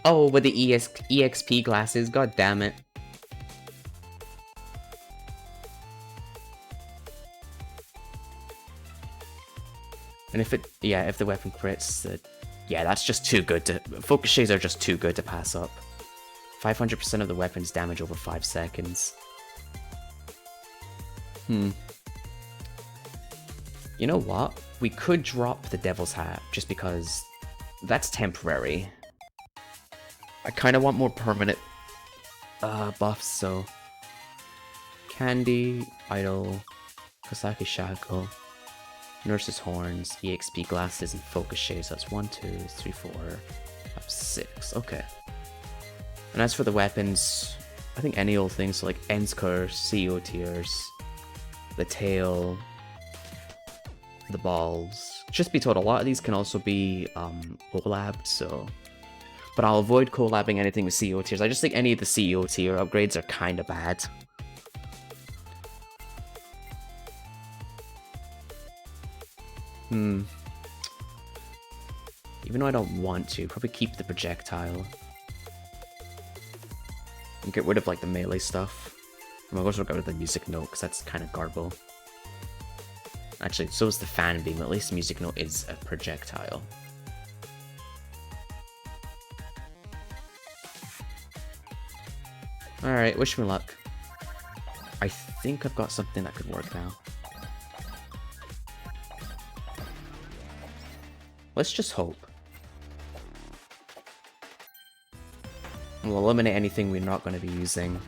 Oh, with the EXP glasses, god damn it. And if the weapon crits, yeah, that's just too good to... Focus shades are just too good to pass up. 500% of the weapon's damage over 5 seconds. You know what? We could drop the Devil's Hat, just because that's temporary. I kind of want more permanent buffs, so... Candy, Idol, Kusaki Shackle, Nurse's Horns, EXP Glasses, and Focus Shades. That's 1, 2, 3, 4, 5, 6. Okay. And as for the weapons, I think any old things, so like End's Curse, CEO Tears, the Tail, the Balls. Just be told, a lot of these can also be collabed, so... But I'll avoid collabing anything with CEO Tiers. I just think any of the CEO Tier upgrades are kind of bad. Even though I don't want to, probably keep the projectile. And get rid of like the melee stuff. I'm also get rid of the music note, because that's kind of garble. Actually, so is the fan beam, at least the music note is a projectile. Alright, wish me luck. I think I've got something that could work now. Let's just hope. We'll eliminate anything we're not going to be using.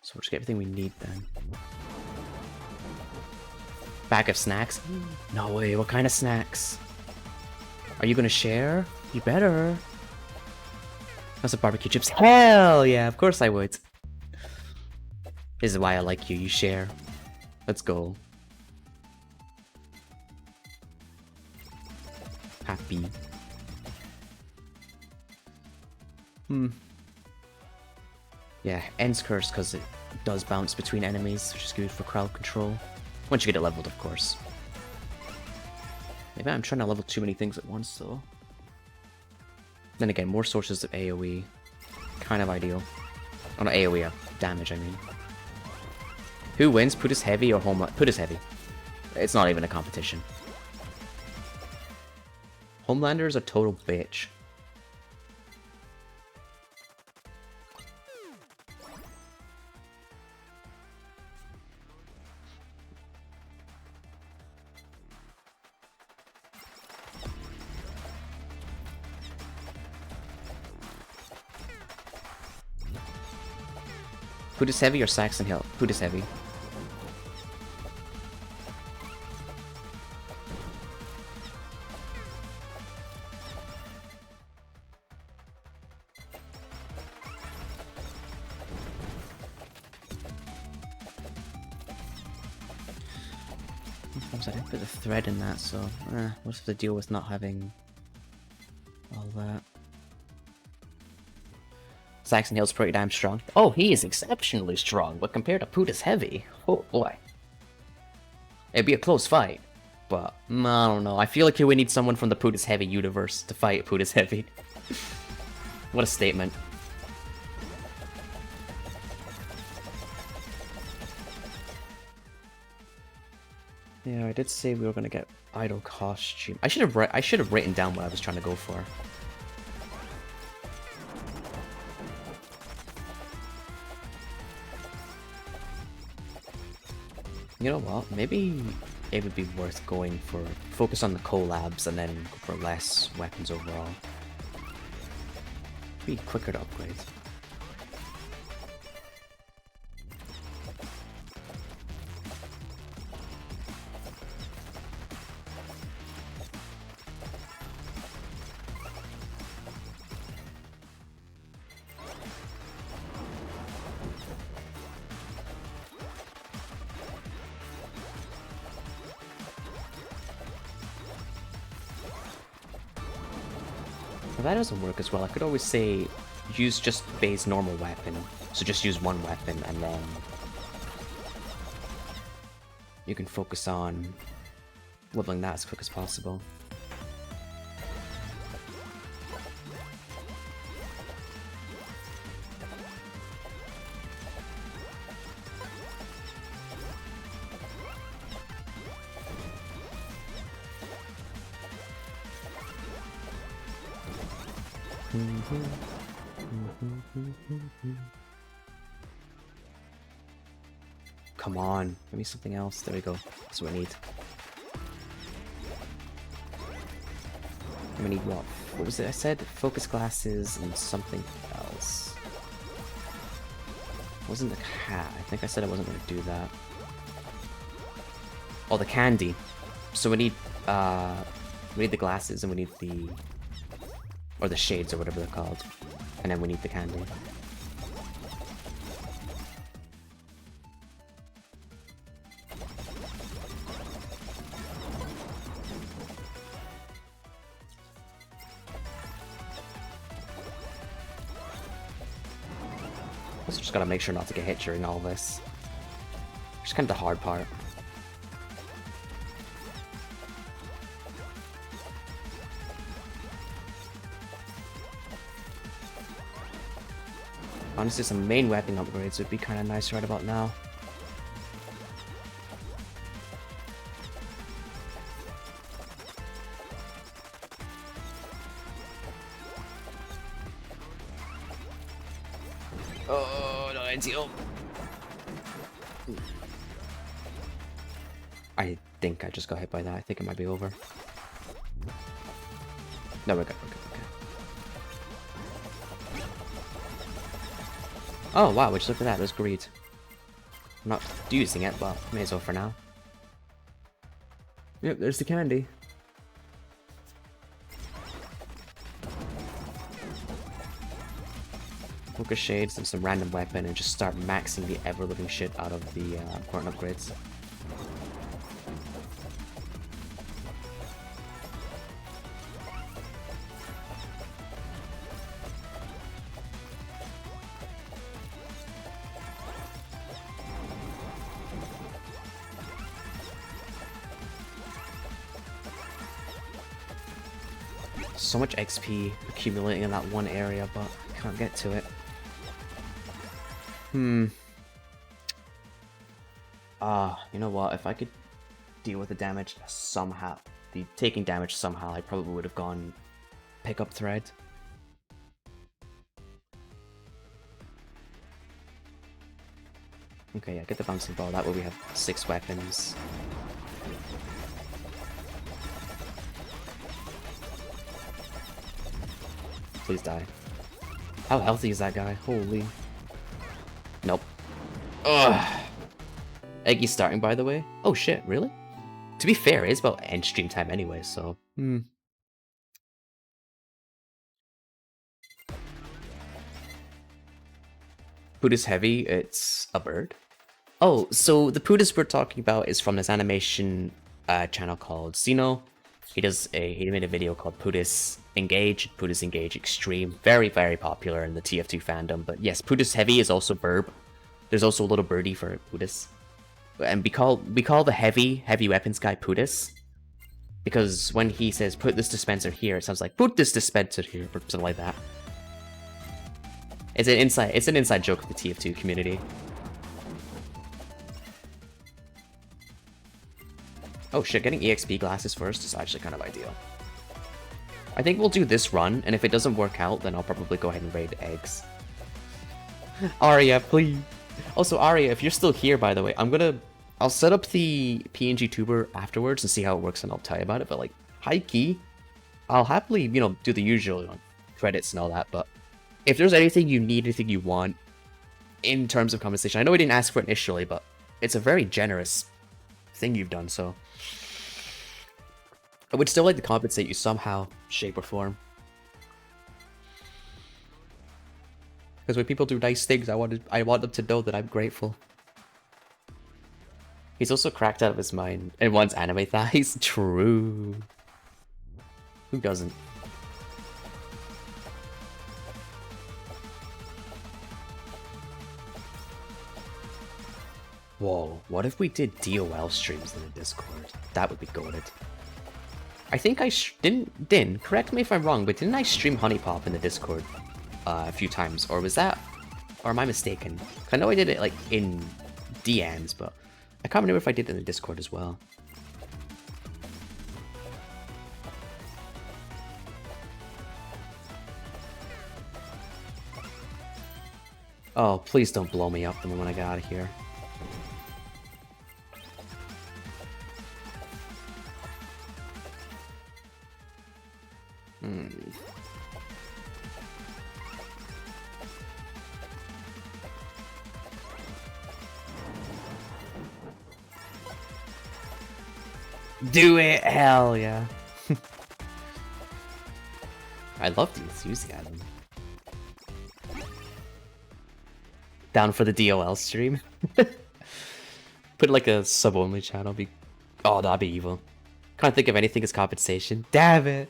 So we'll just get everything we need then. Bag of snacks? No way, what kind of snacks? Are you going to share? You better. That's a barbecue chips. Hell yeah, of course I would. This is why I like you, you share. Let's go. Happy. Yeah, End's Curse because it does bounce between enemies, which is good for crowd control. Once you get it leveled, of course. Maybe I'm trying to level too many things at once, though. Then again, more sources of AoE. Kind of ideal. Oh, not AoE, damage, I mean. Who wins, Putus Heavy or Homeland? Putus Heavy. It's not even a competition. Homelander is a total bitch. Putus Heavy or Saxon Hill? Putus Heavy. I didn't put the thread in that, so what's the deal with not having all that? Saxon Hill's pretty damn strong. Oh, he is exceptionally strong, but compared to Putus Heavy, oh boy. It'd be a close fight, but I don't know. I feel like we need someone from the Putus Heavy universe to fight Putus Heavy. What a statement. Yeah, I did say we were gonna get idol costume. I should have written down what I was trying to go for. You know what? Maybe it would be worth going for focus on the collabs and then go for less weapons overall. Be quicker to upgrade. If that doesn't work as well, I could always say use just Bay's normal weapon. So just use one weapon and then you can focus on leveling that as quick as possible. Come on, give me something else. There we go. That's what I need. We need what? What was it I said? Focus glasses and something else. It wasn't the cat. I think I said I wasn't going to do that. Oh, the candy. So we need the glasses and we need the... or the shades or whatever they're called. And then we need the candy. Also just gotta make sure not to get hit during all this. Just kind of the hard part. Honestly, some main weapon upgrades would be kind of nice right about now. Oh, no ideal. I think I just got hit by that. I think it might be over. No, we're good, we're good, okay. Oh wow, which look at that, there's greed. I'm not using it, but may as well for now. Yep, there's the candy. Focus shades and some random weapon and just start maxing the ever-living shit out of the important upgrades. So much XP accumulating in that one area, but I can't get to it. You know what? If I could deal with the damage somehow, the taking damage somehow, I probably would have gone pick up thread. Okay, yeah, get the bouncing ball. That way we have 6 weapons. Please die. How healthy is that guy? Holy. Nope. Ugh. Eggy's starting, by the way. Oh shit, really? To be fair, it's about end stream time anyway, so... Pootis Heavy, it's a bird. Oh, so the Pootis we're talking about is from this animation channel called Xeno. He made a video called Pootis Engage, Pootis Engage Extreme. Very, very popular in the TF2 fandom. But yes, Pootis Heavy is also Burb. There's also a little birdie for Pootis. And we call the heavy weapons guy Pootis. Because when he says put this dispenser here, it sounds like put this dispenser here, or something like that. It's an inside joke of the TF2 community. Oh shit, getting EXP glasses first is actually kind of ideal. I think we'll do this run, and if it doesn't work out, then I'll probably go ahead and raid eggs. Arya, please. Also, Arya, if you're still here, by the way, I'll set up the PNG tuber afterwards and see how it works, and I'll tell you about it. But like, high key, I'll happily, you know, do the usual, you know, credits and all that. But if there's anything you need, anything you want in terms of compensation, I know we didn't ask for it initially, but it's a very generous thing you've done. So I would still like to compensate you somehow, shape or form. Because when people do nice things, I want them to know that I'm grateful. He's also cracked out of his mind and wants anime thighs. True. Who doesn't? Whoa, what if we did DOL streams in the Discord? That would be goated. I think I didn't, correct me if I'm wrong, but didn't I stream Honey Pop in the Discord a few times? Or was that, or am I mistaken? I know I did it like in DMs, but I can't remember if I did it in the Discord as well. Oh, please don't blow me up the moment I get out of here. Do it! Hell yeah. I love the enthusiasm. Down for the DOL stream? Put like a sub-only channel. Oh, that'd be evil. Can't think of anything as compensation. Damn it!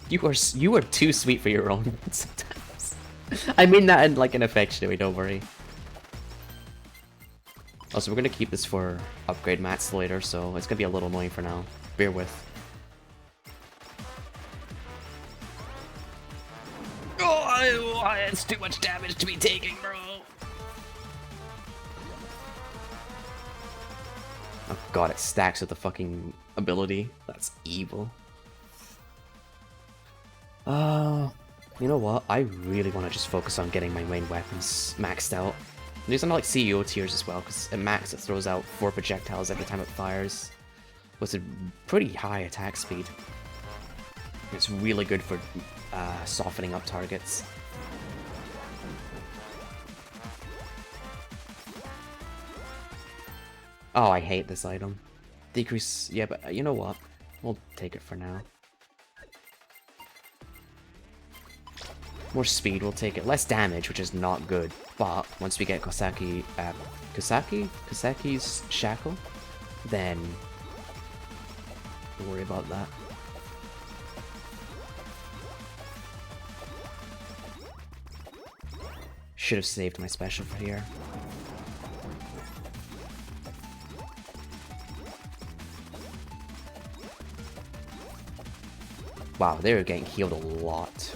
You are too sweet for your own sometimes. I mean that in like an affectionate way, don't worry. Also, we're gonna keep this for upgrade mats later, so it's gonna be a little annoying for now. Bear with. Oh, it's too much damage to be taking, bro. Oh god, it stacks with the fucking ability. That's evil. You know what? I really want to just focus on getting my main weapons maxed out. These are not like CEO tiers as well, because at max it throws out 4 projectiles every time it fires, with a pretty high attack speed. It's really good for softening up targets. Oh, I hate this item. Decrease, yeah, but you know what? We'll take it for now. More speed, we'll take it. Less damage, which is not good. But once we get Kosaki's shackle, then don't worry about that. Should have saved my special for here. Wow, they're getting healed a lot.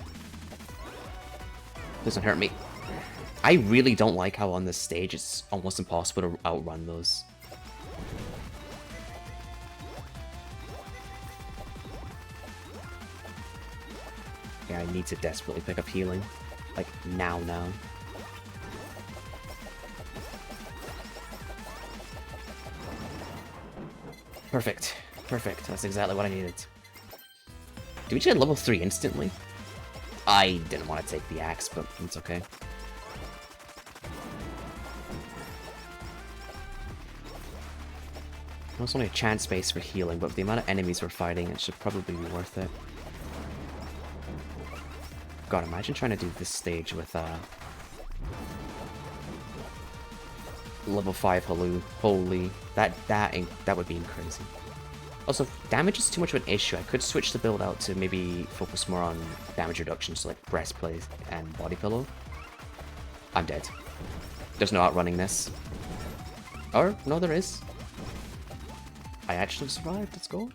Doesn't hurt me. I really don't like how on this stage it's almost impossible to outrun those. Yeah, I need to desperately pick up healing. Like, now. Perfect. Perfect. That's exactly what I needed. Did we get level 3 instantly? I didn't want to take the axe, but it's okay. There's only a chance space for healing, but with the amount of enemies we're fighting, it should probably be worth it. God, imagine trying to do this stage with level 5 Halu. Holy, that would be crazy. Also, if damage is too much of an issue, I could switch the build out to maybe focus more on damage reduction, so like breastplate and body pillow. I'm dead. There's no outrunning this. Or, no, there is. I actually survived, let's go.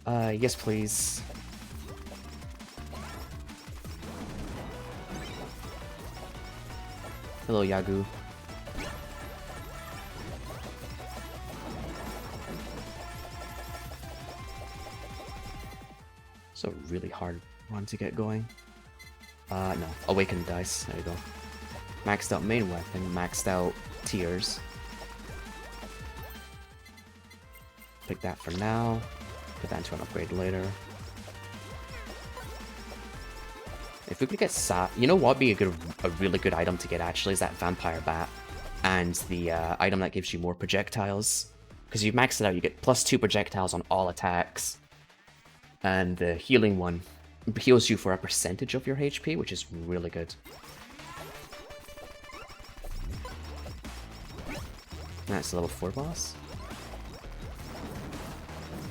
Yes please. Hello, Yagu. It's a really hard one to get going. No. Awakened Dice. There you go. Maxed out main weapon, maxed out tiers. Pick that for now. Put that into an upgrade later. If we could get you know what would be a really good item to get actually is that Vampire Bat. And the item that gives you more projectiles. Because you max it out, you get +2 projectiles on all attacks. And the healing one heals you for a percentage of your HP, which is really good. That's the level 4 boss.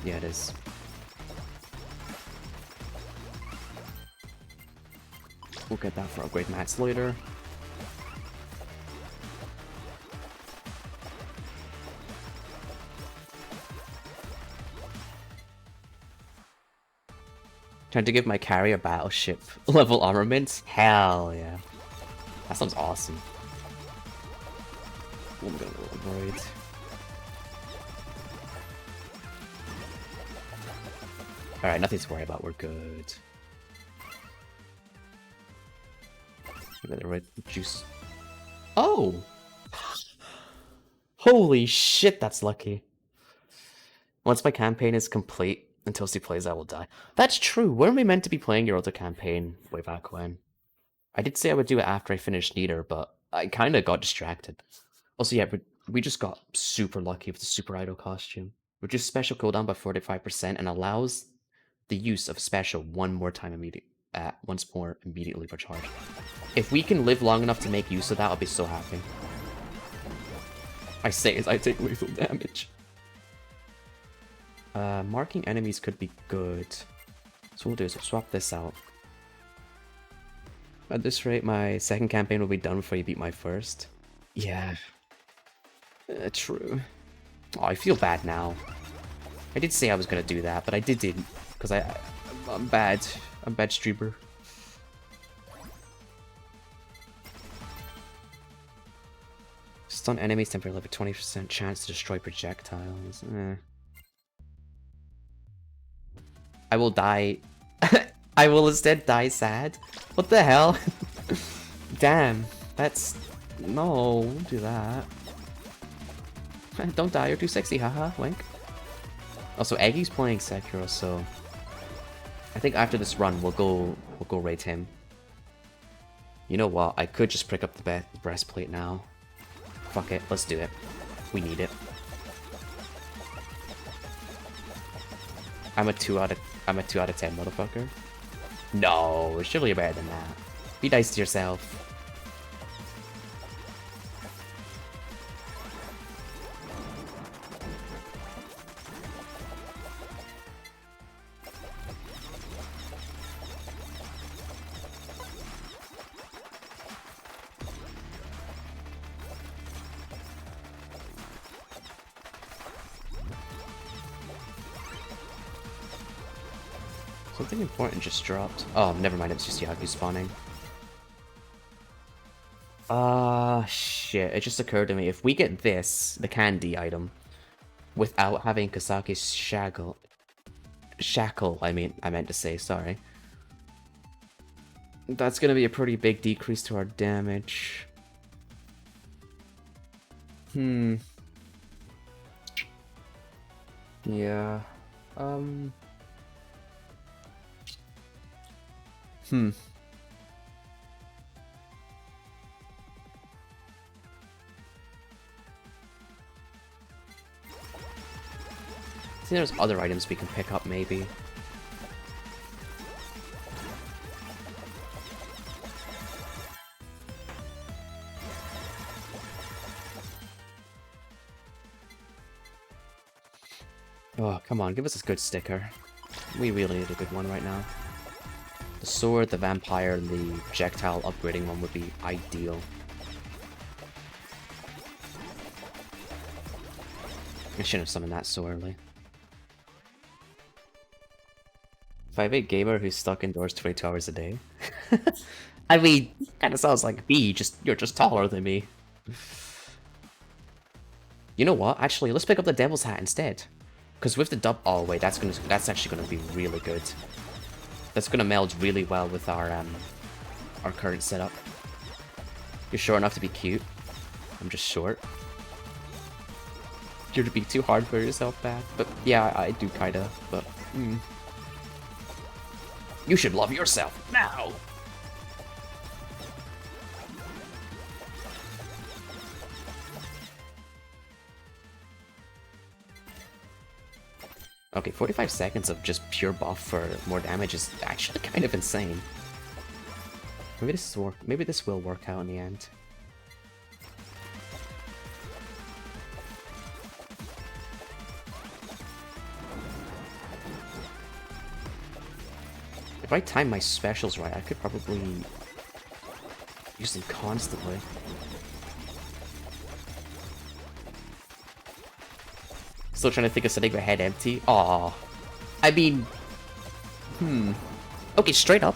Yeah, it is. We'll get that for upgrade mats later. Trying to give my carrier battleship level armament? Hell yeah. That sounds awesome. I'm gonna avoid. Alright, nothing to worry about, we're good. We got the red juice. Oh! Holy shit, that's lucky. Once my campaign is complete, until he plays, I will die. That's true. Weren't we meant to be playing your other campaign way back when? I did say I would do it after I finished Neater, but I kind of got distracted. Also, yeah, we just got super lucky with the Super Idol costume. Reduces special cooldown by 45% and allows the use of special once more immediately per charge. If we can live long enough to make use of that, I'll be so happy. I say as I take lethal damage. Marking enemies could be good. So what we'll do is we'll swap this out. At this rate, my second campaign will be done before you beat my first. Yeah. True. Oh, I feel bad now. I did say I was gonna do that, but I didn't. Because I'm bad. I'm bad streamer. Stun enemies temporarily with 20% chance to destroy projectiles. I will die. I will instead die sad. What the hell? Damn. That's... No, don't do that. Don't die, you're too sexy, haha, wink. Also, Eggy's playing Sekiro, so... I think after this run, we'll go raid him. You know what? I could just pick up the breastplate now. Fuck it, let's do it. We need it. I'm a 2 out of 10 motherfucker. No, surely you're better than that. Be nice to yourself. Something important just dropped. Oh, never mind, it's just Yagu spawning. Shit, it just occurred to me, if we get this, the candy item, without having Kasaki's shackle, I meant to say, sorry. That's gonna be a pretty big decrease to our damage. Yeah. See, there's other items we can pick up, maybe. Oh, come on, give us a good sticker. We really need a good one right now. The sword, the vampire, and the projectile upgrading one would be ideal. I shouldn't have summoned that so early. 5'8" gamer who's stuck indoors 22 hours a day. I mean, kind of sounds like me, you're just taller than me. You know what? Actually, let's pick up the Devil's Hat instead. Because with the oh wait, that's actually gonna be really good. That's gonna meld really well with our current setup. You're short enough to be cute. I'm just short. You're to be too hard for yourself, bad. But yeah, I do kinda, but You should love yourself now! Okay, 45 seconds of just pure buff for more damage is actually kind of insane. Maybe this will work out in the end. If I time my specials right, I could probably use them constantly. Still trying to think of setting my head empty. Aw. I mean... Okay, straight up.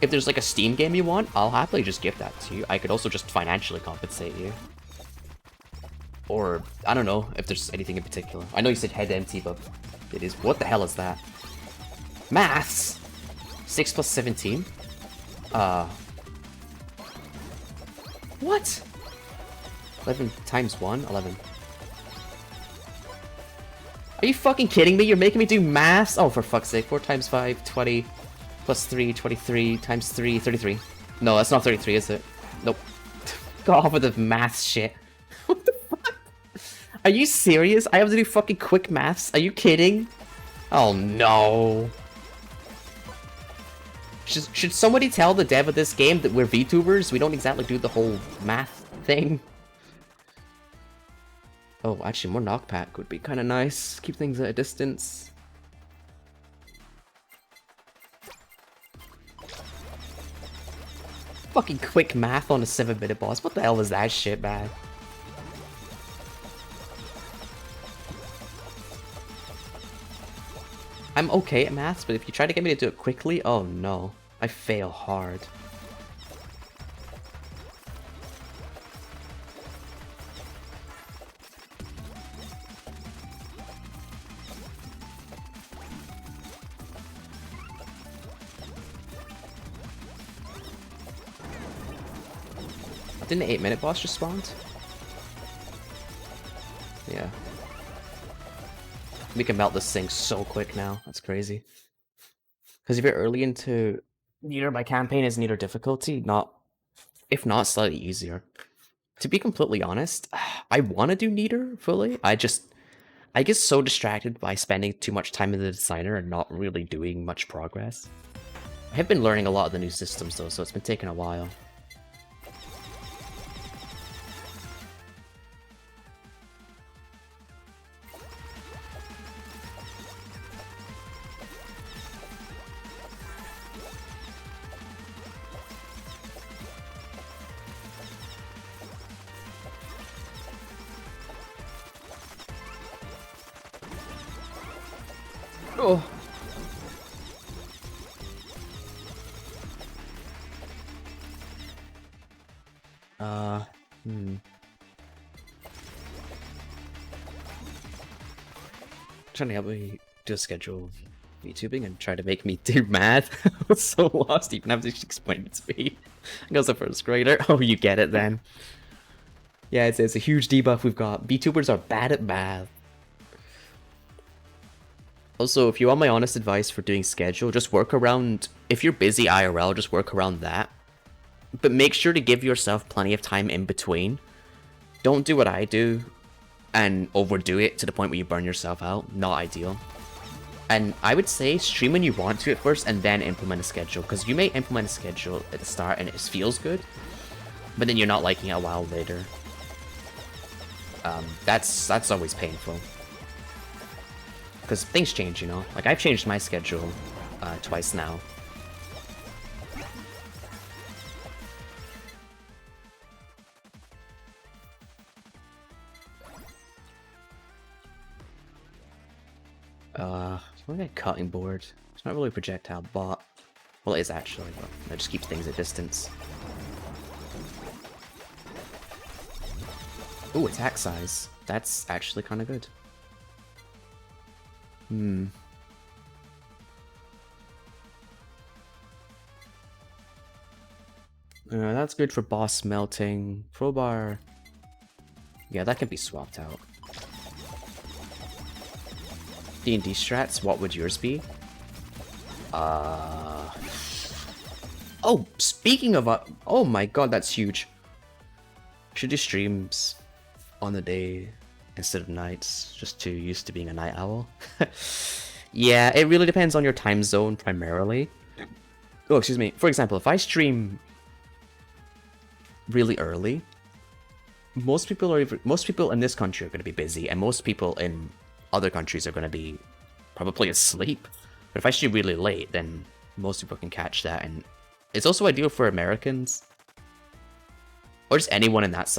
If there's like a Steam game you want, I'll happily just give that to you. I could also just financially compensate you. Or, I don't know if there's anything in particular. I know you said head empty, but it is... What the hell is that? Maths! 6 plus 17? What? 11 times 1? 11. Are you fucking kidding me? You're making me do maths? Oh, for fuck's sake. 4 times 5, 20. Plus 3, 23. Times 3, 33. No, that's not 33, is it? Nope. Go off with the maths shit. What the fuck? Are you serious? I have to do fucking quick maths? Are you kidding? Oh, no. Should somebody tell the dev of this game that we're VTubers? We don't exactly do the whole math thing. Oh, actually, more knockback would be kind of nice. Keep things at a distance. Fucking quick math on a 7-minute boss. What the hell is that shit, man? I'm okay at maths, but if you try to get me to do it quickly, oh no. I fail hard. Didn't the 8-minute boss just spawned? Yeah. We can melt this thing so quick now. That's crazy. Because if you're early into Neater, my campaign is Neater difficulty, if not slightly easier. To be completely honest, I want to do Neater fully. I get so distracted by spending too much time in the designer and not really doing much progress. I have been learning a lot of the new systems though, so it's been taking a while. Oh. Trying to help me do a schedule of VTubing and try to make me do math. I was so lost even having to explain it to me. I was a first grader. Oh, you get it then. Yeah, it's a huge debuff we've got. VTubers are bad at math. Also, if you want my honest advice for doing schedule, just work around... If you're busy IRL, just work around that. But make sure to give yourself plenty of time in between. Don't do what I do and overdo it to the point where you burn yourself out. Not ideal. And I would say stream when you want to at first and then implement a schedule. Because you may implement a schedule at the start and it feels good, but then you're not liking it a while later. That's always painful. Because things change, you know? Like, I've changed my schedule twice now. What a cutting board. It's not really a projectile bot. Well, it is actually, but that just keeps things at distance. Ooh, attack size. That's actually kind of good. That's good for boss melting. Crowbar. Yeah, that can be swapped out. D&D strats, what would yours be? Oh, speaking of... oh my god, that's huge. Should do streams on the day instead of nights. Just too used to being a night owl. Yeah, it really depends on your time zone primarily. Oh, excuse me. For example, if I stream really early, most people in this country are going to be busy, and most people in other countries are going to be probably asleep. But if I stream really late, then most people can catch that, and it's also ideal for Americans or just anyone in that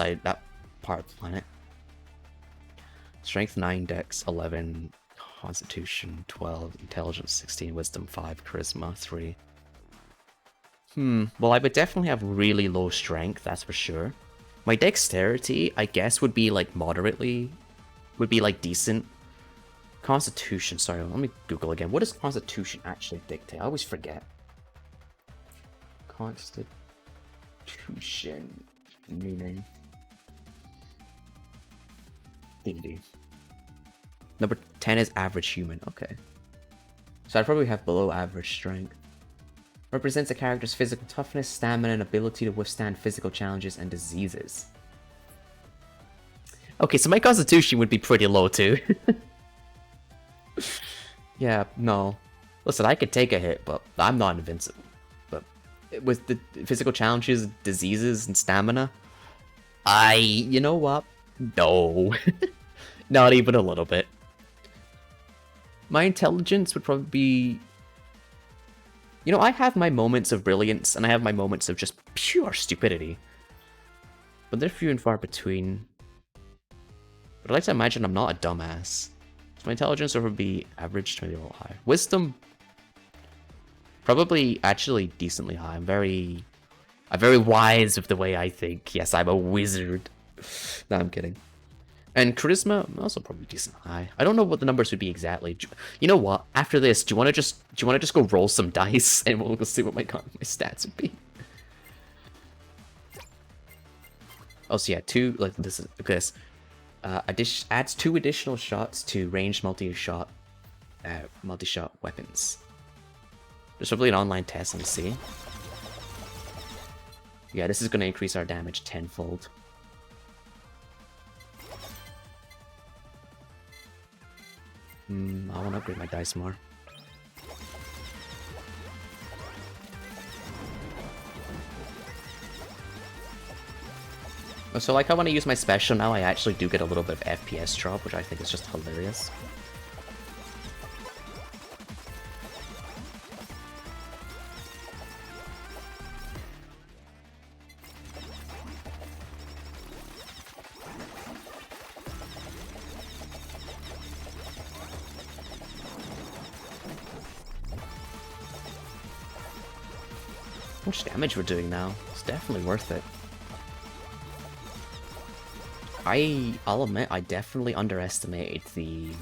part of the planet. Strength 9, Dex 11, Constitution 12, Intelligence 16, Wisdom 5, Charisma 3. Well, I would definitely have really low strength, that's for sure. My dexterity, I guess, would be like moderately, would be like decent. Constitution, sorry, let me Google again. What does Constitution actually dictate? I always forget. Constitution meaning. D&D. Number 10 is average human, okay. So I'd probably have below average strength. Represents a character's physical toughness, stamina, and ability to withstand physical challenges and diseases. Okay, so my constitution would be pretty low too. Yeah, no. Listen, I could take a hit, but I'm not invincible. But with the physical challenges, diseases, and stamina, you know what? No. Not even a little bit. My intelligence would probably be... You know, I have my moments of brilliance, and I have my moments of just pure stupidity. But they're few and far between. But I'd like to imagine I'm not a dumbass. So my intelligence would be average to maybe a little high. Wisdom, probably actually decently high. I'm very wise with the way I think. Yes, I'm a wizard. No, I'm kidding. And charisma, also probably decent high. I don't know what the numbers would be exactly. You know what? After this, do you want to just go roll some dice and we'll see what my stats would be? Oh, so yeah, adds 2 additional shots to ranged multi-shot weapons. There's probably an online test. Let me see. Yeah, this is going to increase our damage tenfold. I want to upgrade my dice more. So like, I want to use my special now. I actually do get a little bit of FPS drop, which I think is just hilarious. How much damage we're doing now? It's definitely worth it. I'll admit, I definitely underestimated the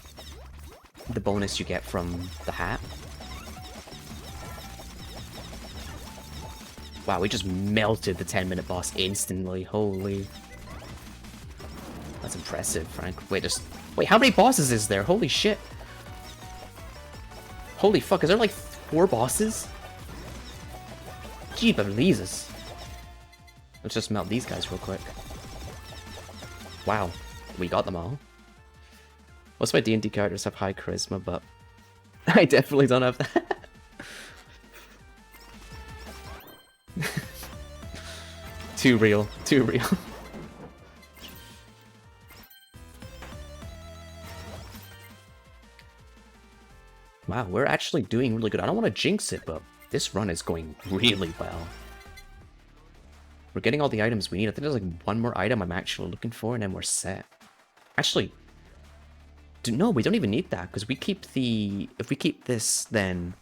bonus you get from the hat. Wow, we just melted the 10-minute boss instantly. Holy. That's impressive, Frank. Wait, how many bosses is there? Holy shit. Holy fuck, is there like 4 bosses? Gee, Beelzebub. Let's just melt these guys real quick. Wow, we got them all. Most of my D&D characters have high charisma, but I definitely don't have that. Too real, too real. Wow, we're actually doing really good. I don't want to jinx it, but this run is going really well. We're getting all the items we need. I think there's like one more item I'm actually looking for, and then we're set. Actually, no, we don't even need that, because we keep the... If we keep this, then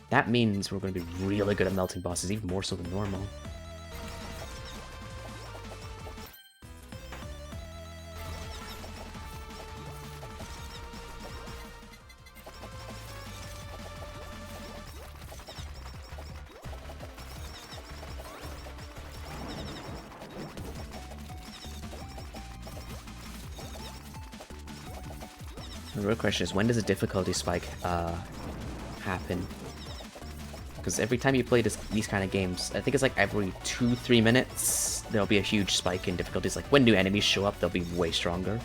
that means we're going to be really good at melting bosses, even more so than normal. The real question is, when does a difficulty spike happen? Because every time you play these kind of games, I think it's like every 2-3 minutes, there'll be a huge spike in difficulties. Like when new enemies show up, they'll be way stronger.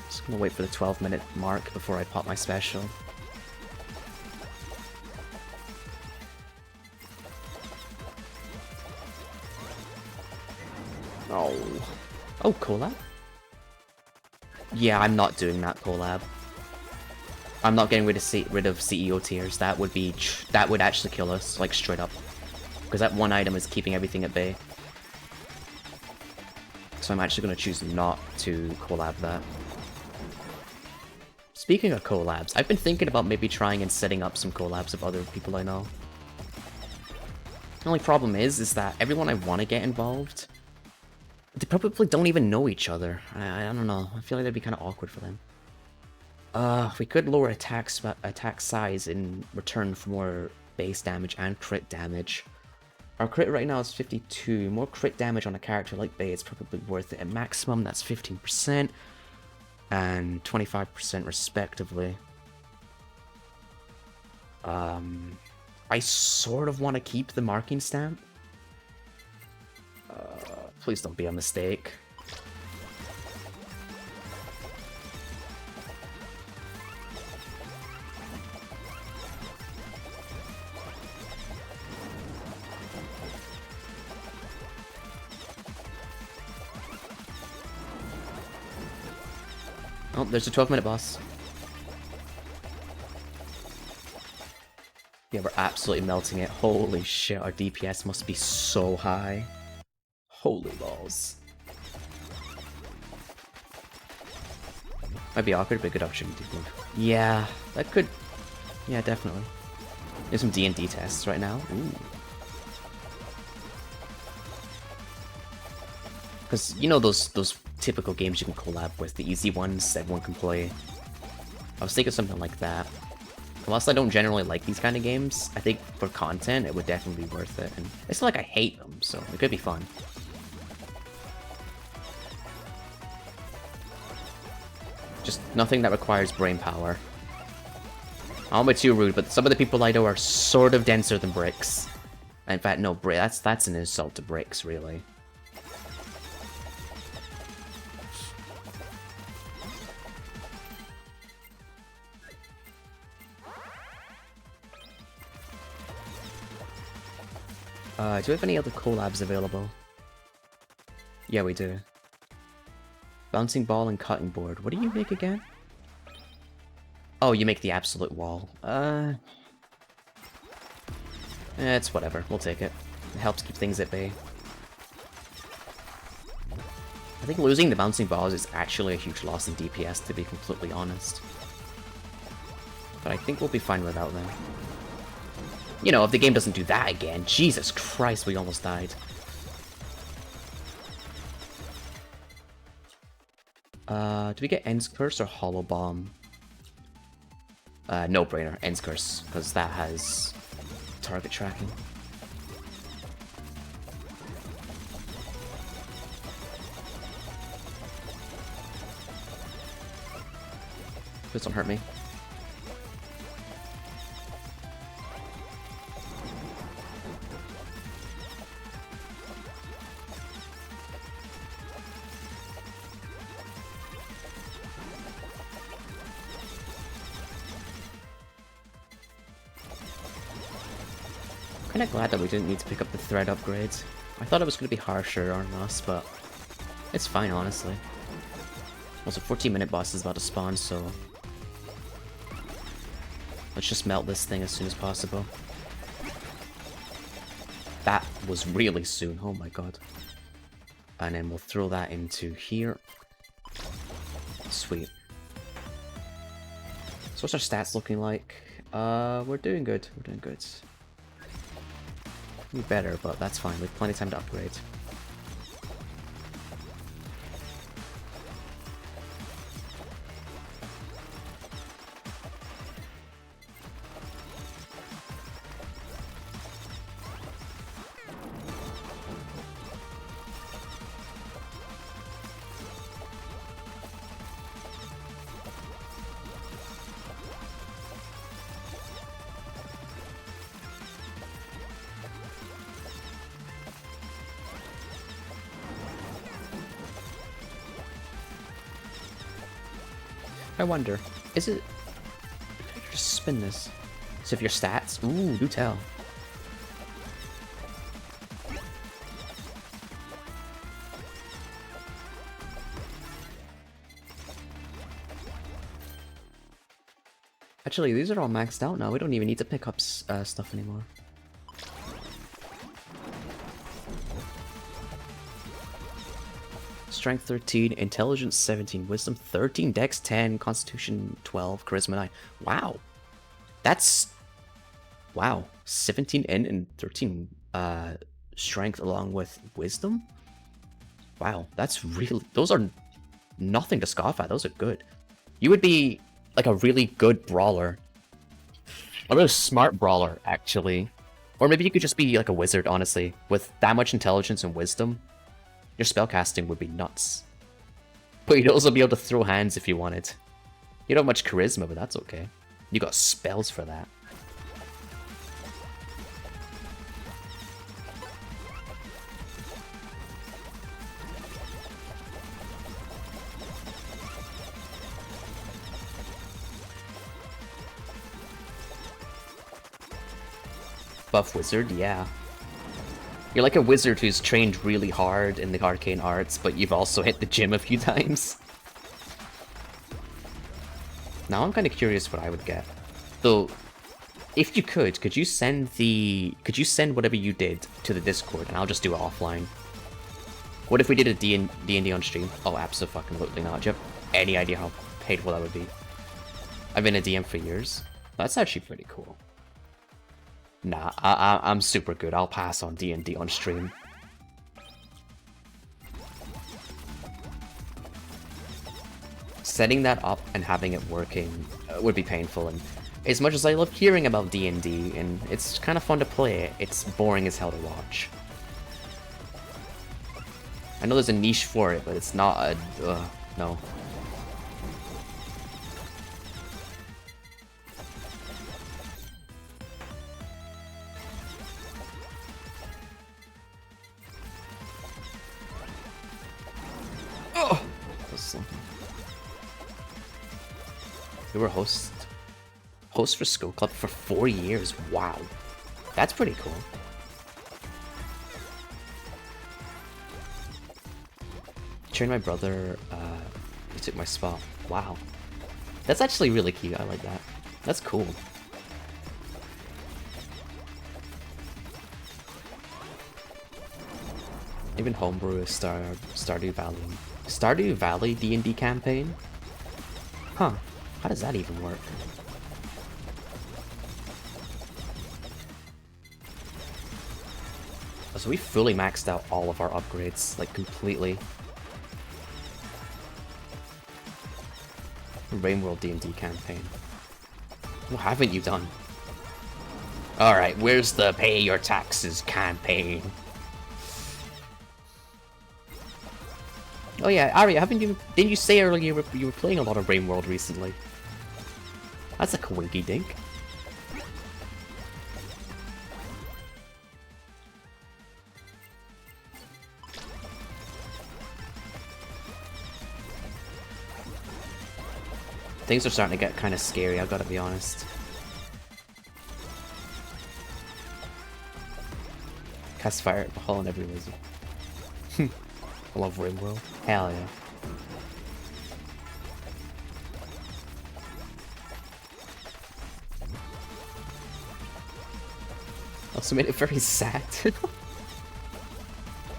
Just gonna wait for the 12-minute mark before I pop my special. Oh. Oh, collab? Yeah, I'm not doing that collab. I'm not getting rid of CEO tiers. That would actually kill us, like straight up. Because that one item is keeping everything at bay. So I'm actually going to choose not to collab that. Speaking of collabs, I've been thinking about maybe trying and setting up some collabs of other people I know. The only problem is that everyone I want to get involved, they probably don't even know each other. I don't know. I feel like that'd be kind of awkward for them. We could lower attack size in return for more base damage and crit damage. Our crit right now is 52. More crit damage on a character like Bay is probably worth it. At maximum, that's 15% and 25% respectively. I sort of want to keep the marking stamp. Please don't be a mistake. Oh, there's a 12-minute boss. Yeah, we're absolutely melting it. Holy shit, our DPS must be so high. Holy balls. Might be awkward, but a good opportunity. Yeah, that could... Yeah, definitely. There's some D&D tests right now. Ooh. Because, you know those typical games you can collab with, the easy ones that one can play. I was thinking something like that. Whilst I don't generally like these kind of games, I think for content it would definitely be worth it. And it's not like I hate them, so it could be fun. Just nothing that requires brain power. I won't be too rude, but some of the people I know are sort of denser than bricks. In fact, no, that's an insult to bricks, really. Do we have any other collabs available? Yeah, we do. Bouncing ball and cutting board. What do you make again? Oh, you make the absolute wall. It's whatever. We'll take it. It helps keep things at bay. I think losing the bouncing balls is actually a huge loss in DPS, to be completely honest. But I think we'll be fine without them. You know, if the game doesn't do that again. Jesus Christ, we almost died. Do we get End's Curse or Hollow Bomb? No brainer, End's Curse, because that has target tracking. Please don't hurt me. Kinda glad that we didn't need to pick up the thread upgrades. I thought it was gonna be harsher on us, but it's fine, honestly. Also, 14-minute boss is about to spawn, so let's just melt this thing as soon as possible. That was really soon, oh my god. And then we'll throw that into here. Sweet. So what's our stats looking like? We're doing good, we're doing good. Be better, but that's fine. We have plenty of time to upgrade. I wonder, is it... Just spin this. So if your stats... Ooh, do tell. Actually, these are all maxed out now. We don't even need to pick up stuff anymore. Strength 13, Intelligence 17, Wisdom 13, Dex 10, Constitution 12, Charisma 9. Wow. That's... Wow. 17 and 13 Strength along with Wisdom? Wow, that's really... Those are nothing to scoff at. Those are good. You would be like a really good brawler. A really smart brawler, actually. Or maybe you could just be like a wizard, honestly. With that much intelligence and wisdom, your spellcasting would be nuts. But you'd also be able to throw hands if you wanted. You don't have much charisma, but that's okay. You got spells for that. Buff wizard, yeah. You're like a wizard who's trained really hard in the arcane arts, but you've also hit the gym a few times. Now I'm kind of curious what I would get. Though, if you could you send whatever you did to the Discord, and I'll just do it offline. What if we did a D&D on stream? Oh, absolutely not. Do you have any idea how painful that would be? I've been a DM for years. That's actually pretty cool. Nah, I'm super good. I'll pass on D&D on stream. Setting that up and having it working would be painful, and as much as I love hearing about D&D, and it's kind of fun to play, it's boring as hell to watch. I know there's a niche for it, but it's not a... no. You were host for Skull Club for 4 years. Wow, that's pretty cool. Trained my brother. He took my spot. Wow, that's actually really cute. I like that. That's cool. Even homebrew a Stardew Valley. Stardew Valley D&D campaign? Huh. How does that even work? So we fully maxed out all of our upgrades, like completely. Rainworld D&D campaign. What haven't you done? Alright, where's the pay your taxes campaign? Oh yeah, Arya, didn't you say earlier you were playing a lot of Rainworld recently? That's a coinky dink. Things are starting to get kind of scary, I've got to be honest. Cast fire at the hull and every wizard. I love Rimworld. Hell yeah. Also made it very sad.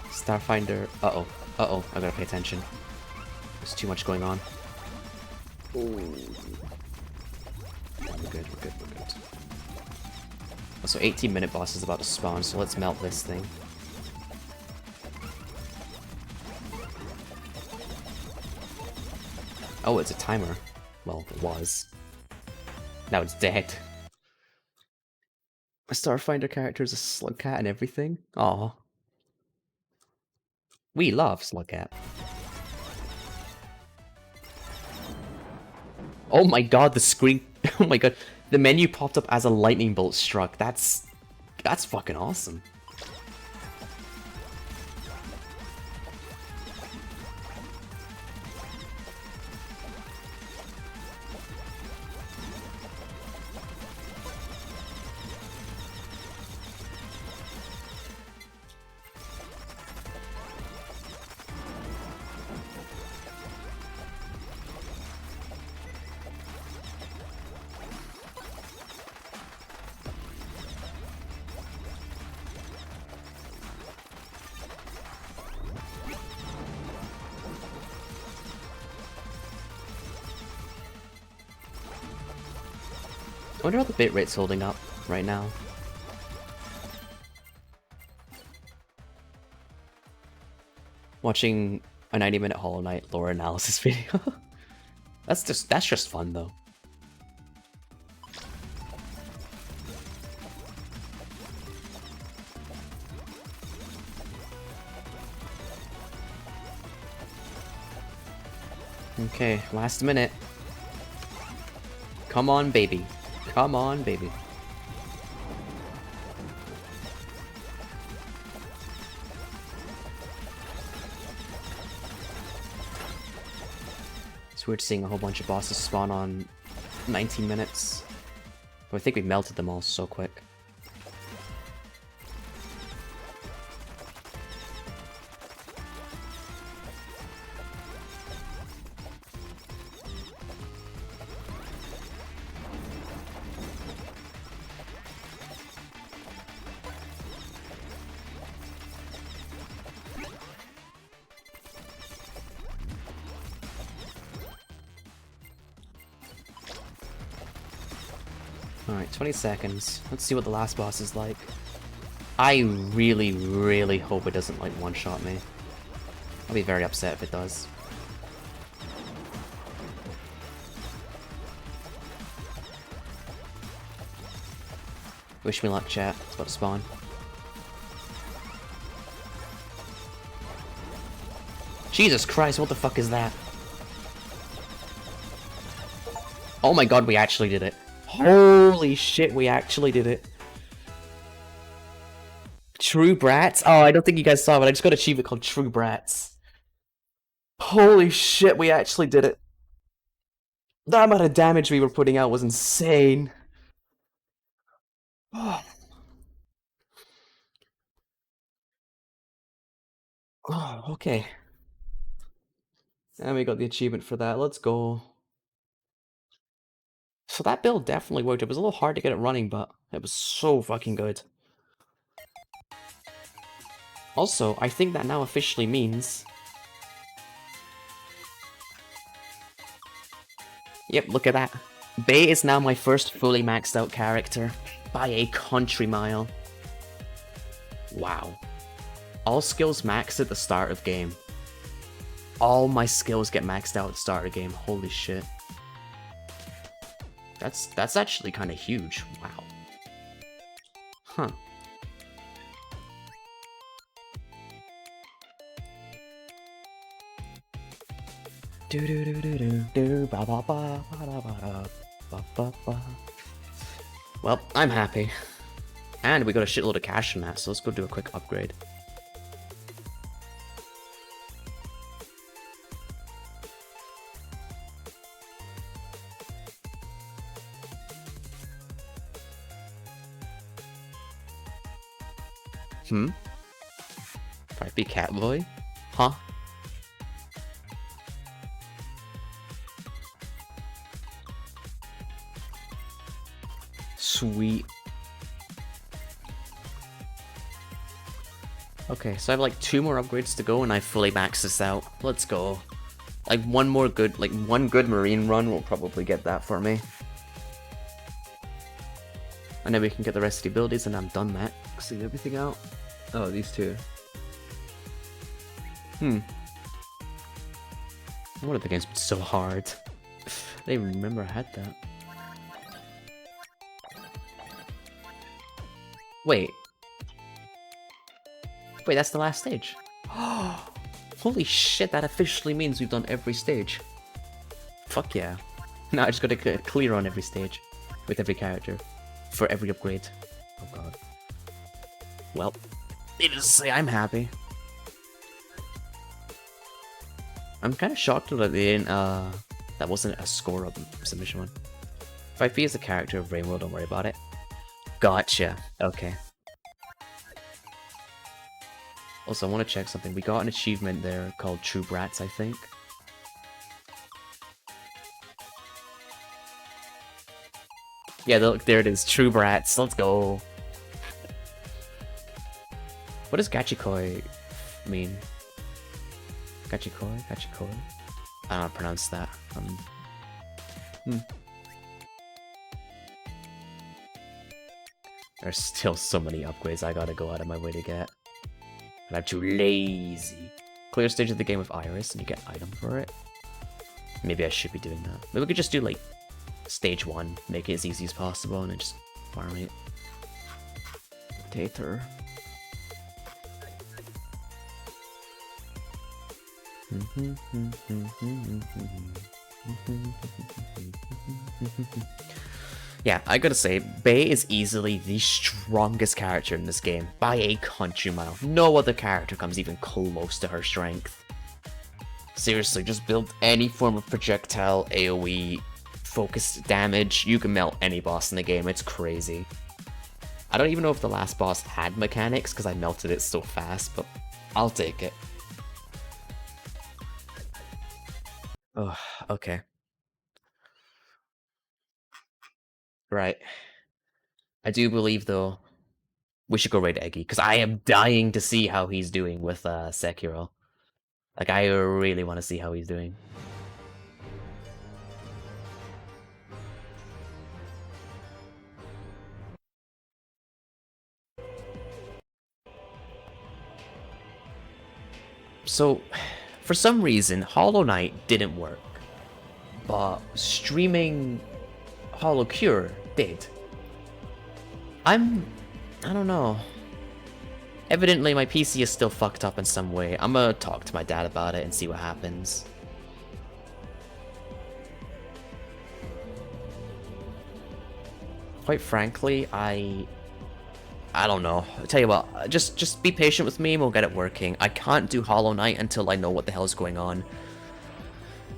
Starfinder. Uh-oh. Uh-oh. I gotta pay attention. There's too much going on. Ooh. We're good, we're good, we're good. Also, 18-minute boss is about to spawn, so let's melt this thing. Oh, it's a timer. Well, it was. Now it's dead. A Starfinder character is a Slugcat and everything? Aw. We love Slugcat. Oh my god, the screen... Oh my god. The menu popped up as a lightning bolt struck. That's fucking awesome. I wonder how the bitrate's holding up right now. Watching a 90-minute Hollow Knight lore analysis video. that's just fun though. Okay, last minute. Come on, baby. Come on, baby. It's weird seeing a whole bunch of bosses spawn on 19 minutes. But I think we melted them all so quick. Alright, 20 seconds. Let's see what the last boss is like. I really, really hope it doesn't, like, one-shot me. I'll be very upset if it does. Wish me luck, chat. It's about to spawn. Jesus Christ, what the fuck is that? Oh my god, we actually did it. Holy shit, we actually did it. True Brats? Oh, I don't think you guys saw it, but I just got an achievement called True Brats. Holy shit, we actually did it. The amount of damage we were putting out was insane. Oh, okay. And we got the achievement for that. Let's go. So that build definitely worked. It was a little hard to get it running, but it was so fucking good. Also, I think that now officially means... Yep, look at that. Bay is now my first fully maxed out character. By a country mile. Wow. All skills max at the start of game. All my skills get maxed out at the start of game. Holy shit. That's actually kind of huge. Wow. Huh. Do do do do do do ba ba ba ba ba ba ba ba. Well, I'm happy. And we got a shitload of cash from that, so let's go do a quick upgrade. Probably be Catboy? Huh? Sweet. Okay, so I have like 2 more upgrades to go and I fully max this out. Let's go. Like one good marine run will probably get that for me. And then we can get the rest of the abilities and I'm done maxing everything out. Oh, these 2. One of the games been so hard. I didn't even remember I had that. Wait. Wait, that's the last stage. Holy shit, that officially means we've done every stage. Fuck yeah. Now I just gotta clear on every stage. With every character. For every upgrade. Oh god. Well, needless to say, I'm happy. I'm kind of shocked that they didn't, that wasn't a score up submission one. If I be as a character of Rainbow, don't worry about it. Gotcha. Okay. Also, I want to check something. We got an achievement there called True Brats, I think. Yeah, look, there it is. True Brats. Let's go. What does Gachikoi mean? Gachikoi? Gachikoi? I don't know how to pronounce that. There's still so many upgrades I gotta go out of my way to get. And I'm too lazy. Clear stage of the game with Iris and you get item for it. Maybe I should be doing that. Maybe we could just do like stage 1, make it as easy as possible, and then just farm it. Tater. Yeah, I gotta say, Bay is easily the strongest character in this game, by a country mile. No other character comes even close to her strength. Seriously, just build any form of projectile, AoE, focused damage, you can melt any boss in the game, it's crazy. I don't even know if the last boss had mechanics, because I melted it so fast, but I'll take it. Oh, okay. Right. I do believe, though, we should go raid Eggy, because I am dying to see how he's doing with Sekiro. Like, I really want to see how he's doing. So, for some reason, Hollow Knight didn't work, but streaming Hollow Cure did. I don't know. Evidently, my PC is still fucked up in some way. I'm gonna talk to my dad about it and see what happens. Quite frankly, I don't know. I'll tell you what, just be patient with me and we'll get it working. I can't do Hollow Knight until I know what the hell is going on.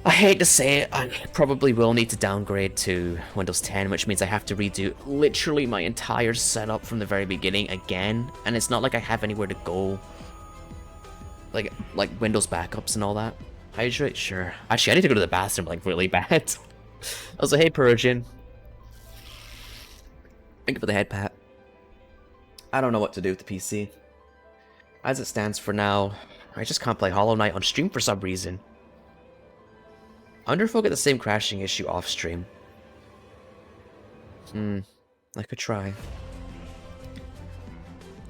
I hate to say it, I probably will need to downgrade to Windows 10, which means I have to redo literally my entire setup from the very beginning again, and it's not like I have anywhere to go. Like Windows backups and all that. Hydrate? Sure. Actually, I need to go to the bathroom, like, really bad. I was like, hey, Persian. Thank you for the head pat. I don't know what to do with the PC. As it stands for now, I just can't play Hollow Knight on stream for some reason. I wonder if we'll get the same crashing issue off stream. I could try.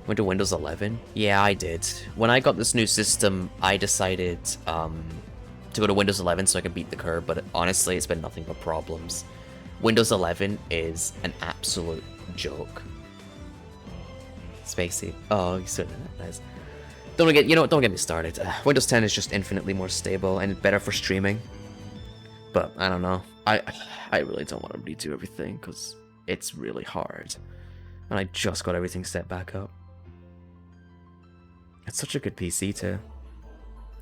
Went to Windows 11? Yeah, I did. When I got this new system, I decided to go to Windows 11 so I could beat the curve, but honestly, it's been nothing but problems. Windows 11 is an absolute joke. Spacey. Oh, you said that. Nice. Don't get me started. Windows 10 is just infinitely more stable and better for streaming. But I don't know. I really don't want to redo everything because it's really hard. And I just got everything set back up. It's such a good PC too.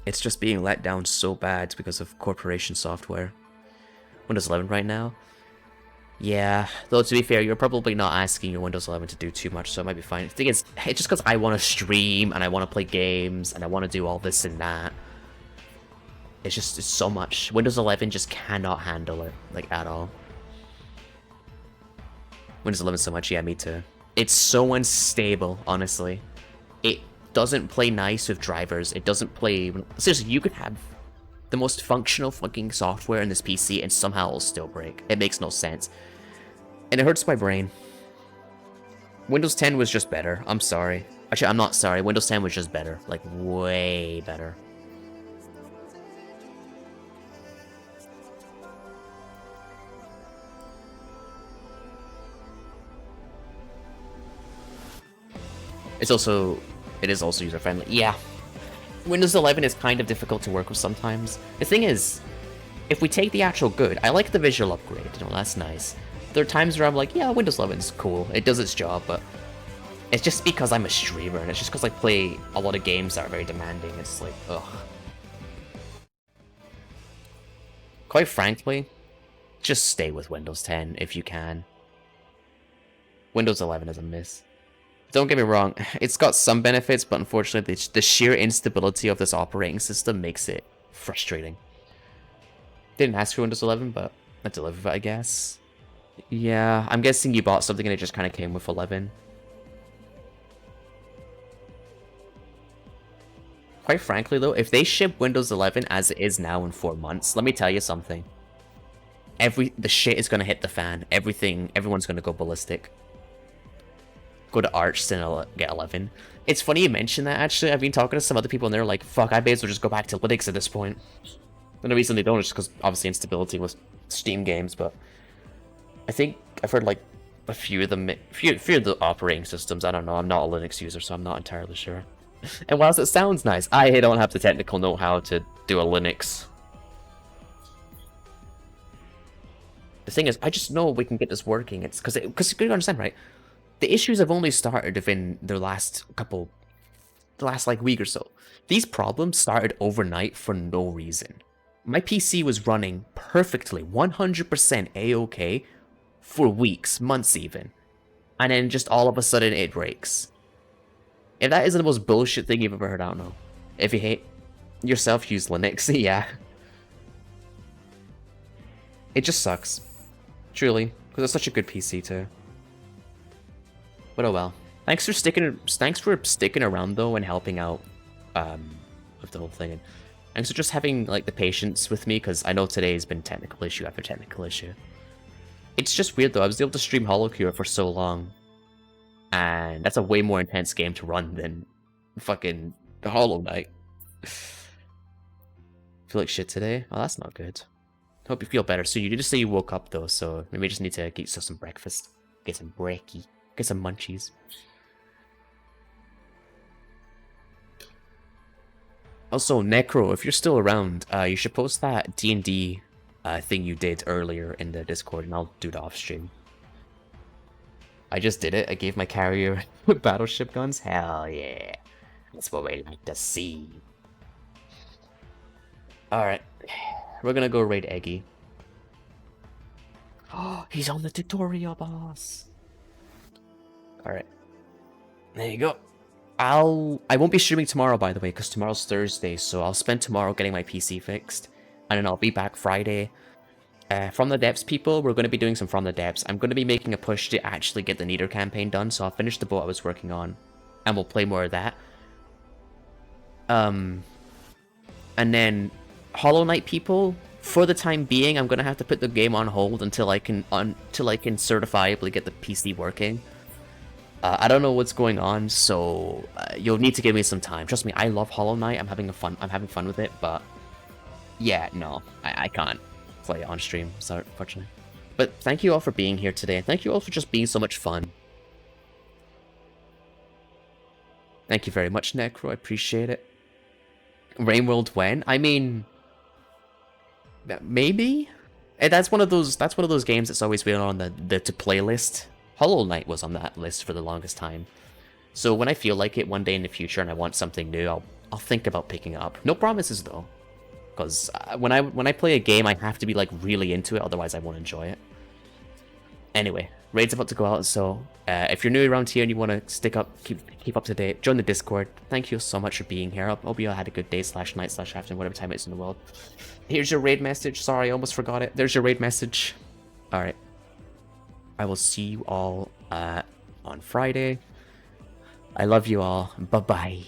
It's just being let down so bad because of corporation software. Windows 11 right now? Yeah, though to be fair, you're probably not asking your Windows 11 to do too much, so it might be fine. The thing is, it's just because I want to stream, and I want to play games, and I want to do all this and that. It's so much. Windows 11 just cannot handle it, like, at all. Windows 11 so much, yeah, me too. It's so unstable, honestly. It doesn't play nice with drivers. It doesn't play... Seriously, you could have the most functional fucking software in this PC and somehow it'll still break. It makes no sense. And it hurts my brain. Windows 10 was just better. I'm sorry. Actually, I'm not sorry. Windows 10 was just better. Like, way better. It is also user-friendly. Yeah. Windows 11 is kind of difficult to work with sometimes. The thing is, if we take the actual good, I like the visual upgrade, that's nice. There are times where I'm like, yeah, Windows 11 is cool, it does its job, but it's just because I'm a streamer, and it's just because I play a lot of games that are very demanding, it's like, ugh. Quite frankly, just stay with Windows 10 if you can. Windows 11 is a miss. Don't get me wrong, it's got some benefits, but unfortunately the sheer instability of this operating system makes it frustrating. Didn't ask for Windows 11, but I delivered it, I guess. Yeah, I'm guessing you bought something and it just kind of came with 11. Quite frankly though, if they ship Windows 11 as it is now in 4 months, let me tell you something. The shit is gonna hit the fan. Everyone's gonna go ballistic. go to Arch, then get 11. It's funny you mention that, actually. I've been talking to some other people, and they're like, fuck, I may as well just go back to Linux at this point. And the reason they don't is because, obviously, instability with Steam games, but I think I've heard, like, a few of them, few of the operating systems. I don't know, I'm not a Linux user, so I'm not entirely sure. And whilst it sounds nice, I don't have the technical know-how to do a Linux. The thing is, I just know we can get this working. It's because you understand, right? The issues have only started within the last like week or so. These problems started overnight for no reason. My PC was running perfectly, 100% A-OK for weeks, months even. And then just all of a sudden it breaks. If that isn't the most bullshit thing you've ever heard, I don't know. If you hate yourself, use Linux, yeah. It just sucks. Truly. Because it's such a good PC too. But oh well. Thanks for sticking around though and helping out with the whole thing. And thanks for just having like the patience with me, because I know today has been technical issue after technical issue. It's just weird though, I was able to stream HoloCure for so long. And that's a way more intense game to run than fucking Hollow Knight. Feel like shit today? Oh, that's not good. Hope you feel better. So you did just say you woke up though, so maybe you just need to get yourself some breakfast. Get some brekkie. Get some munchies. Also, Necro, if you're still around, you should post that D&D thing you did earlier in the Discord, and I'll do it off stream. I just did it. I gave my carrier battleship guns. Hell yeah. That's what we like to see. Alright. We're gonna go raid Eggy. Oh, he's on the tutorial, boss. Alright. There you go. I won't be streaming tomorrow, by the way, because tomorrow's Thursday, so I'll spend tomorrow getting my PC fixed. And then I'll be back Friday. From the Depths people, we're going to be doing some From the Depths. I'm going to be making a push to actually get the Nether campaign done, so I'll finish the boat I was working on, and we'll play more of that. And then Hollow Knight people, for the time being, I'm going to have to put the game on hold until I can certifiably get the PC working. I don't know what's going on, so you'll need to give me some time. Trust me, I love Hollow Knight. I'm having fun with it, but yeah, no, I can't play on stream, sorry, unfortunately. But thank you all for being here today, and thank you all for just being so much fun. Thank you very much, Necro. I appreciate it. Rainworld when? I mean, maybe. That's one of those games that's always been on the to play list. Hollow Knight was on that list for the longest time. So when I feel like it one day in the future and I want something new, I'll think about picking it up. No promises though, because when I play a game, I have to be like really into it, otherwise I won't enjoy it. Anyway, raid's about to go out, so if you're new around here and you want to keep up to date, join the Discord. Thank you so much for being here. I hope you all had a good day / night / afternoon, whatever time it is in the world. Here's your raid message. Sorry, I almost forgot it. There's your raid message. All right. I will see you all on Friday. I love you all. Bye-bye.